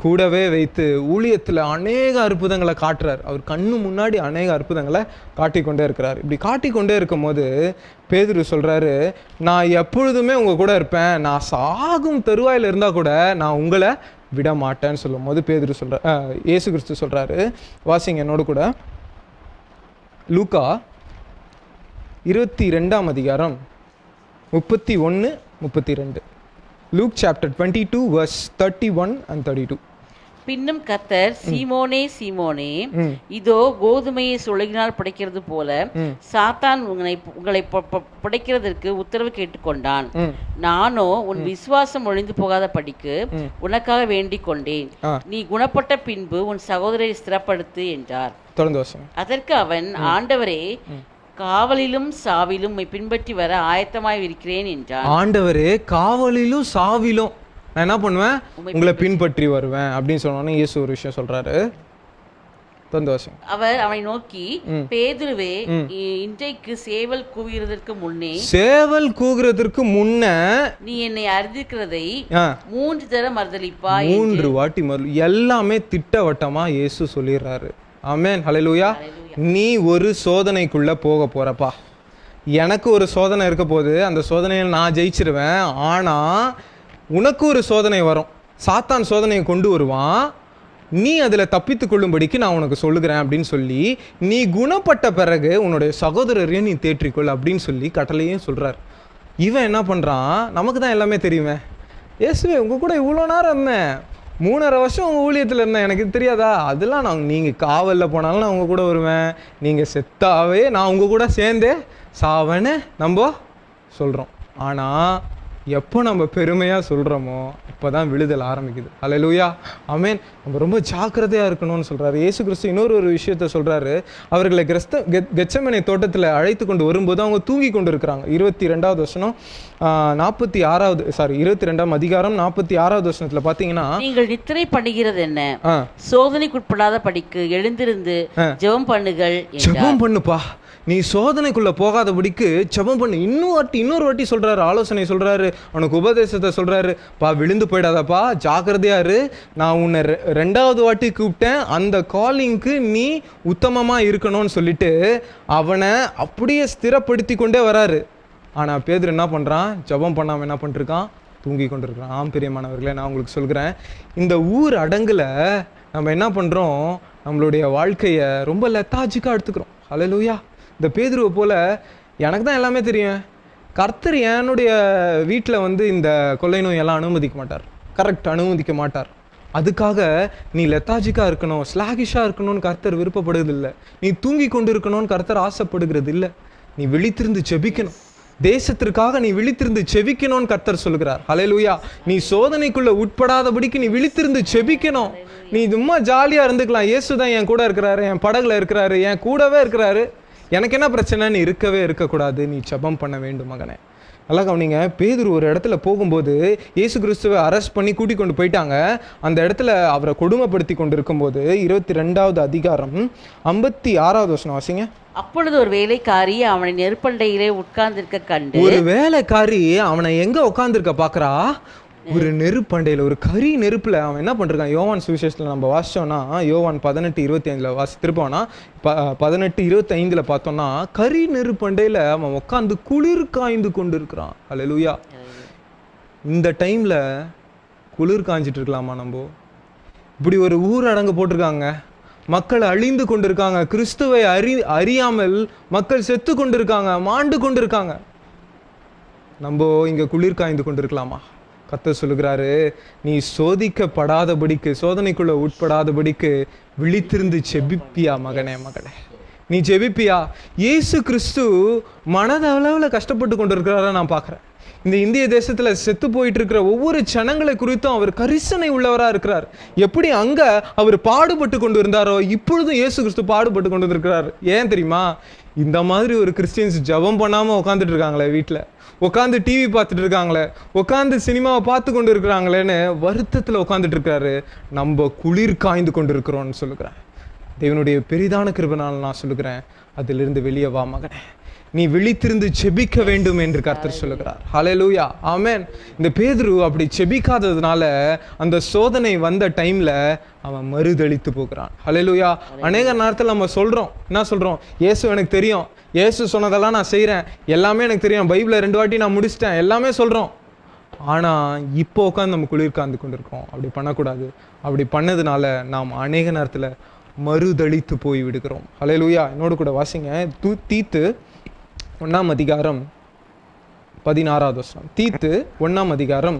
B: கூடவே வைத்து ஊழியத்தில் அநேக அற்புதங்களை காட்டுறார். அவர் கண்ணு முன்னாடி அநேக அற்புதங்களை காட்டிக்கொண்டே இருக்கிறார். இப்படி காட்டிக்கொண்டே இருக்கும் போது பேதுரு சொல்கிறாரு, நான் எப்பொழுதுமே உங்கள் கூட இருப்பேன், நான் சாகும் தருவாயில் இருந்தால் கூட நான் உங்களை விட மாட்டேன்னு சொல்லும் போது பேதுரு இயேசு கிறிஸ்து சொல்கிறாரு. வாசிங்க என்னோடு கூட, லூக்கா 22 அதிகாரம் 31, 32. Luke chapter 22 verse 31 and 32.
D: பின்னும் கர்த்தர், சீமோனே சீமோனே, இதோ கோதுமையை சுளகினால் படைக்கிறது போல சாத்தான் உங்களை படைக்கிறதற்கு உத்தரவு கேட்டுக்கொண்டான். நானோ உன் விசுவாசம் ஒழிந்து போகாத படிக்கு உனக்காக வேண்டிக் கொண்டேன். நீ குணப்பட்ட பின்பு உன் சகோதரரை ஸ்திரப்படுத்து என்றார். அதற்கு அவன், ஆண்டவரே, காவலிலும் சாவிலும் பின்பற்றி வர ஆயத்தமாய் இருக்கிறேன் என்றான்.
B: ஆண்டவரே, காவலிலும் சாவிலும் நான் என்ன பண்ணுவேன், உங்களை பின்பற்றி வருவேன் அப்படின்னு சொன்னோன்னே இயேசு ஒரு விஷயம் சொல்றாரு.
D: அவர் அவனை நோக்கி, பேதுருவே, இன்றைக்கு சேவல் கூவுகிறதற்கு முன்ன நீ என்னை அறிந்திருக்கிறதை 3 தரம் மறுதலிப்பாய்.
B: 3 வாட்டி எல்லாமே திட்டவட்டமா இயேசு சொல்லிடுறாரு. ஆமென், ஹல்லேலூயா. நீ ஒரு சோதனைக்குள்ள போக போறப்பா. எனக்கு ஒரு சோதனை இருக்க போது, அந்த சோதனையில் நான் ஜெயிச்சிருவேன். ஆனா உனக்கு ஒரு சோதனை வரும், சாத்தான் சோதனையை கொண்டு வருவான், நீ அதில் தப்பித்து கொள்ளும்படிக்கு நான் உனக்கு சொல்லுகிறேன் அப்படின்னு சொல்லி, நீ குணப்பட்ட பிறகு உன்னுடைய சகோதரரையும் நீ தேற்றிக்கொள் அப்படின்னு சொல்லி கட்டளையும் சொல்கிறார். இவன் என்ன பண்ணுறான், நமக்கு தான் எல்லாமே தெரியுமே, இயேசுவே உங்கள் கூட இவ்வளோ நேரம் இருந்தேன், 3.5 வருஷம் உங்கள் ஊழியத்தில் இருந்தேன், எனக்கு தெரியாதா? அதெல்லாம் நீங்கள் காவலில் போனாலும் நான் உங்கள் கூட வருவேன், நீங்கள் செத்தாவே நான் உங்கள் கூட சேர்ந்தே சாவேன்னு நம்ம சொல்கிறோம். ஆனால் எப்போ நம்ம பெருமையாக சொல்கிறோமோ அப்போ தான் விழுதல் ஆரம்பிக்குது. ஹல்லேலூயா, ஆமென். நம்ம ரொம்ப ஜாக்கிரதையாக இருக்கணும்னு சொல்கிறாரு இயேசு கிறிஸ்து. இன்னொரு விஷயத்த சொல்கிறாரு. அவர்களை கெத்செமனே தோட்டத்தில் அழைத்து கொண்டு வரும்போது அவங்க தூங்கி கொண்டு இருக்கிறாங்க. 22வது வசனம் 22ஆம் அதிகாரம் 46வது வசனத்தில் பார்த்தீங்கன்னா,
D: நீங்கள் நித்திரை பண்ணுகிறது என்ன, சோதனைக்குட்படாத படிக்கு எழுந்திருந்து ஜெபம் பண்ணுங்கள்.
B: ஜெபம் பண்ணுப்பா, நீ சோதனைக்குள்ள போகாதபடிக்கு ஜெபம் பண்ணு. இன்னொரு வாட்டி சொல்றாரு, ஆலோசனை சொல்றாரு, உனக்கு உபதேசத்தை சொல்றாரு. பா, விழுந்து போயிடாதப்பா, ஜாக்கிரதையா இரு, நான் உன்னை 2வது வாட்டி கூப்பிட்டேன், அந்த காலிங்க்கு நீ உத்தமமா இருக்கணும்னு சொல்லிட்டு அவனை அப்படியே ஸ்திரப்படுத்தி கொண்டே வராரு. ஆனா பேதுரு என்ன பண்றான், ஜெபம் பண்ணாம என்ன பண்ணிருக்கான், தூங்கி கொண்டிருக்கிறான். ஆம் பிரியமானவர்களே, நான் உங்களுக்கு சொல்கிறேன், இந்த ஊர் அடங்குல நம்ம என்ன பண்றோம், நம்மளுடைய வாழ்க்கையை ரொம்ப லெத்தாஜிக்காக எடுத்துக்கிறோம். ஹல்லேலூயா. இந்த பேதுருவை போல் எனக்கு தான் எல்லாமே தெரியும், கர்த்தர் என்னுடைய வீட்டில் இந்த கொள்ளை நோயெல்லாம் அனுமதிக்க மாட்டார், கரெக்ட் அனுமதிக்க மாட்டார். அதுக்காக நீ லெத்தாஜிக்காக இருக்கணும், ஸ்லாகிஷாக இருக்கணும்னு கர்த்தர் விருப்பப்படுறதில்லை. நீ தூங்கி கொண்டு இருக்கணும்னு கர்த்தர் ஆசைப்படுகிறது இல்லை. நீ விழித்திருந்து செபிக்கணும், தேசத்திற்காக நீ விழித்திருந்து செபிக்கணும்னு கர்த்தர் சொல்லுகிறார். ஹல்லேலூயா. நீ சோதனைக்குள்ள உட்படாதபடிக்கு நீ விழித்திருந்து செபிக்கணும். நீ சும்மா ஜாலியாக இருந்துக்கலாம், இயேசு தான் என் கூட இருக்கிறாரு, என் படகுல இருக்கிறாரு, என் கூடவே இருக்கிறாரு, எனக்கு என்ன பிரச்சனை, நீ இருக்கவே இருக்கக்கூடாது, நீ ஜெபம் பண்ண வேண்டும் மகனே. நல்லா கவனிங்க. பேதுரு ஒரு இடத்துல போகும்போது இயேசு கிறிஸ்துவை அரெஸ்ட் பண்ணி கூட்டி கொண்டு போயிட்டாங்க. அந்த இடத்துல அவரை கொடுமைப்படுத்தி கொண்டு இருக்கும்போது 22வது அதிகாரம் 56வது வசனம் வாசிங்க.
D: அப்பொழுது ஒரு வேலைக்காரி அவனை நெருப்பண்டையிலே உட்கார்ந்திருக்க கண்டு,
B: ஒரு வேலைக்காரி அவனை எங்க உட்கார்ந்திருக்க பாக்குறா, ஒரு நெருப்பண்டையில், ஒரு கறி நெருப்புல அவன் என்ன பண்ணிருக்கான். யோவான் சுவிசேஷத்தில் நம்ம வாசிச்சோம்னா, யோவான் 18:25 திருப்போனா 18:25 பார்த்தோம்னா, கறி நெருப்பண்டையில் அவன் உட்காந்து குளிர் காய்ந்து கொண்டு இருக்கிறான். ஹல்லேலூயா. இந்த டைம்ல குளிர் காய்ஞ்சிட்டு இருக்கலாமா நம்ம? இப்படி ஒரு ஊரடங்கு போட்டிருக்காங்க, மக்கள் அழிந்து கொண்டிருக்காங்க, கிறிஸ்துவை அறியாமல் மக்கள் செத்து கொண்டிருக்காங்க, மாண்டு கொண்டிருக்காங்க. நம்ம இங்க குளிர் காய்ந்து கொண்டிருக்கலாமா? கர்த்தர் சொல்லுகிறாரு, நீ சோதிக்கப்படாதபடிக்கு, சோதனைக்குள்ள உட்படாதபடிக்கு விழித்திருந்து செபிப்பியா மகனே, மகளே, நீ ஜெபிப்பியா? இயேசு கிறிஸ்து மனதளவில் கஷ்டப்பட்டு கொண்டு இருக்கிறாரா நான் பார்க்குறேன். இந்த இந்திய தேசத்தில் செத்து போயிட்டு இருக்கிற ஒவ்வொரு ஜனங்களை குறித்தும் அவர் கரிசனை உள்ளவராக இருக்கிறார். எப்படி அங்கே அவர் பாடுபட்டு கொண்டு இருந்தாரோ, இப்பொழுதும் இயேசு கிறிஸ்து பாடுபட்டு கொண்டு வந்திருக்கிறார். ஏன் தெரியுமா? இந்த மாதிரி ஒரு கிறிஸ்டியன்ஸ் ஜெபம் பண்ணாமல் உட்காந்துட்டு இருக்காங்களே, வீட்டில் உட்காந்து டிவி பார்த்துட்டு இருக்காங்களே, உட்காந்து சினிமாவை பார்த்து கொண்டு இருக்கிறாங்களேன்னு வருத்தத்தில் உட்காந்துட்டு இருக்காரு. நம்ம குளிர் காய்ந்து கொண்டு இருக்கிறோம்னு சொல்லுகிறேன். தேவனுடைய பெரிதான கிருபையினால் நான் சொல்லுகிறேன், அதிலிருந்து வெளியே வா மகனே. நீ விழித்திருந்து செபிக்க வேண்டும் என்று கர்த்தர் சொல்லுகிறார். ஹல்லேலூயா, ஆமென். இந்த பேதுரு அப்படி செபிக்காததுனால அந்த சோதனை வந்த டைம்ல அவன் மறுதளித்து போகிறான். ஹல்லேலூயா. அநேக நேரத்தில் நம்ம சொல்றோம், என்ன சொல்றோம், இயேசு எனக்கு தெரியும், இயேசு சொன்னதெல்லாம் நான் செய்கிறேன், எல்லாமே எனக்கு தெரியும், பைபிளை 2 வாட்டி நான் முடிச்சிட்டேன், எல்லாமே சொல்கிறோம். ஆனால் இப்போ உட்காந்து நம்ம குளிர் காந்து கொண்டு இருக்கோம். அப்படி பண்ணக்கூடாது. அப்படி பண்ணதுனால நாம் அநேக நேரத்தில் மறுதளித்து போய் விடுகிறோம். ஹல்லேலூயா. என்னோடு கூட வாசிங்க தீத்து 1ஆம் அதிகாரம் 16வது வசனம். தீத்து 1ஆம் அதிகாரம்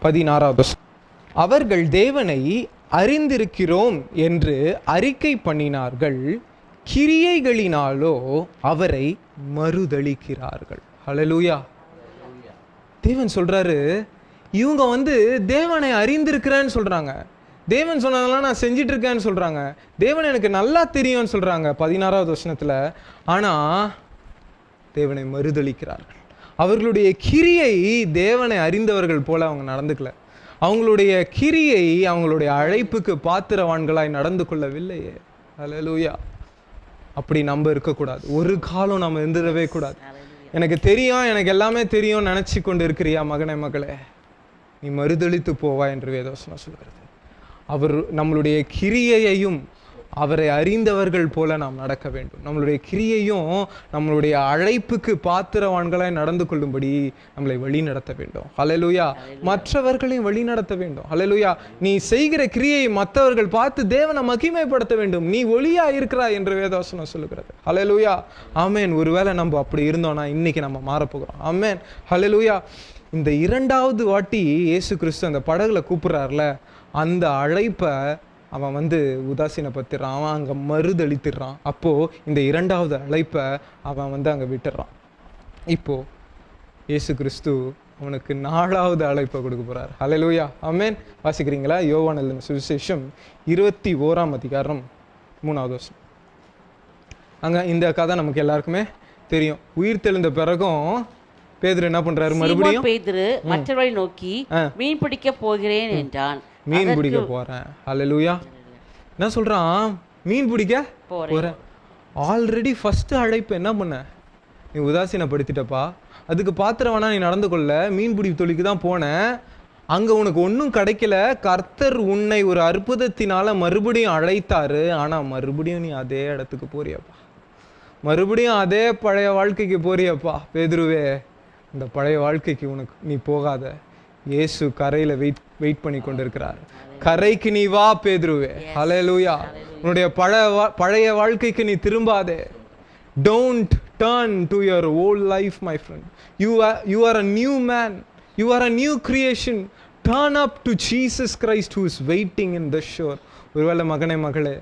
B: 16வது வசனம். அவர்கள் தேவனை அறிந்திருக்கிறோம் என்று அறிக்கை பண்ணினார்கள், கிரியைகளினாலோ அவரை மறுதளிக்கிறார்கள். ஹல்லேலூயா. தேவன் சொல்றாரு, இவங்க தேவனை அறிந்திருக்கிறேன்னு சொல்றாங்க, தேவன் சொன்னதெல்லாம் நான் செஞ்சிட்டு இருக்கேன்னு சொல்றாங்க, தேவன் எனக்கு நல்லா தெரியும்னு சொல்றாங்க 16வது வசனத்துல. ஆனா தேவனை மறுதளிக்கிறார்கள். அவர்களுடைய கிரியை தேவனை அறிந்தவர்கள் போல அவங்க நடந்துக்கல. அவங்களுடைய கிரியை அவங்களுடைய அழைப்புக்கு பாத்திரவான்களாய் நடந்து கொள்ளவில்லையே. ஹல்லேலூயா. அப்படி நம்ம இருக்கக்கூடாது. ஒரு காலம் நம்ம இருந்துடவே கூடாது. எனக்கு தெரியும், எனக்கு எல்லாமே தெரியும் நினைச்சு கொண்டு இருக்கிறியா மகனே மகளே, நீ மறுதளித்து போவா என்று வேதவசனம் சொல்கிறது. அவர் நம்மளுடைய கிரியையையும் அவரை அறிந்தவர்கள் போல நாம் நடக்க வேண்டும். நம்மளுடைய கிரியையும் நம்மளுடைய அழைப்புக்கு பாத்திரவான்களாய் நடந்து கொள்ளும்படி நம்மளை வழி நடத்த வேண்டும். ஹல்லேலூயா. மற்றவர்களையும் வழி நடத்த வேண்டும். ஹல்லேலூயா. நீ செய்கிற கிரியையை மற்றவர்கள் பார்த்து தேவனை மகிமைப்படுத்த வேண்டும். நீ ஒளியா இருக்கிறாய் என்று வேதவசனம் சொல்லுகிறது. ஹல்லேலூயா, ஆமென். ஒருவேளை நம்ம அப்படி இருந்தோம்னா இன்னைக்கு நம்ம மாறப்போகிறோம். ஆமென், ஹல்லேலூயா. இந்த 2வது வாட்டி இயேசு கிறிஸ்து அந்த படகுல கூப்பிடுறாருல, அந்த அழைப்பை அவன் உதாசீனப்படுத்திடுறான், அவன் அங்கே மறுதளித்திடுறான். அப்போது இந்த 2வது அழைப்பை அவன் அங்கே விட்டுறான். இப்போது இயேசு கிறிஸ்து அவனுக்கு 4வது அழைப்பை கொடுக்க போகிறார். ஹல்லேலூயா, ஆமென். வாசிக்கிறீங்களா? யோவான் எழுதின சுவிசேஷம் 21ஆம் அதிகாரம் 3வது வசனம். அங்கே இந்த கதை நமக்கு எல்லாருக்குமே தெரியும். உயிர் தெழுந்த பிறகும் பேதுரு என்ன பண்றாரு? மறுபடியும் பேதுரு
D: மற்றவரை நோக்கி மீன் பிடிக்க போகிறேன் என்றான்.
B: மீன் பிடிக்க போறேன். ஹல்லேலூயா. என்ன சொல்றான்? மீன் பிடிக்க போறேன். ஆல்ரெடி ஃபர்ஸ்ட் அழைப்பு என்ன பண்ண? நீ உதாசீனப்படுத்திட்டப்பா, அதுக்கு பாத்திரவானா நீ நடந்து கொள்ள, மீன் பிடி தொழிலுக்கு தான் போனேன், அங்க உனக்கு ஒன்றும் கிடைக்கல. கர்த்தர் உன்னை ஒரு அற்புதத்தினால மறுபடியும் அழைத்தாரு, ஆனா மறுபடியும் நீ அதே இடத்துக்கு போறியப்பா, மறுபடியும் அதே பழைய வாழ்க்கைக்கு போறியப்பா. பேதுருவே, இந்த பழைய வாழ்க்கைக்கு நீ போகாத. இயேசு கரையில வெயிட் பண்ணி கொண்டிருக்கிறார். கரைக்கு நீ வா பேதுருவே. ஹல்லேலூயா. உன்னுடைய பழைய வாழ்க்கைக்கு நீ திரும்பாதே. Don't turn to your old life, my friend. You are a new man. You are a new creation. Turn up to Jesus Christ who is waiting in the shore. ஒருவேளை மகனே மகளே,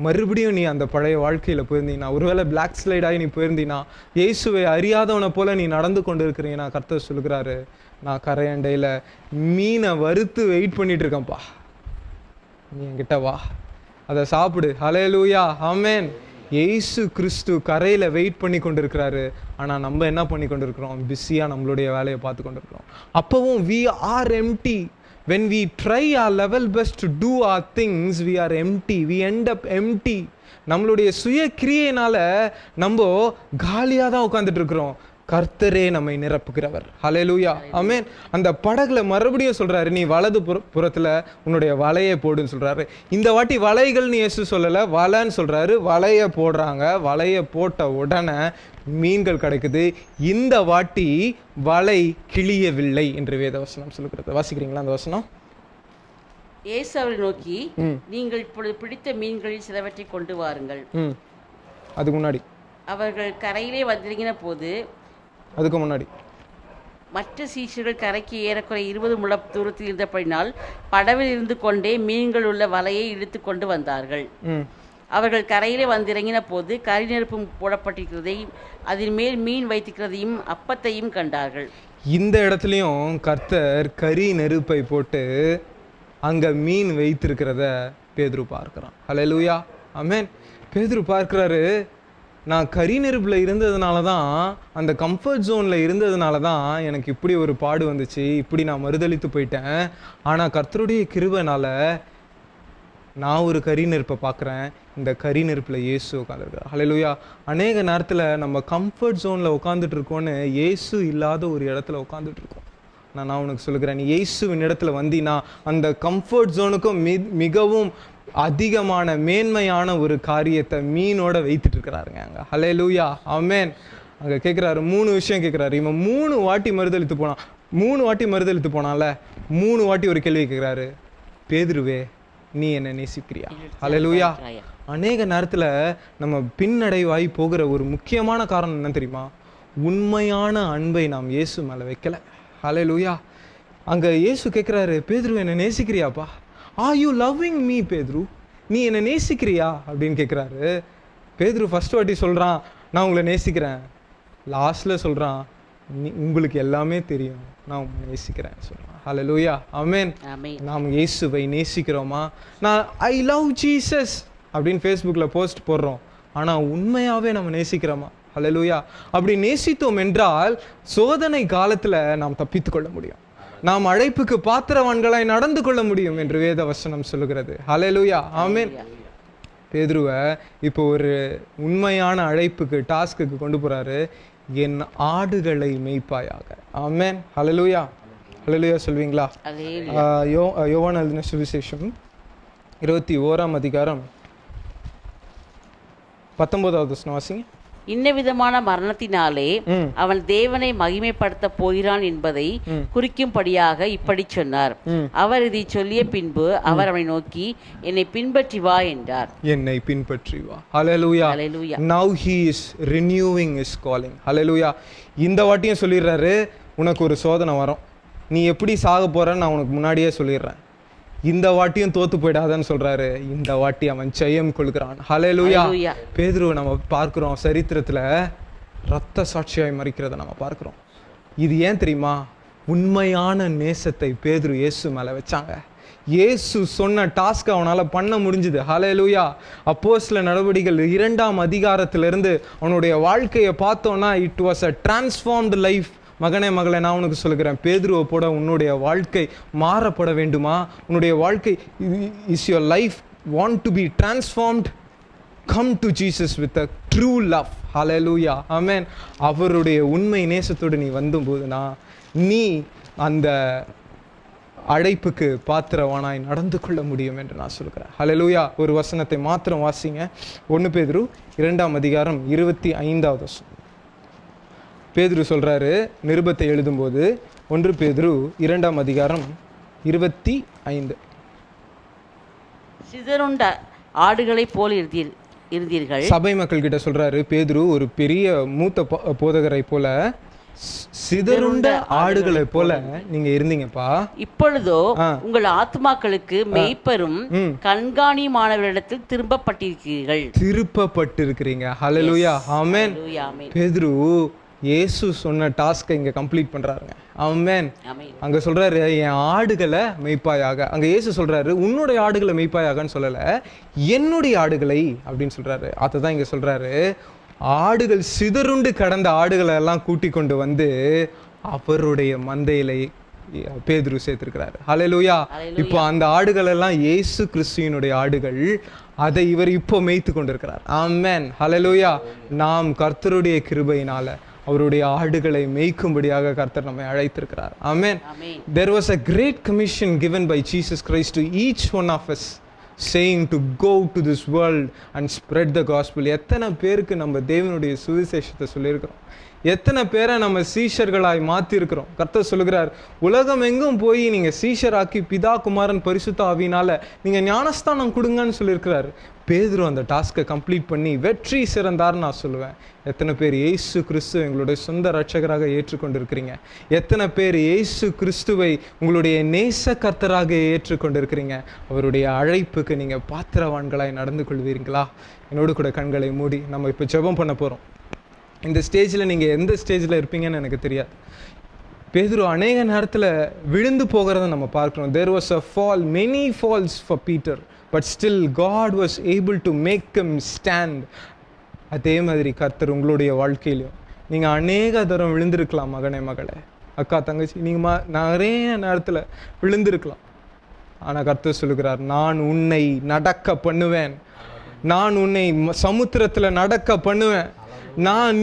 B: மறுபடியும் நீ அந்த பழைய வாழ்க்கையில் போயிருந்தீங்கன்னா, ஒருவேளை பிளாக் ஸ்லைட் ஆகி நீ போயிருந்தீங்கன்னா, இயேசுவை அறியாதவனை போல நீ நடந்து கொண்டு இருக்கிறீங்கன்னா, கர்த்தர் சொல்லுகிறாரு, நான் கரையண்டையில் மீனை வறுத்து வெயிட் பண்ணிட்டு இருக்கேன்ப்பா, நீ என்கிட்ட வா, அதை சாப்பிடு. ஹல்லேலூயா, ஆமென். இயேசு கிறிஸ்து கரையில் வெயிட் பண்ணி கொண்டு இருக்கிறாரு. ஆனால் நம்ம என்ன பண்ணி கொண்டு இருக்கிறோம்? பிஸியாக நம்மளுடைய வேலையை பார்த்து கொண்டு இருக்கிறோம். அப்பவும் we are empty. When we try our level best to do our things, we are empty. We end up empty. நம்மளுடைய சுய கிரியையினால நம்ம காலியாக தான் உட்காந்துட்டு இருக்கிறோம். கர்த்தரே நம்மை நிரப்புகிறவர். ஹல்லேலூயா, ஆமென். அந்த படகுல மறுபடியும் சொல்றாரு, நீ வலது புறத்துல உன்னுடைய வலையை போடுன்னு சொல்றாரு. இந்த வாட்டி வலைகள் நீ இயேசு சொல்லல, வலைன்னு சொல்றாரு. வலையை போடுறாங்க. வலையை போட்ட உடனே மீன்கள் கிடைக்குது. இந்த வாட்டி வலை கிழியவில்லை என்று வேதவசனம் சொல்லுகிறது. வாசிக்கிறீங்களா அந்த வசனம்?
D: இயேசு அவரை நோக்கி, நீங்கள் இப்பொழுது பிடித்த மீன்களில் சிலவற்றை கொண்டு வாருங்கள்.
B: அதுக்கு முன்னாடி
D: அவர்கள் கரையிலே வந்திறங்கின போது,
B: அதுக்கு முன்னாடி
D: மற்ற சீஷர்கள் கரைக்கு ஏறக்குறை 20 முழ தூரத்தில் இருந்தபடினால் படவில் இருந்து கொண்டே மீன்கள் உள்ள வலையை இழுத்து கொண்டு வந்தார்கள். அவர்கள் கரையிலே வந்திறங்கின போது கரி நெருப்பு போடப்பட்டிருக்கிறதையும் அதன் மேல் மீன் வைத்திருக்கிறதையும் அப்பத்தையும் கண்டார்கள்.
B: இந்த இடத்துலையும் கர்த்தர் கரி நெருப்பை போட்டு அங்க மீன் வைத்திருக்கிறத பேதுரு பார்க்கிறான். ஹல்லேலூயா, ஆமென். பேதுரு பார்க்கிறாரு, நான் கரி நெருப்பில் இருந்ததுனால தான், அந்த கம்ஃபர்ட் ஜோனில் இருந்ததுனால தான் எனக்கு இப்படி ஒரு பாடு வந்துச்சு, இப்படி நான் மறுதளித்து போயிட்டேன். ஆனால் கர்த்தருடைய கிருபைனால நான் ஒரு கரி நெருப்பை பார்க்குறேன். இந்த கரி நெருப்பில் இயேசு உட்காந்துருக்கார். ஹல்லேலூயா. அநேக நேரத்தில் நம்ம கம்ஃபர்ட் ஜோனில் உட்காந்துட்டு இருக்கோன்னு இயேசு இல்லாத ஒரு இடத்துல உட்காந்துட்டு இருக்கோம். நான் உனக்கு சொல்லுகிறேன், நீ இயேசுவின் இடத்துல வந்தீன்னா அந்த கம்ஃபர்ட் ஜோனுக்கும் மிகவும் அதிகமான மேன்மையான ஒரு காரியத்தை மீனோட வைத்துட்டு இருக்கிறாருங்க அங்கே. ஹல்லேலூயா, ஆமென். அங்கே கேட்குறாரு, 3 விஷயம் கேட்குறாரு. இவன் 3 வாட்டி மறுதலித்து போனான். 3 வாட்டி மறுதலித்து போனான்ல, 3 வாட்டி ஒரு கேள்வி கேட்குறாரு, பேதுருவே நீ என்ன நேசிக்கிறியா? ஹல்லேலூயா. அநேக நேரத்தில் நம்ம பின்னடைவாய் போகிற ஒரு முக்கியமான காரணம் என்ன தெரியுமா? உண்மையான அன்பை நாம் இயேசு மேலே வைக்கலை. ஹல்லேலூயா. அங்கே இயேசு கேட்குறாரு, பேதுரு என்ன நேசிக்கிறியாப்பா? ஆர் யூ லவ்விங் மீ பேதுரு? நீ என்ன நேசிக்கிறியா அப்படின்னு கேட்குறாரு. பேதுரு ஃபர்ஸ்ட் வாட்டி சொல்கிறான், நான் உங்களை நேசிக்கிறேன். லாஸ்ட்டில் சொல்கிறான், உங்களுக்கு எல்லாமே தெரியும், நான் உங்களை நேசிக்கிறேன் சொல்கிறான். ஹல்லேலூயா, ஆமென். நாம் இயேசுவை நேசிக்கிறோமா? நான் ஐ லவ் ஜீசஸ் அப்படின்னு ஃபேஸ்புக்கில் போஸ்ட் போடுறோம், ஆனால் உண்மையாகவே நம்ம நேசிக்கிறோமா? ஹல்லேலூயா. அப்படி நேசித்தோம் என்றால் சோதனை காலத்தில் நாம் தப்பித்து கொள்ள முடியும், நாம் அழைப்புக்கு பாத்திரவான்களாய் நடந்து கொள்ள முடியும் என்று வேத வசனம் சொல்லுகிறது. ஹல்லேலூயா, ஆமென். பேதுருவை இப்போ ஒரு உண்மையான அழைப்புக்கு, டாஸ்க்குக்கு கொண்டு போகிறாரு. என் ஆடுகளை மேய்ப்பாயாக. ஆமென். ஹல்லேலூயா, ஹல்லேலூயா சொல்வீங்களா? யோவான் எழுதின சுவிசேஷம் 21ஆம் அதிகாரம் 19வது வசனம் வாசிங்க.
D: இன்ன விதமான மரணத்தினாலே அவன் தேவனை மகிமைப்படுத்த போகிறான் என்பதை குறிக்கும்படியாக இப்படி சொன்னார். அவர் இதை சொல்லிய பின்பு அவர் அவனை நோக்கி, என்னை பின்பற்றி வா என்றார்.
B: என்னை பின்பற்றி வா. ஹல்லேலூயா. Now he is renewing his calling. ஹல்லேலூயா. இந்த வாட்டியும் சொல்லிடுறாரு, உனக்கு ஒரு சோதனை வரும், நீ எப்படி சாக போறன்னு நான் உனக்கு முன்னாடியே சொல்லிடுறேன். இந்த வாட்டியும் தோத்து போயிடாதன்னு சொல்றாரு. இந்த வாட்டி அவன் ஜெயம் கொள்கிறான். ஹல்லேலூயா. பேதுருவை நம்ம பார்க்கிறோம் சரித்திரத்துல ரத்த சாட்சியாய் மறிக்கிறத நம்ம பார்க்கிறோம். இது ஏன் தெரியுமா? உண்மையான நேசத்தை பேதுரு இயேசு மேல வச்சாங்க. இயேசு சொன்ன டாஸ்க் அவனால பண்ண முடிஞ்சுது. ஹல்லேலூயா. அப்போஸ்தல நடவடிக்கைகள் 2ஆம் அதிகாரத்திலிருந்து அவனுடைய வாழ்க்கையை பார்த்தோம்னா it was a transformed life. மகனே மகளே, நான் உனக்கு சொல்லுகிறேன், பேதுருவை போட உன்னுடைய வாழ்க்கை மாறப்பட வேண்டுமா? உன்னுடைய வாழ்க்கை, is your life want to be transformed? Come to Jesus with a true love. ஹல்லேலூயா, ஆமென். அவருடைய உண்மை நேசத்தோடு நீ வந்தபோதுனா நீ அந்த அழைப்புக்கு பாத்திரவானாய் நடந்து கொள்ள முடியும் என்று நான் சொல்கிறேன். ஹல்லேலூயா. ஒரு வசனத்தை மாத்திரம் வாசிங்க. 1 பேதுரு 2ஆம் அதிகாரம் 25வது வசனம். பேதுரு சொல்றாரு நிருபத்தை எழுதும்போது, 1 பேதுரு 2ஆம் அதிகாரம் 25.
D: சிதறுண்ட ஆடுகளை போல் இருந்தீர்கள்.
B: சபை மக்கள் கிட்ட சொல்றாரு பேதுரு, ஒரு பெரிய மூத்த போதகரை போல சிதறுண்ட ஆடுகளை போல நீங்க இருந்தீங்கப்பா.
D: இப்பொழுதோ உங்கள் ஆத்மாக்களுக்கு மெய்ப்பெரும் கண்காணியுமானவரிடத்தில் திருப்பப்பட்டிருக்கிறீங்க. ஹல்லேலூயா, ஆமென். பேதுரு இயேசு சொன்ன டாஸ்கை இங்க கம்ப்ளீட் பண்றாருங்க. ஆமென். அங்க சொல்றாரு, என் ஆடுகளை மெய்ப்பாயாக. அங்க இயேசு சொல்றாரு, உன்னுடைய ஆடுகளை மெய்ப்பாயாகன்னு சொல்லல, என்னுடைய ஆடுகளை அப்படின்னு சொல்றாரு. அதுதான் இங்க சொல்றாரு, ஆடுகள் சிதறுண்டு கடந்த ஆடுகளை எல்லாம் கூட்டி கொண்டு வந்து அவருடைய மந்தையில பேதுரு சேர்த்திருக்கிறாரு. ஹல்லேலூயா. இப்போ அந்த ஆடுகள் எல்லாம் இயேசு கிறிஸ்துவினுடைய ஆடுகள். அதை இவர் இப்போ மேய்த்து கொண்டிருக்கிறார். ஆமென். ஹல்லேலூயா. நாம் கர்த்தருடைய கிருபையினால அவருடைய ஆடுகளை மேய்க்கும்படியாக கர்த்தர் நம்மை அழைத்திருக்கிறார். ஆமென். There was a great commission given by Jesus Christ to each one of us, saying to go to this world and spread the gospel. எத்தனை பேருக்கு நம்ம தேவனுடைய சுவிசேஷத்தை சொல்லியிருக்கிறோம்? எத்தனை பேரை நம்ம சீஷர்களாய் மாற்றிருக்கிறோம்? கர்த்தர் சொல்லுகிறார், உலகம் எங்கும் போய் நீங்கள் சீஷராக்கி பிதா குமாரன் பரிசுத்த ஆவியினால நீங்கள் ஞானஸ்தானம் கொடுங்கன்னு சொல்லியிருக்கிறார். பேதுரு அந்த டாஸ்கை கம்ப்ளீட் பண்ணி வெற்றி சிறந்தார்னு நான் சொல்லுவேன். எத்தனை பேர் இயேசு கிறிஸ்து எங்களுடைய சொந்த ரட்சகராக ஏற்றுக்கொண்டிருக்கிறீங்க? எத்தனை பேர் இயேசு கிறிஸ்துவை உங்களுடைய நேச கர்த்தராக ஏற்றுக்கொண்டிருக்கிறீங்க? அவருடைய அழைப்புக்கு நீங்கள் பாத்திரவான்களாய் நடந்து கொள்வீர்களா? என்னோடு கூட கண்களை மூடி நம்ம இப்போ ஜெபம் பண்ண போகிறோம். இந்த ஸ்டேஜில் நீங்கள் எந்த ஸ்டேஜில் இருப்பீங்கன்னு எனக்கு தெரியாது. பேதுரு அநேக நேரத்தில் விழுந்து போகிறத நம்ம பார்க்குறோம். There was a fall, many falls for Peter, but still God was able to make him stand. அதே மாதிரி கர்த்தர் உங்களுடைய வாழ்க்கையிலையும் நீங்கள் அநேக தரம் விழுந்திருக்கலாம். மகனே மகளே, அக்கா தங்கச்சி, நீங்கள் நிறைய நேரத்தில் விழுந்திருக்கலாம். ஆனால் கர்த்தர் சொல்லுகிறார், நான் உன்னை நடக்க பண்ணுவேன்.
B: நான் உன்னை சமுத்திரத்தில் நடக்க பண்ணுவேன்.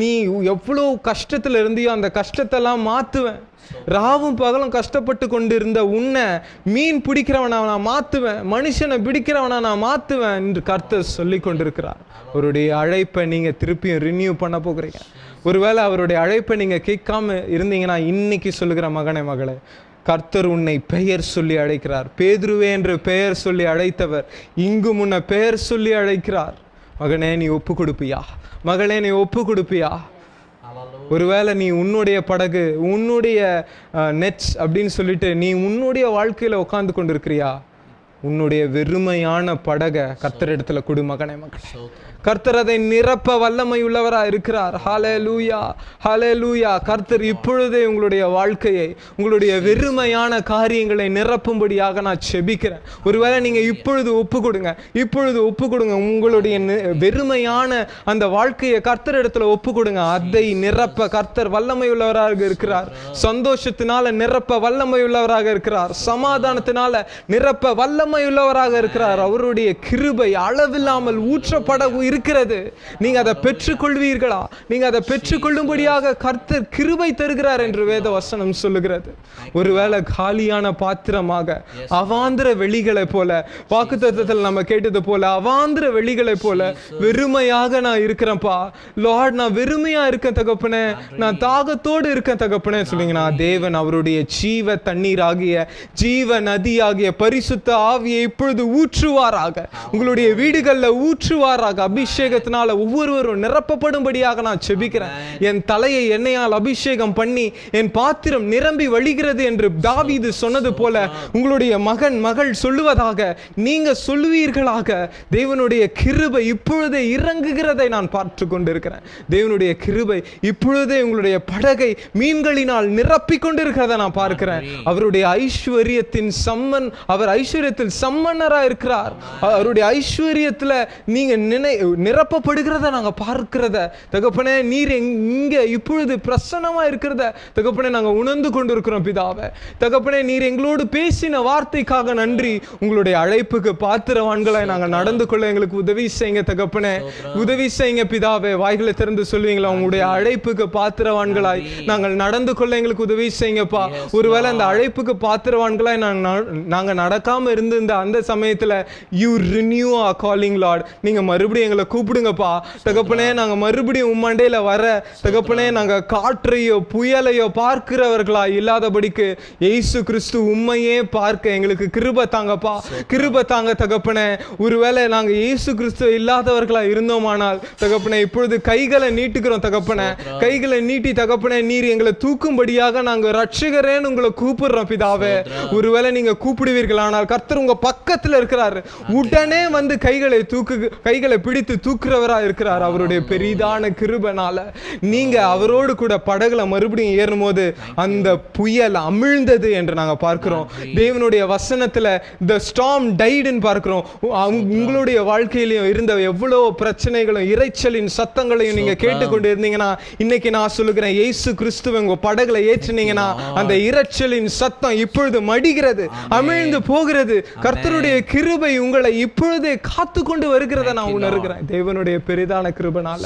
B: நீ எவ்வளோ கஷ்டத்தில் இருந்தியோ அந்த கஷ்டத்தெல்லாம் மாற்றுவேன். ராவும் பகலும் கஷ்டப்பட்டு கொண்டு இருந்த உன்னை மீன் பிடிக்கிறவனா நான் மாற்றுவேன், மனுஷனை பிடிக்கிறவனா நான் மாற்றுவேன் என்று கர்த்தர் சொல்லி கொண்டிருக்கிறார். அவருடைய அழைப்பை நீங்கள் திருப்பியும் ரினியூ பண்ண போகிறீங்க. ஒருவேளை அவருடைய அழைப்பை நீங்கள் கேட்காம இருந்தீங்கன்னா இன்னைக்கு சொல்லுகிற மகனே மகளே, கர்த்தர் உன்னை பெயர் சொல்லி அழைக்கிறார். பேதுருவே என்று பெயர் சொல்லி அழைத்தவர் இங்கு முன்ன பெயர் சொல்லி அழைக்கிறார். மகனே நீ ஒப்பு கொடுப்பியா? மகளே நீ ஒப்பு கொடுப்பியா? ஒருவேளை நீ உன்னுடைய படகு, உன்னுடைய நெட்ஸ் அப்படின்னு சொல்லிட்டு நீ உன்னுடைய வாழ்க்கையில உட்கார்ந்து கொண்டிருக்கிறியா? உன்னுடைய வெறுமையான படகை கர்த்தர் இடத்துல கொடு மகனே மகளே. கர்த்தர் அதை நிரப்ப வல்லமை உள்ளவரா இருக்கிறார். ஹல்லேலூயா, ஹல்லேலூயா. கர்த்தர் இப்பொழுதே உங்களுடைய வாழ்க்கையை, உங்களுடைய வெறுமையான காரியங்களை நிரப்பும்படியாக நான் செபிக்கிறேன். ஒருவேளை நீங்க இப்பொழுது ஒப்பு கொடுங்க, இப்பொழுது ஒப்பு கொடுங்க. உங்களுடைய வெறுமையான அந்த வாழ்க்கையை கர்த்தர் இடத்துல ஒப்பு கொடுங்க. அதை நிரப்ப கர்த்தர் வல்லமை உள்ளவராக இருக்கிறார். சந்தோஷத்தினால நிரப்ப வல்லமை உள்ளவராக இருக்கிறார். சமாதானத்தினால நிரப்ப வல்லமை உள்ளவராக இருக்கிறார். அவருடைய கிருபை அளவில்லாமல் ஊற்றப்பட இருக்கிறது. நீங்க அதை பெற்றுக்கொள்வீர்களா? நீங்க அதை பெற்றுக்கொள்ளும்படியாக கர்த்தர் கிருபை தருகிறார் என்று வேத வசனம் சொல்லுகிறது. ஒருவேளை காலியான பாத்திரமாக அவாந்திர வெளிகளை போல, வாக்குத்தத்தத்தில் நம்ம கேட்டது போல அவாந்திர வெளிகளை போல வெறுமையாக நான் இருக்கிறேன்ப்பா லார்ட், நான் வெறுமையா இருக்கேன் தகப்பனே, நான் தாகத்தோடு இருக்கேன் தகப்பனே சொன்னீங்கன்னா தேவன் அவருடைய ஜீவ தண்ணீராகிய ஜீவ நதியாகிய பரிசுத்த ஆவியை இப்பொழுது ஊற்றுவாராக, உங்களுடைய வீடுகளில் ஊற்றுவாராக. அபிஷேகத்தினால ஒவ்வொருவரும் நிரப்பப்படும்படியாக நான் செபிக்கிறேன். என் தலையை எண்ணெயால் அபிஷேகம் பண்ணி என் பாத்திரம் நிரம்பி வழிகிறது என்று தாவீது சொன்னது போல உங்களுடைய மகன் மகள் சொல்லுவதாக நீங்க சொல்லுவீர்களாக. தேவனுடைய கிருபை இப்பொழுதே இறங்குகிறதை நான் பார்த்து கொண்டிருக்கிறேன். தேவனுடைய கிருபை இப்பொழுதே உங்களுடைய படகை மீன்களினால் நிரப்பி கொண்டிருக்கிறத நான் பார்க்கிறேன். அவருடைய ஐஸ்வர்யத்தின் அவர் ஐஸ்வர்யத்தில் சம்மன்னரா இருக்கிறார். அவருடைய ஐஸ்வர்யத்துல நீங்க நிரப்பப்படுகிறத நாங்க பார்க்கிறத தகப்பனே, நீர் இங்க இப்பொழுது பிரசன்னமா இருக்கிறத தகப்பனே நாங்க உணர்ந்து கொண்டிருக்கிறோம் பிதாவே. தகப்பனே நீர் எங்களோடு பேசின வார்த்தைக்காக நன்றி. உங்களுடைய அழைப்புக்கு பாத்திரவான்களாய் நாங்கள் நடந்து கொள்ள எங்களுக்கு உதவி செய்யுங்க தகப்பனே, உதவி செய்யுங்க பிதாவே. வாய்களை திறந்து சொல்லுவீங்களா? உங்களுடைய அழைப்புக்கு பாத்திரவான்களாய் நாங்கள் நடந்து கொள்ள எங்களுக்கு உதவி செய்யுங்கப்பா. ஒருவேளை அந்த அழைப்புக்கு பாத்திரவான்களாய் நாங்க நடக்காம இருந்த அந்த சமயத்துல you renew are calling Lord, நீங்க மறுபடியும் எங்களை கூப்பிடுங்கப்பா தகப்பனே. நாங்க மறுபடியும் உம்மண்டையில வர தகப்பனே, நாங்க காற்றையோ புயலையோ பார்க்கிறவர்களா இல்லாதபடிக்கு இயேசு கிறிஸ்து உண்மையே பார்க்க எங்களுக்கு கிருபை தாங்கப்பா, கிருபை தாங்க தகப்பனே. ஒருவேளை நாங்க இயேசு கிறிஸ்து இல்லாதவர்களா இருந்தோமானால் தகப்பனே இப்பொழுது கைகளை நீட்டுக்கிறோம் தகப்பனே, கைகளை நீட்டி தகப்பனே நீர் எங்களை தூக்கும்படியாக நாங்க ரட்சகரேன்னு உங்களை கூப்பிடுறோம் பிதாவே. ஒருவேளை நீங்க கூப்பிடுவீர்களானால் கர்த்தர் உங்க பக்கத்துல இருக்கிறார், உடனே வந்து கைகளை பிடித்து தூக்குறவரா இருக்கிறார். அவருடைய பெரிதான கிருபைனால நீங்க அவரோடு கூட படகுல மறுபடியும் ஏறும் போது அந்த புயல் அமிழ்ந்தது என்று நாங்க பார்க்கிறோம். தேவனுடைய வசனத்துல the storm died ன்னு பார்க்கிறோம். உங்களுடைய வாழ்க்கையிலும் இருந்த எவ்வளவு பிரச்சனைகளும் இரைச்சலின் சத்தங்களையும் நீங்க கேட்டுக்கொண்டு இருந்தீங்கன்னா இன்னைக்கு நான் சொல்லுகிறேன், இயேசு கிறிஸ்துவை உங்க படகுல ஏற்றினீங்கன்னா அந்த இரைச்சலின் சத்தம் இப்பொழுது மடிகிறது, அமிழ்ந்து போகிறது. கர்த்தருடைய கிருபை உங்களை இப்பொழுதே காத்து கொண்டு வருகிறத நான் உணர்கிறேன் தேவனுடைய பெரிதான கிருபைனால.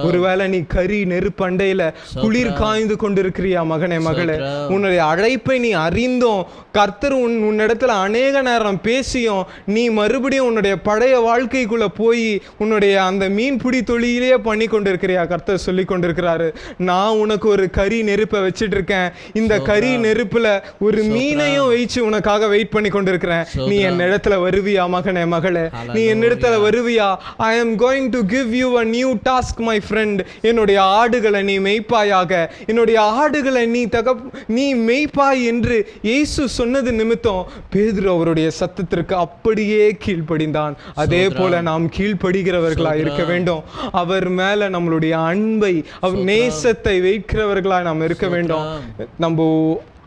B: ஒருவேளை நீ கரி நெருப்பண்டையில குளிர் காய்ந்து கொண்டிருக்கிறியா மகனே மகளே, உன்னுடைய அழைப்பை நீ அறிந்தோம், கர்த்தர் உன்னிடத்துல அநேக நேரம் பேசியும் நீ மறுபடியும் உன்னுடைய பழைய வாழ்க்கைக்குள்ள போய் உன்னுடைய அந்த மீன்பிடி தொழிலே பண்ணி கொண்டிருக்கிறியா? கர்த்தர் சொல்லி கொண்டிருக்கிறாரு, நான் உனக்கு ஒரு கரி நெருப்பை வச்சிட்டு இருக்கேன், இந்த கரி நெருப்புல ஒரு மீனையும் வச்சு உனக்காக வெயிட் பண்ணி கொண்டிருக்கிறேன். நீ என் இடத்துல வருவியா மகனே மகளே? நீ என் இடத்துல வருவியா? I am going to give you a new task my friend. என்னுடைய ஆடுகளை நீ மேய்ப்பாயாக, என்னுடைய ஆடுகளை நீ மேய்ப்பாய் என்று இயேசு சொன்னது நிமித்தம் பேதுரு அவருடைய சத்தத்திற்கு அப்படியே கீழ்ப்படிந்தான். அதே போல நாம் கீழ்ப்படுகிறவர்களா இருக்க வேண்டும். அவர் மேல நம்மளுடைய அன்பை, அவர் நேசத்தை வைக்கிறவர்களா நாம் இருக்க வேண்டும். நம்ம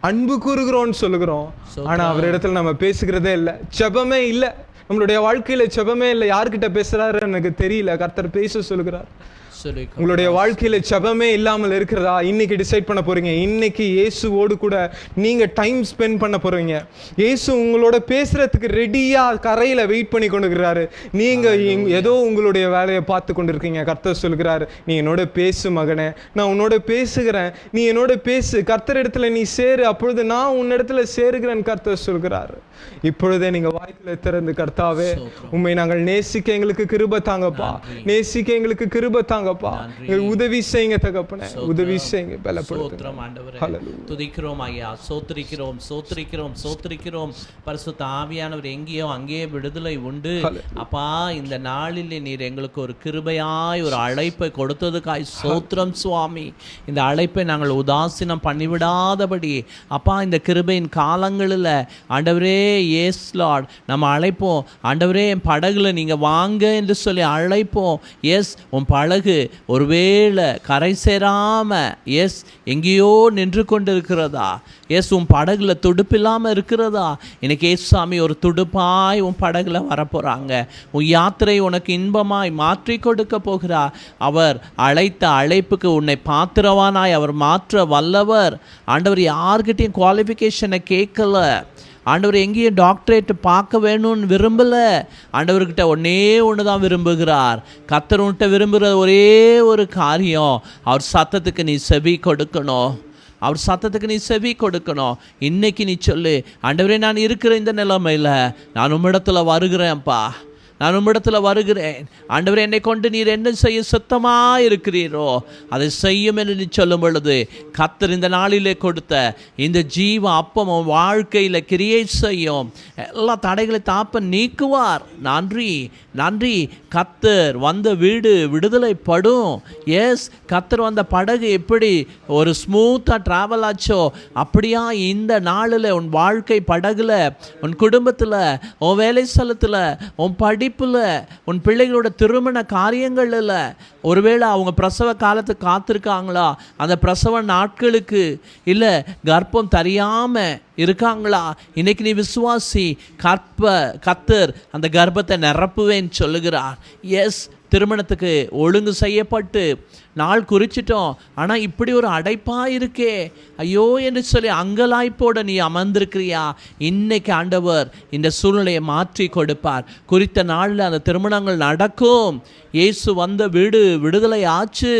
B: அன்பு கூறுகிறோம்னு சொல்லுகிறோம், ஆனா அவரிடத்துல நம்ம பேசுகிறதே இல்லை, ஜெபமே இல்லை, நம்மளுடைய வாழ்க்கையில ஜெபமே இல்லை. யார்கிட்ட பேசுறாரு எனக்கு தெரியல. கர்த்தர் பேச சொல்லுகிறார். உங்களுடைய வாழ்க்கையில ஜெபமே இல்லாமல் இருக்கிறதா? இன்னைக்கு டிசைட் பண்ண போறீங்க. இன்னைக்கு இயேசுவோடு கூட நீங்க டைம் ஸ்பெண்ட் பண்ண போறீங்க. இயேசு உங்களோட பேசுறதுக்கு ரெடியா கரையில வெயிட் பண்ணி கொண்டிருக்கிறாரு. நீங்க ஏதோ உங்களுடைய வேலையை பார்த்து கொண்டிருக்கீங்க. கர்த்தர் சொல்கிறாரு, நீ என்னோட பேசு மகனே, நான் உன்னோட பேசுகிறேன், நீ என்னோட பேசு, கர்த்தர் இடத்துல நீ சேரு, அப்பொழுது நான் உன்னிடத்துல சேருகிறேன் கர்த்தர் சொல்கிறாரு. இப்பொழுதே நீங்க வாய்க்குள்ள திறந்து, கர்த்தாவே உண்மை நாங்கள் நேசிக்க எங்களுக்கு கிருபை தாங்கப்பா, நேசிக்க எங்களுக்கு கிருபை தாங்கப்பா, உதவி செய்யுங்க தகப்பனே, உதவி செய்யுங்க, பலப்படுத்தும்
A: ஆண்டவரே. துதிக்கிறோம் ஐயா, சோத்திரிக்கிறோம் சோத்திரிக்கிறோம் சோத்திரிக்கிறோம். பரிசுத்த ஆவியானவர் எங்கேயோ அங்கேயே விடுதலை உண்டு அப்பா. இந்த நாளில் நீர் எங்களுக்கு ஒரு கிருபையாய் ஒரு அழைப்பை கொடுத்ததுக்காய் சோத்திரம் சுவாமி. இந்த அழைப்பை நாங்கள் உதாசீனம் பண்ணிவிடாதபடி அப்பா, இந்த கிருபையின் காலங்களில் ஆண்டவரே, எஸ் லார்ட், நம்ம அழைப்போம் ஆண்டவரே, என் படகுல நீங்கள் வாங்க என்று சொல்லி அழைப்போம். எஸ், உன் படகு ஒருவேளை கரை சேராம எஸ் எங்கேயோ நின்று கொண்டு இருக்கிறதா? எஸ், உன் படகுல துடுப்பில்லாமல் இருக்கிறதா? இன்னைக்கு ஏசாமி ஒரு துடுப்பாய் உன் படகுல வரப்போகிறாங்க. உன் யாத்திரை உனக்கு இன்பமாய் மாற்றி கொடுக்க போகிறார். அவர் அழைத்த அழைப்புக்கு உன்னை பாத்திரவானாய் அவர் மாற்ற வல்லவர். ஆண்டவர் யார்கிட்டையும் குவாலிஃபிகேஷனை கேட்கல. ஆண்டவர் எங்கேயும் டாக்டரேட் பார்க்க வேணும்னு விரும்பலை. ஆண்டவர்கிட்ட ஒன்றே ஒன்று தான் விரும்புகிறார். கர்த்தர் உன்கிட்ட விரும்புகிற ஒரே ஒரு காரியம், அவர் சத்தத்துக்கு நீ செவி கொடுக்கணும். அவர் சத்தத்துக்கு நீ செவி கொடுக்கணும். இன்னைக்கு நீ சொல்லு, ஆண்டவரே, நான் இருக்கிற இந்த நிலைமையில் நான் உம்மிடத்தில் வருகிறேன்ப்பா, நான் உம்மிடத்தில் வருகிறேன். ஆண்டவரே, என்னை கொண்டு நீர் என்ன செய்ய சுத்தமாக இருக்கிறீரோ அதை செய்யும் என்று நீ சொல்லும் பொழுது, கர்த்தர் இந்த நாளிலே கொடுத்த இந்த ஜீவ அப்பம் வாழ்க்கையில் கிரியை செய்யும். எல்லா தடைகளை தாப்ப நீக்குவார். நன்றி நன்றி. கர்த்தர் வந்த வீடு விடுதலை படும். எஸ், கர்த்தர் வந்த படகு எப்படி ஒரு ஸ்மூத்தாக ட்ராவல் ஆச்சோ அப்படியா இந்த நாளில் உன் வாழ்க்கை படகுல, உன் குடும்பத்தில், உன் வேலை ஸ்தலத்தில், உன் படிப்பில், உன் பிள்ளைகளோட திருமண காரியங்களில், ஒருவேளை அவங்க பிரசவ காலத்துக்கு காத்திருக்காங்களா, அந்த பிரசவ நாட்களுக்கு இல்லை கர்ப்பம் தெரியாமல் இருக்காங்களா, இன்னைக்கு நீ விசுவாசி, கர்த்தர் அந்த கர்ப்பத்தை நிரப்புவேன்னு சொல்லுகிறார். எஸ், திருமணத்துக்கு ஒழுங்கு செய்யப்பட்டு நாள் குறிச்சிட்டோம், ஆனால் இப்படி ஒரு அடைப்பாக இருக்கே ஐயோ என்று சொல்லி அங்கலாய்ப்போடு நீ அமர்ந்திருக்கிறியா? இன்னைக்கு ஆண்டவர் இந்த சூழ்நிலையை மாற்றி கொடுப்பார். குறித்த நாளில் அந்த திருமணங்கள் நடக்கும். இயேசு வந்த வீடு விடுதலை ஆச்சு.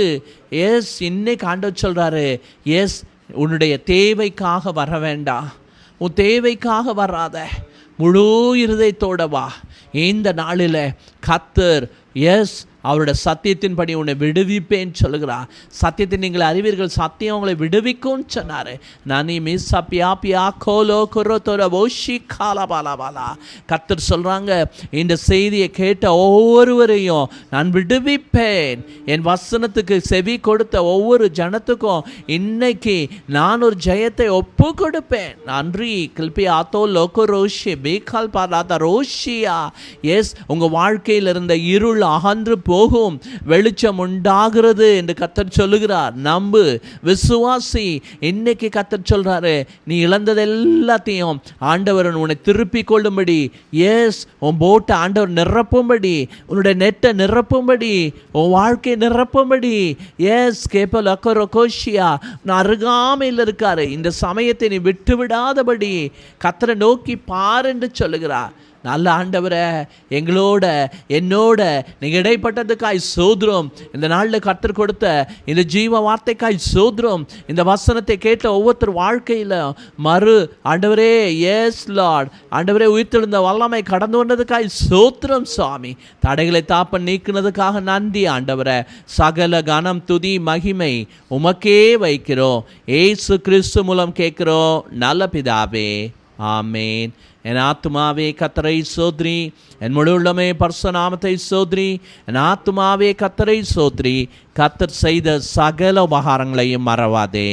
A: எஸ், இன்னைக்கு ஆண்டவர் சொல்கிறாரு, எஸ், உன்னுடைய தேவைக்காக வர வேண்டாம், உன் தேவைக்காக வராத, முழு இருதயத்தோட வா. இந்த நாளில் கர்த்தர் எஸ் அவருடைய சத்தியத்தின்படி உன்னை விடுவிப்பேன்னு சொல்லுகிறார். சத்தியத்தை நீங்கள் அறிவீர்கள், சத்தியம் உங்களை விடுவிக்கும் சொன்னார். நானி மிஸ் அப்பியா கோலோ குரோத்தோர ஓஷி காலபாலாபாலா. கர்த்தர் சொல்கிறாங்க, இந்த செய்தியை கேட்ட ஒவ்வொருவரையும் நான் விடுவிப்பேன். என் வசனத்துக்கு செவி கொடுத்த ஒவ்வொரு ஜனத்துக்கும் இன்னைக்கு நான் ஒரு ஜெயத்தை ஒப்பு கொடுப்பேன். நன்றி. Kilby ஆத்தோ logo Roshi பேகால் பாலாத ரோஷியா. எஸ், உங்கள் வாழ்க்கையில் இருந்த இருள் அகன்று போகும், வெளிச்சம் உண்டாகிறது என்று கர்த்தர் சொல்லுகிறார். நம்பு, விசுவாசி. இன்னைக்கு கர்த்தர் சொல்றாரு, நீ இழந்தது எல்லாத்தையும் ஆண்டவர் உன்னை திருப்பி கொள்ளும்படி, எஸ், உன் போட்டை ஆண்டவர் நிரப்பும்படி, உன்னுடைய நெட்டை நிரப்பும்படி, உன் வாழ்க்கையை நிரப்பும்படி, எஸ், கேப்பல் அக்கரோகோஷியா நான் அருகாமையில் இருக்காரு. இந்த சமயத்தை நீ விட்டு விடாதபடி கர்த்தரை நோக்கி பார் என்று சொல்லுகிறார். நல்ல ஆண்டவரை, எங்களோட என்னோட நீங்கள் இடைப்பட்டதுக்காய் சோதரம். இந்த நாளில் கர்த்தர் கொடுத்த இந்த ஜீவ வார்த்தைக்காய் சோதரம். இந்த வசனத்தை கேட்ட ஒவ்வொருத்தர் வாழ்க்கையில் ஆண்டவரே, எஸ் லார்ட், ஆண்டவரே, உயிர்த்தெழுந்த வல்லமை கடந்து வந்ததுக்காய் சோத்திரம் சுவாமி. தடைகளை தாப்ப நீக்கினதுக்காக நன்றி ஆண்டவரை. சகல கனம் துதி மகிமை உமக்கே வைக்கிறோம். ஏசு கிறிஸ்து மூலம் கேட்கிறோம் நல்ல பிதாவே, ஆமேன். என் ஆத்துமாவே கர்த்தரை சோத்ரி, என் முழு உள்ளமே பரிசுத்த நாமத்தை சோத்ரி. என் ஆத்துமாவே கர்த்தரை சோத்ரி, கர்த்தர் செய்த சகல உபகாரங்களையும் மறவாதே.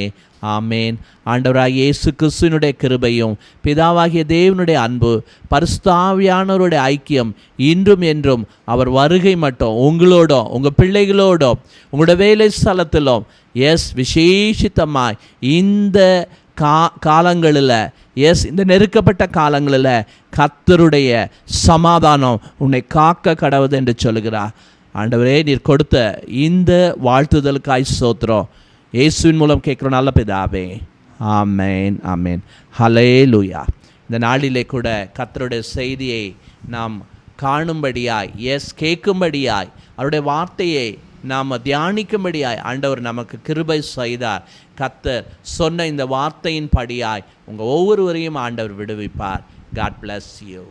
A: ஆமேன். ஆண்டவராகிய இயேசு கிறிஸ்துவினுடைய கிருபையும் பிதாவாகிய தேவனுடைய அன்பு பரிசுத்த ஆவியானவருடைய ஐக்கியம் இன்றும் என்றும் அவர் வருகை மட்டும் உங்களோட, உங்கள் பிள்ளைகளோட, உங்களோட வேலை ஸ்தலத்திலும் எஸ் விசேஷித்தமாய் இந்த காலங்களில், எஸ், இந்த நெருக்கப்பட்ட காலங்களில் கர்த்தருடைய சமாதானம் உன்னை காக்க கடவுது என்று சொல்லுகிறார். ஆண்டவரே நீர் கொடுத்த இந்த வாழ்த்துதலுக்காய் ஸ்தோத்திரம். இயேசுவின் மூலம் கேட்குறோம் நல்ல பிதாவே, ஆமேன் ஆமேன். ஹல்லேலூயா. இந்த நாளிலே கூட கர்த்தருடைய செய்தியை நாம் காணும்படியாய், கேட்கும்படியாய், அவருடைய வார்த்தையை நாம் தியானிக்கும்படியாய் ஆண்டவர் நமக்கு கிருபை செய்தார். கர்த்தர் சொன்ன இந்த வார்த்தையின் படியாய் உங்கள் ஒவ்வொருவரையும் ஆண்டவர் விடுவிப்பார். God bless you.